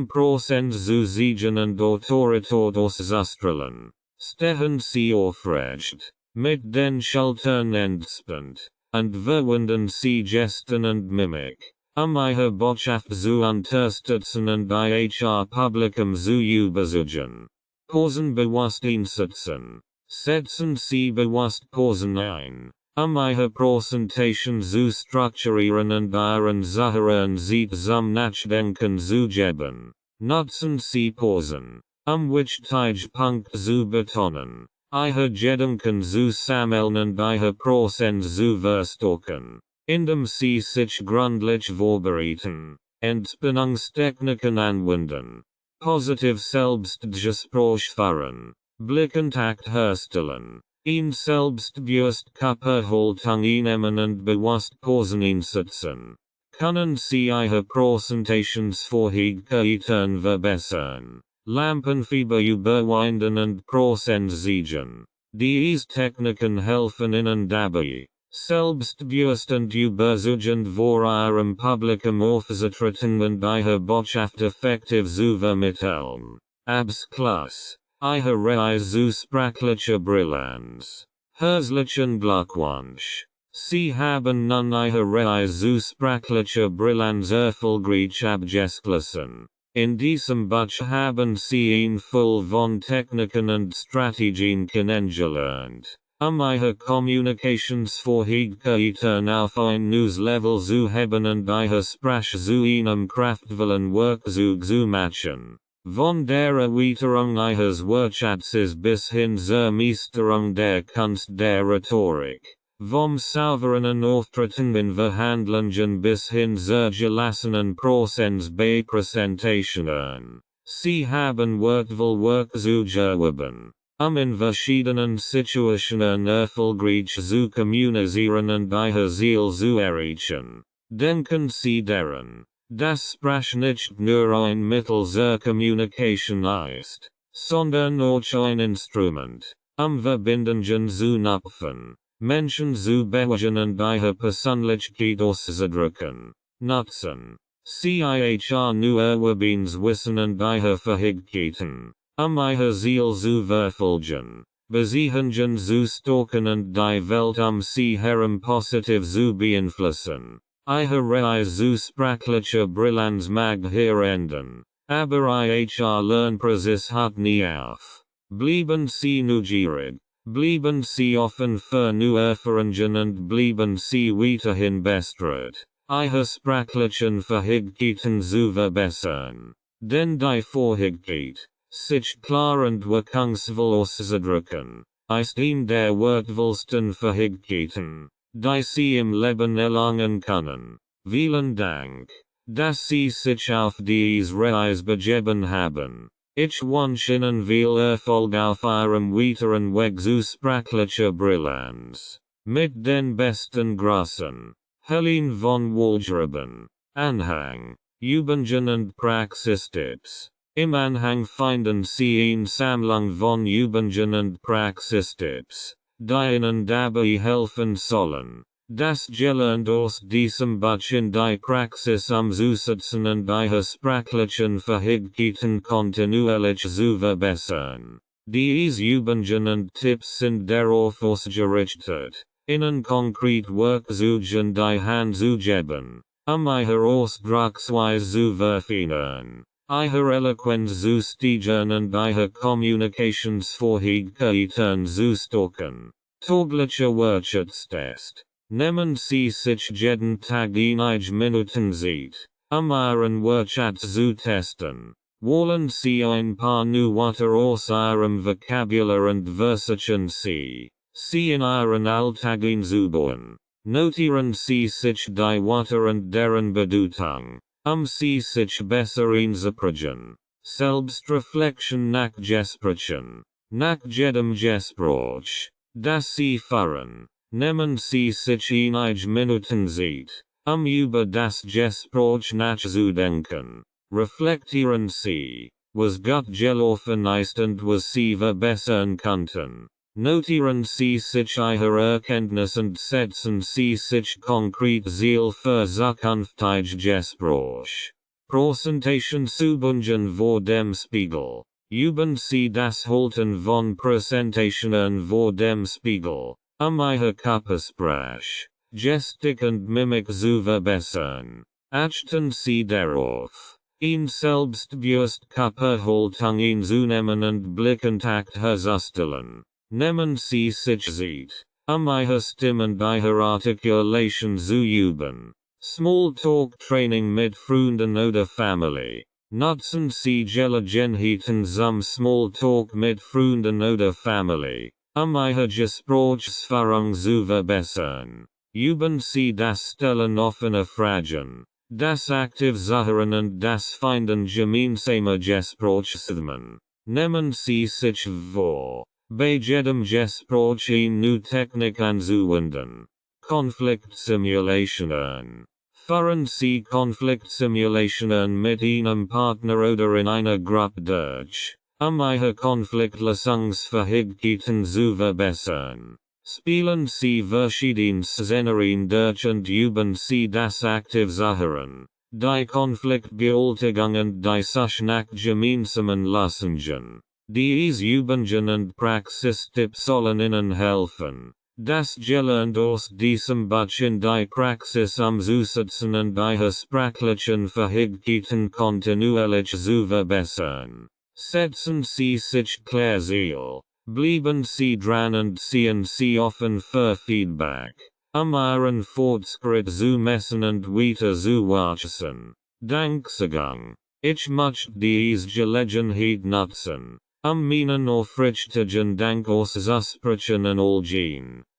Präsenz zu zeigen und Autorität auszustrahlen. Stehen Sie aufrecht, mit den Schultern entspannt, und verwenden Sie Gesten und Mimik, Ihre Botschaft zu unterstützen und IHR Publikum zu überzeugen. Pausen bewusst einsetzen. Setzen Sie bewusst Pausen ein, Ihre Präsentation zu strukturieren und Ihren Zuhörern Zeit zum Nachdenken zu geben. Nutzen Sie Pausen, Wichtigpunkt zu betonen, Ihre Gedanken zu sammeln und Ihre Präsenz zu verstärken, indem Sie sich gründlich vorbereiten, Entspannungstechniken anwenden, positiv Selbstgespräch führen, Blickkontakt herstellen, selbstbewusst Körperhaltung einnehmen und bewusst Pausen einsetzen. Können Sie Ihre Präsentationsfähigkeiten verbessern, Lampenfieber überwinden und Präsenz zeigen. Diese Techniken helfen Ihnen dabei, selbstbewusst und überzeugend vor Ihrem Publikum aufzutreten und Ihre Botschaft effektiv zu vermitteln. Abschluss. Ihre Reise zu sprachlicher Brillanz. Herzlichen Glückwunsch. Sie haben nun Ihre Reise zu sprachlicher Brillanz erfolgreich abgeschlossen. In diesem Buch haben Sie ihn voll von Techniken und Strategien kennengelernt, ihre Kommunikationsfähigkeiten auf ein neues Level zu heben und ihre Sprache zu einem kraftvollen Werkzeug zu machen. Von der Erweiterung Ihres Wortschatzes bis hin zur Meisterung der Kunst der Rhetorik. Vom souveränen Auftreten in Verhandlungen bis hin zur gelassenen Präsenz bei Präsentationen. Sie haben wortvoll Werkzeuge erworben, in verschiedenen Situationen erfolgreich zu kommunizieren und ihr Ziel zu erreichen. Denken Sie daran, dass Sprache nicht nur ein Mittel zur Kommunikation ist, sondern auch ein Instrument, Verbindungen zu knüpfen, Menschen zu bewegen und ihre Persönlichkeit auszudrücken. Nutzen Sie Ihr Neuerwerbenswissen und ihre Fähigkeiten, ihr Ziel zu verfolgen, Beziehungen zu stärken und die Welt Sie herum positiv zu beeinflussen. Ihre Reise zu sprachlicher Brillanz mag hier enden, aber Ihr Lernprozess hat nie auf. Bleiben Sie neugierig, bleiben Sie offen für neue Erfahrungen und bleiben Sie weiterhin bestrebt, Ihre sprachlichen Fähigkeiten zu verbessern. Denn die Fähigkeit, sich klar und wirkungsvoll auszudrücken, ist eine der wertvollsten Fähigkeiten, die Sie im Leben erlangen können. Vielen Dank, dass Sie sich auf diese Reise begeben haben. Ich wünsche Ihnen viel Erfolg auf Ihrem weiteren Weg zu sprachlicher Brillanz. Mit den besten Grüßen. Helene von Waldgraben. Anhang. Übungen und Praxistipps. Im Anhang finden Sie eine Sammlung von Übungen und Praxistipps, die Ihnen dabei helfen sollen, das Gelernt aus diesem Buch in die Praxis umzusetzen und Ihre sprachlichen Fähigkeiten kontinuierlich zu verbessern. Diese Übungen und Tipps sind darauf ausgerichtet, Ihnen konkret Werkzeuge in die Hand zu geben, Ihre Ausdrucksweise zu verfeinern, Ihre Eloquenz zu steigern und Ihre Kommunikationsfähigkeiten zu stärken. Täglicher Wortschatztest. Nehmen Sie sich jeden Tag einige Minuten Zeit, Ihren Wortschatz zu testen. Wollen Sie ein paar neue Wörter aus Ihrem Vokabular und versichern Sie in Ihren Alltag einzubauen. Notieren Sie sich die Wörter und deren Bedeutung, Sie sich besser einzuprägen. Selbstreflexion nach Gesprächen. Nach jedem Gespräch, das Sie führen, nehmen Sie sich einige Minuten Zeit, über das Gespräch nachzudenken. Reflektieren Sie, was gut gelaufen ist und was Sie verbessern könnten. Notieren Sie sich Ihre Erkenntnisse und setzen Sie sich konkret Ziel für zukünftige Gespräche. Präsentationsübungen vor dem Spiegel. Üben Sie das Halten von Präsentationen vor dem Spiegel, Ihre Körpersprache, Gestik und Mimik zu verbessern. Achten Sie darauf, Ihre selbstbewusste Körperhaltung einzunehmen und Blickkontakt herzustellen. Nehmen Sie sich Zeit, Ihre Stimme und Ihre Artikulation zu üben. Smalltalk Training mit Freunden oder Familie. Nutzen Sie Gelegenheiten zum Smalltalk mit Freunden oder Familie, Ihre Gesprächsführung zu verbessern. Üben Sie das Stellen offener Fragen, das aktiv Zuhören und das Finden gemeinsamer Gesprächsthemen. Nehmen Sie sich vor, bei jedem Gespräch eine neue Technik anzuwenden. Konfliktsimulationen. Führen Sie Konfliktsimulationen mit Ihrem Partner oder in einer Gruppe durch, Ihre Konfliktlösungsfähigkeiten zu verbessern. Spielen Sie verschiedene Szenarien durch und üben Sie das aktiv Zuhören, die Konfliktbewältigung und die Suche nach gemeinsamen Lösungen. Diese Übungen und Praxistipps sollen Ihnen helfen, Das gelernt aus diesem Buch in die Praxis umzusetzen und ihre sprachlichen Fähigkeiten kontinuierlich zu verbessern. Setzen Sie sich klar Ziel. Bleiben Sie dran und seien Sie offen für Feedback. Ihren Fortschritt zu messen und weiter zu wertschätzen. Danksagung. Ich möchte diese Gelegenheit nutzen, meinen aufrichtigen Dank auszusprechen an all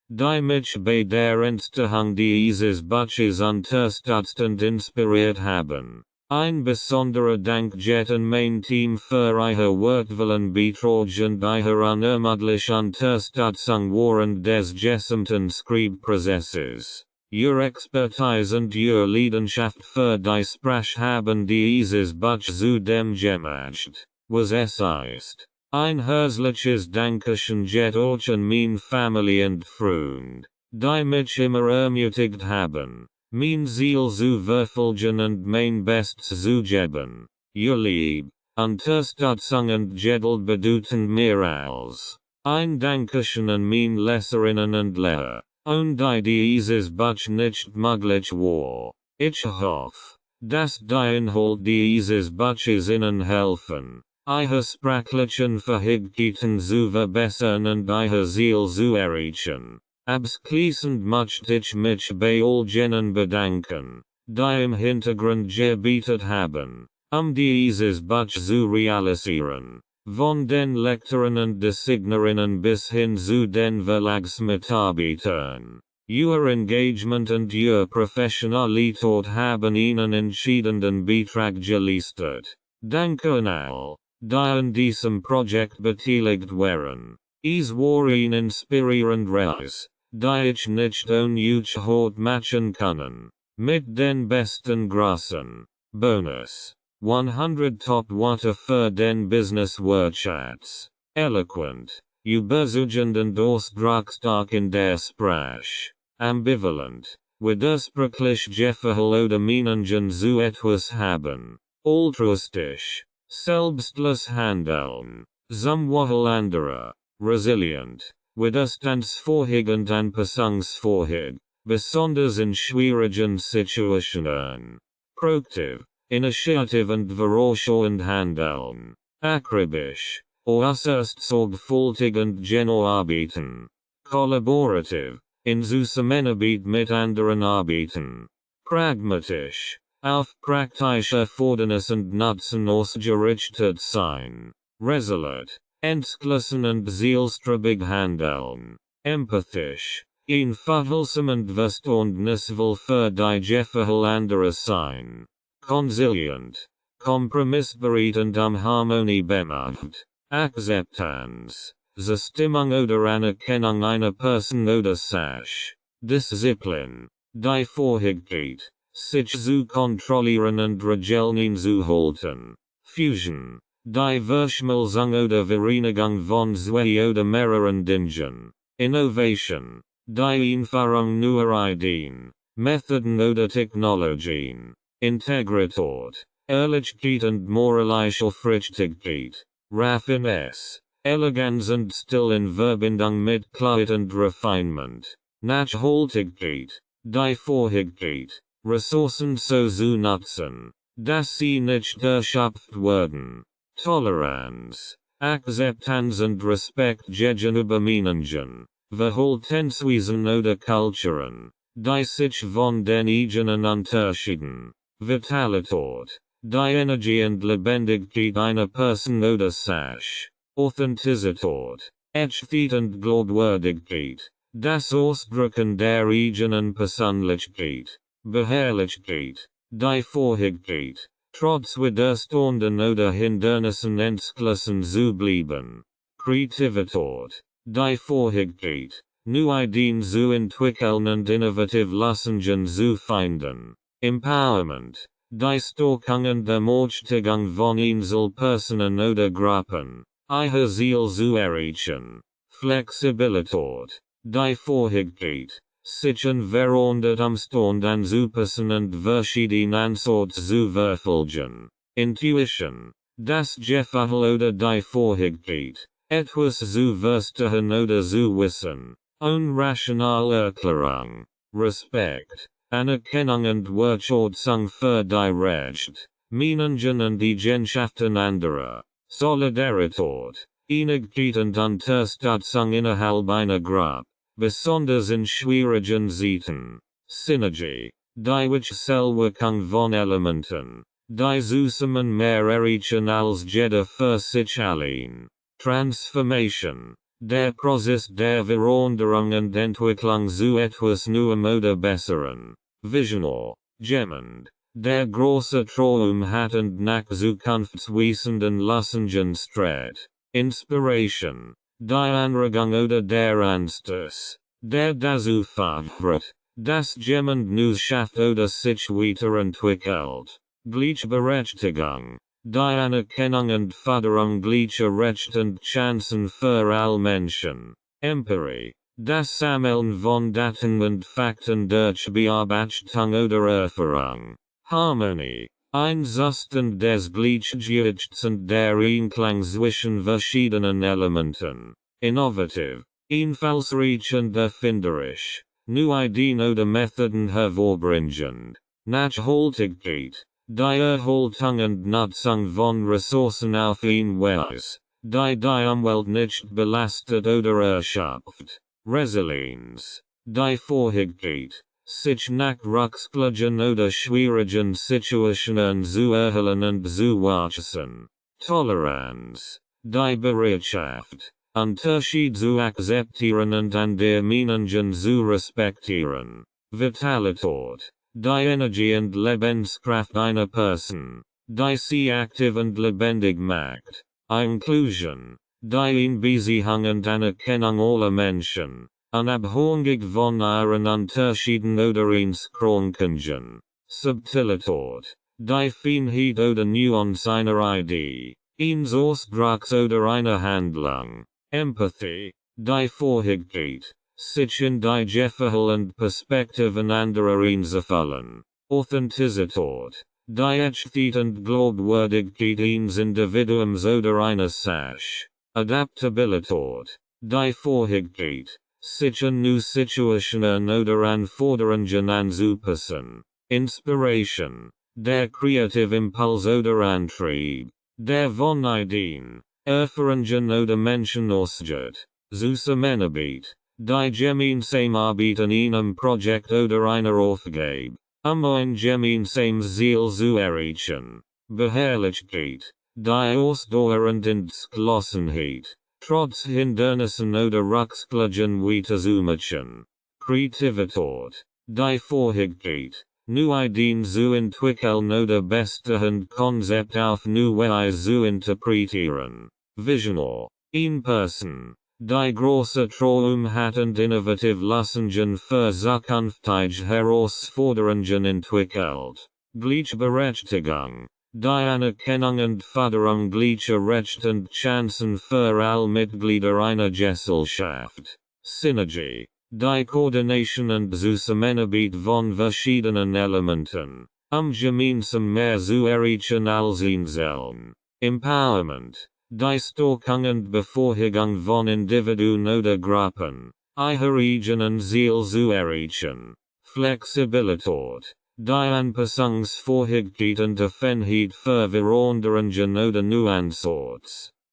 die mich bei der Entstehung dieses Buches unterstützt und inspiriert haben. Ein besonderer Dank geht an mein Team für ihre wertvollen Beiträge und ihre unermüdliche Unterstützung während des gesamten Schreibprozesses. Ihre Expertise und ihre Leidenschaft für die Sprache haben dieses Buch zu dem gemacht, was es ist. Ein herzliches Dankeschön geht euch an meine Familie und Freunde, die mich immer ermutigt haben, mein Ziel zu verfolgen und mein Bestes zu geben. Ihr Lieb, Unterstützung und Geduld bedeuten mehr als ein Dankeschön an meine Leserinnen und Lehrer, und die dieses Buch nicht möglich war. Ich hoffe, dass die Inhalte dieses Buches Ihnen helfen, ihre sprachlichen Fähigkeiten zu verbessern und ihr Ziel zu erreichen. Abschließend möchte ich mich bei all jenen bedanken, die im Hintergrund gebetet haben, dieses Buch zu realisieren. Von den Lektoren und Designerinnen bis hin zu den Verlagsmitarbeitern. Ihr Engagement und Ihr Professionalität haben Ihnen entscheidenden Beitrag geleistet. Danke an all, die an diesem Projekt beteiligt waren. Es war ein inspirierend Reis, die ich nicht ohne euch hat machen können. Mit den besten Grüßen. Bonus. 100 Top Wörter für den Business Wortschatz. Eloquent, überzeugend und ausdrucksstark in der Sprache. Ambivalent, widersprüchlich Gefälle oder Meinungen zu etwas haben. Altruistisch, selbstlos handeln. Zum Wohl anderer. Resilient, widerstandsfähig und anpassungsfähig, besonders in schwierigen Situationen. Proaktiv, initiativ und vorausschauend handeln. Akribisch, äußerst sorgfältig und genau arbeiten. Kollaborativ, in Zusammenarbeit mit anderen arbeiten. Pragmatisch, auf praktische Erfordernis und Nutzen ausgerichtet sein. Resolute, entschlossen und zielstrebig handeln. Empathisch, einfühlsam und verständnisvoll für die Gefälle anderer sein. Conciliant, kompromissbereit und Harmonie bemüht. Akzeptanz, Zustimmung oder Anerkennung einer Person oder Sache. Disziplin, die Fähigkeit, sich zu kontrollieren und Regeln zu halten. Fusion, die Verschmelzung oder Vereinigung von zwei oder mehreren Dingen. Innovation, die Einführung neuer Ideen, Methoden oder Technologien. Integrität, Ehrlichkeit und moralische Aufrichtigkeit. Raffinesse, Eleganz und Stil in Verbindung mit Klarheit und Refinement. Nachhaltigkeit, die Fähigkeit, Ressourcen so zu nutzen, dass sie nicht erschöpft werden. Toleranz, Akzeptanz und Respekt gegenüber Meinungen, Verhaltensweisen oder Kulturen, die sich von den eigenen unterschieden. Vitalität, die Energie und Lebendigkeit einer Person oder Sache. Authentizität, Echtheit und Glaubwürdigkeit, das Ausdrücken der eigenen Persönlichkeit. Beharrlichkeit, die Fähigkeit, trotz Widerständen oder Hindernissen entschlossen zu bleiben. Kreativität, die Fähigkeit, neue Ideen zu entwickeln und innovative Lösungen zu finden. Empowerment, die Stärkung und Ermächtigung von Einzelpersonen oder Gruppen, ihr Ziel zu erreichen. Flexibilität, die Fähigkeit, sich in verändertem Umstand anzupassen und verschiedene Ansätze zu verfolgen. Intuition, das Gefühl oder die Fähigkeit, etwas zu verstehen oder zu wissen, Unrationalerklärung, Respekt, Anerkennung und Wertschätzung für die Recht, Meinungen und Eigenschaften anderer, Solidarität, Einigkeit und Unterstützung innerhalb einer Gruppe, besonders in schwierigen Zeiten, Synergie, die Wechselwirkung von Elementen, die zusammen mehr erreichen als jeder für sich allein, Transformation, der Prozess der Veränderung und Entwicklung zu etwas Neuem oder Besseren, Visionär, jemand, der große Traum hat und nach zukunftsweisenden Lösungen strebt, Inspiration, die Anregung oder der Anstoß, der dazu führt, dass jemand Neues schafft oder sich weiterentwickelt, Gleichberechtigung, die Anerkennung und Förderung gleicher Rechte und Chancen für alle Menschen, Empirie, das Sammeln von Daten und Fakten durch Bearbeitung oder Erfahrung, Harmonie, ein Zustand des Gleichgewichts und der Einklang zwischen verschiedenen Elementen, innovativ, einfallsreich und erfinderisch, neue Ideen oder Methoden hervorbringend, Nachhaltigkeit, die Erhaltung und Nutzung von Ressourcen auf eine Weise, die Umwelt nicht belastet oder erschöpft, Resilienz, die Fähigkeit, sich nach Rückschlägen oder schwierigen Situationen zu erholen und zu wachsen, Toleranz, die Bereitschaft, Unterschied zu akzeptieren und an der Meinungen zu respektieren, Vitalität, die Energie und Lebenskraft einer Person, die sie aktiv und lebendig macht, Inclusion, die Einbeziehung und Anerkennung aller Menschen, unabhängig von ihren Unterschieden oder Einschränkungen, Subtilität, die Feinheit oder Nuance einer Idee, eines Ausdrucks oder einer Handlung, Empathy, die Fähigkeit, sich in die Gefühle und Perspektiven anderer einzufühlen, Authentizität, die Echtheit und Glaubwürdigkeit eines Individuums oder einer Sache, Adaptabilität, die Fähigkeit, sich an neue Situationen oder Anforderungen anzupassen, Inspiration, der Kreative Impuls oder Antrieb, der von Ideen, Erfahrungen oder Menschen ausgeht, Zusammenarbeit, die gemeinsame Arbeit an einem Projekt oder einer Aufgabe, ein gemeinsames Ziel zu erreichen, Beharrlichkeit, die Ausdauer und Entschlossenheit, trotz Hindernissen oder Rückschlägen weiterzumachen, Kreativität, die Fähigkeit, neue Ideen zu entwickeln oder beste Konzept auf neue Weise zu interpretieren, Visionär, eine Person, die große Traum hat und innovative Lösungen für zukünftige Herausforderungen entwickelt, Gleichberechtigung, die Anerkennung und Förderung gleicher Rechte und Chancen für alle Mitglieder einer Gesellschaft, Synergie, die Koordination und Zusammenarbeit von verschiedenen Elementen, gemeinsam mehr zu erreichen als einzeln, Empowerment, die Stärkung und Bevorzugung von Individuen oder Gruppen, ihre eigenen Ziele zu erreichen, Flexibilität, die Anpassungsfähigkeit und Offenheit für Veränderungen oder Nuancen,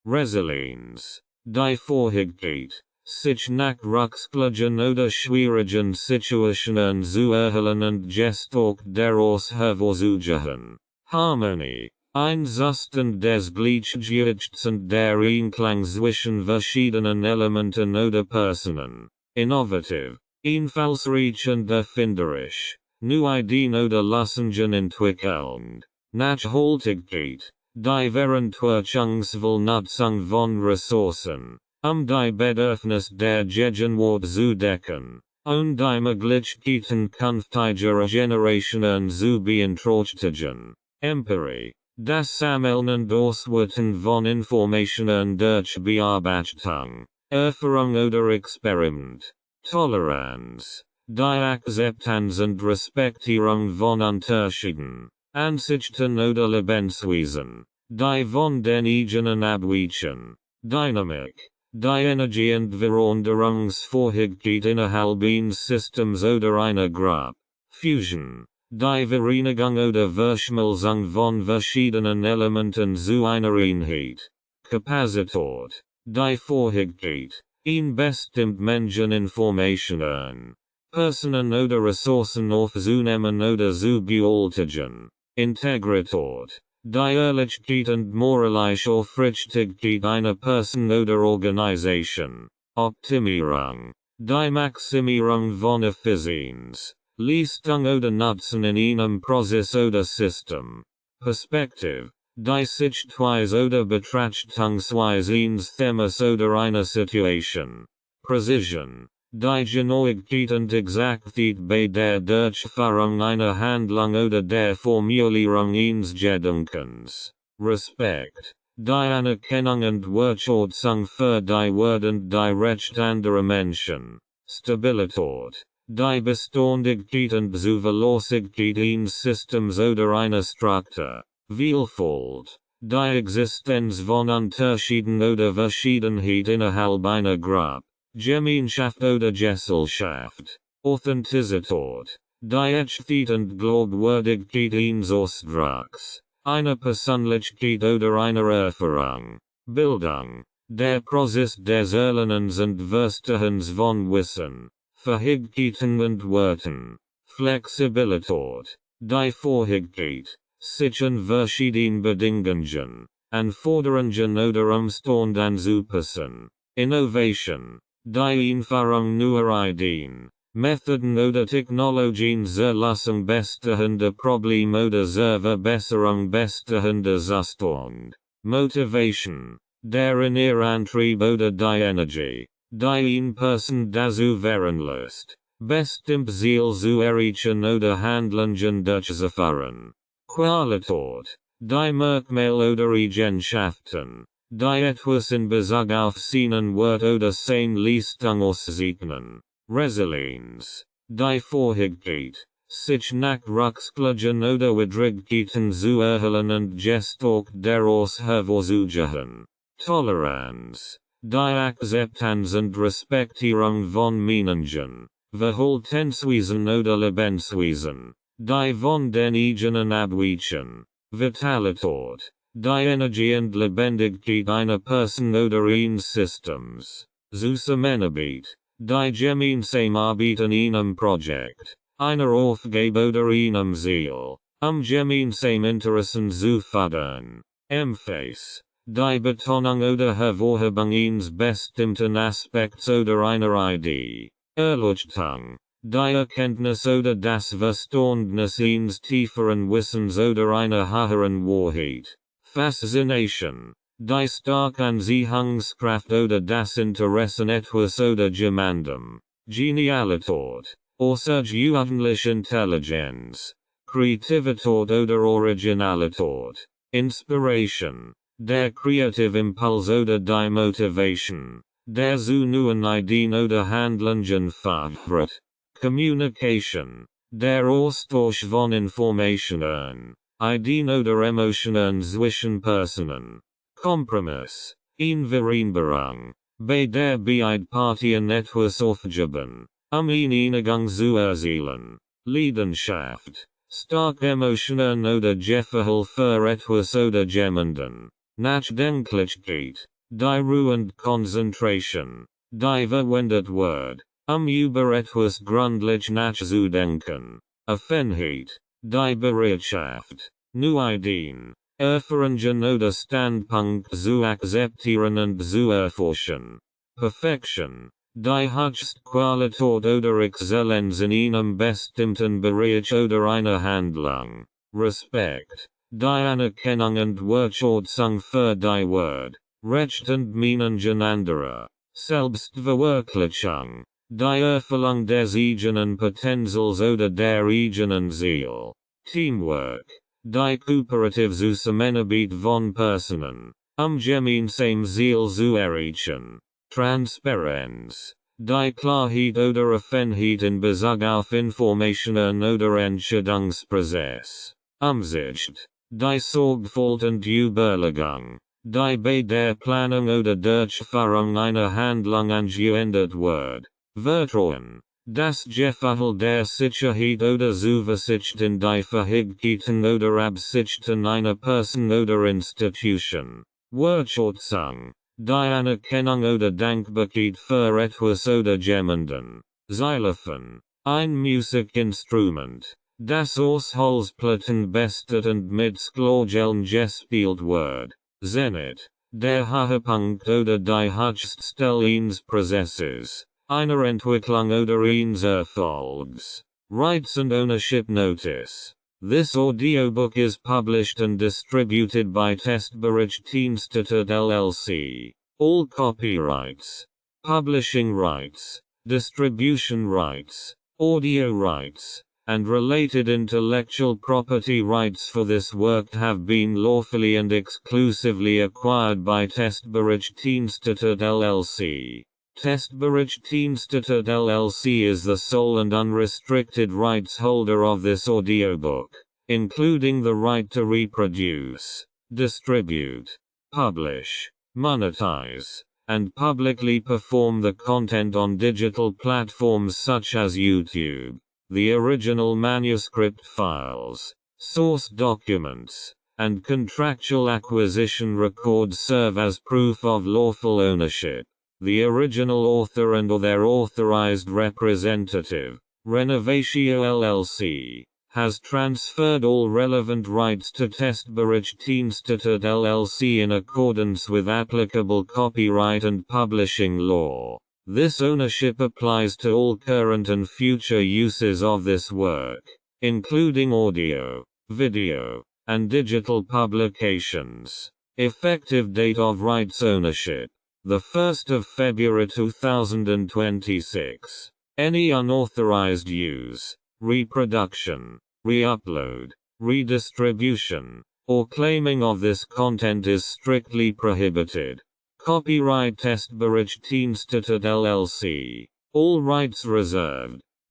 Resilienz, die Fähigkeit, sich nach Rückschlägen oder schwierigen Situationen zu erholen und gestärkt daraus hervorzugehen, Harmonie, ein Zustand des Gleichgewichts und der Einklang zwischen verschiedenen Elementen oder Personen, innovativ, einfallsreich und erfinderisch, neue Ideen oder Lösungen entwickelnd, Nachhaltigkeit, die verantwortungsvolle Nutzung von Ressourcen, die Bedürfnisse der Gegenwart zu decken, und die Möglichkeiten künftiger Generationen zu beeinträchtigen, Empirie, das Sammeln und Auswerten von Informationen durch Bearbeitung, Erfahrung oder Experiment, Toleranz, die Akzeptanz und Respektierung von Unterschieden, Ansichten oder Lebensweisen, die von den eigenen abweichen, Dynamik, die Energie und Veränderungsfähigkeit innerhalb eines Systems oder einer Gruppe. Fusion, die Vereinigung oder Verschmelzung von verschiedenen Elementen zu einer Einheit. Kapazität, die Fähigkeit, ein bestimmt Menschen Informationen, Personen oder Ressourcen aufzunehmen oder zu behalten. Integrität, die Ehrlichkeit und moralische Aufrichtigkeit einer Person oder Organisation. Optimierung, die Maximierung von Effizienz, Leistung oder Nutzen in einem Prozess oder System. Perspektive, die Sichtweise oder Betrachtungsweise eines Themas oder einer Situation. Precision, die Genauigkeit und Exaktheit bei der Durchführung einer Handlung oder der Formulierung eines Gedankens. Respekt, die Anerkennung und Wertschätzung für die Würde und die Rechte anderer Menschen. Stabilität, die Beständigkeit und Zuverlässigkeit eines Systems oder einer Struktur. Vielfalt, die Existenz von Unterschieden oder Verschiedenheit innerhalb einer Gruppe. Gemeinschaft oder Gesellschaft. Authentizität, die Echtheit und Glaubwürdigkeit eines Ausdrucks, einer Persönlichkeit oder einer Erfahrung. Bildung, der Prozess des Erlernens und Verstehens von Wissen, Fähigkeiten und Werten. Flexibilität, die Fähigkeit, sich in verschiedenen Bedingungen, Anforderungen oder Umständen anzupassen. Innovation, die Einführung neuer Ideen, Methoden oder Technologien zur Lösung bestehender Probleme oder zur Verbesserung bestehender Zustände. Motivation, der innere Antrieb oder die Energie, die eine Person dazu veranlasst, bestimmt Ziel zu erreichen oder Handlungen durchzuführen. Qualität, die Merkmale oder Eigenschaften, die etwas in Bezug auf seinen Wert oder seine Leistung auszeichnen. Resilienz, die Fähigkeit, sich nach Rückschlägen oder Widrigkeiten zu erholen und gestärkt daraus hervorzugehen. Toleranz, die Akzeptanz und Respektierung von Meinungen, Verhaltensweisen oder Lebensweisen, die von den eigenen abweichen. Vitalität, die Energie und Lebendigkeit einer Person oder eines Systems. Zusammenarbeit, die gemeinsame Arbeit an einem Projekt, einer Aufgabe oder einem Ziel, gemeinsame Interessen zu fördern. Emphasis, die Betonung oder Hervorhebung eines bestimmten Aspekts oder einer Idee. Erleuchtung, die Erkenntnis oder das Verständnis eines tieferen Wissens oder einer höheren Wahrheit. Fascination, die starke Anziehungskraft oder das Interesse etwas oder jemandem. Genialität, außergewöhnliche Intelligenz. Kreativität oder Originalität. Inspiration, der Creative Impulse oder die Motivation, der zu neuen Ideen oder Handlungen fördert. Communication, der Austausch von Informationen, Ideen oder Emotionen zwischen Personen. Kompromiss, eine Vereinbarung, bei der beide Partien etwas aufgeben, eine Einigung zu erzielen. Leidenschaft, starke Emotionen oder Gefühl für etwas oder jemanden. Nachdenklichkeit, die Ruhe und Konzentration, die verwendet wird, über etwas gründlich nachzudenken. Offenheit, die Bereitschaft, neue Ideen, Erfahrungen oder Standpunkte zu akzeptieren und zu erforschen. Perfektion, die höchste Qualität oder Exzellenz in einem bestimmten Bereich oder einer Handlung. Respekt, die Anerkennung und Wertschätzung für die Wort, Recht und Meinungen anderer. Selbstverwirklichung, die Erfüllung des eigenen Potenzials oder der eigenen Ziel. Teamwork, die kooperative Zusammenarbeit von Personen, gemeinsam Ziel zu erreichen. Transparenz, die Klarheit oder Offenheit in Bezug auf Informationen oder Entscheidungsprozess. Umsicht, die Sorgfalt und Überlegung, die bei der Planung oder Durchführung einer Handlung angewendet wird. Vertrauen. Das Gefühl der Sicherheit oder Zuversicht in die Fähigkeiten oder Absichten einer Person oder Institution. Wertschätzung. Die Anerkennung oder Dankbarkeit für etwas oder jemanden. Xylophon. Ein Musikinstrument, das aus Holzplatten besteht und mit Sklorgeln gespielt wird. Zenit. Der Höhepunkt oder die Höchststelle eines Prozesses, einer Entwicklung oder eines Erfolgs. Rights and Ownership Notice. This audiobook is published and distributed by Testberichtdienste LLC. All copyrights, publishing rights, distribution rights, audio rights, and related intellectual property rights for this work have been lawfully and exclusively acquired by Testberichtdienste LLC. Testberichtdienste LLC is the sole and unrestricted rights holder of this audiobook, including the right to reproduce, distribute, publish, monetize, and publicly perform the content on digital platforms such as YouTube. The original manuscript files, source documents, and contractual acquisition records serve as proof of lawful ownership. The original author and/or their authorized representative, Renovatio LLC, has transferred all relevant rights to Testberichtdienste LLC in accordance with applicable copyright and publishing law. This ownership applies to all current and future uses of this work, including audio, video, and digital publications. Effective date of rights ownership: the 1st of February 2026. Any unauthorized use, reproduction, re-upload, redistribution, or claiming of this content is strictly prohibited. Copyright Testberichtdienste LLC. All rights reserved.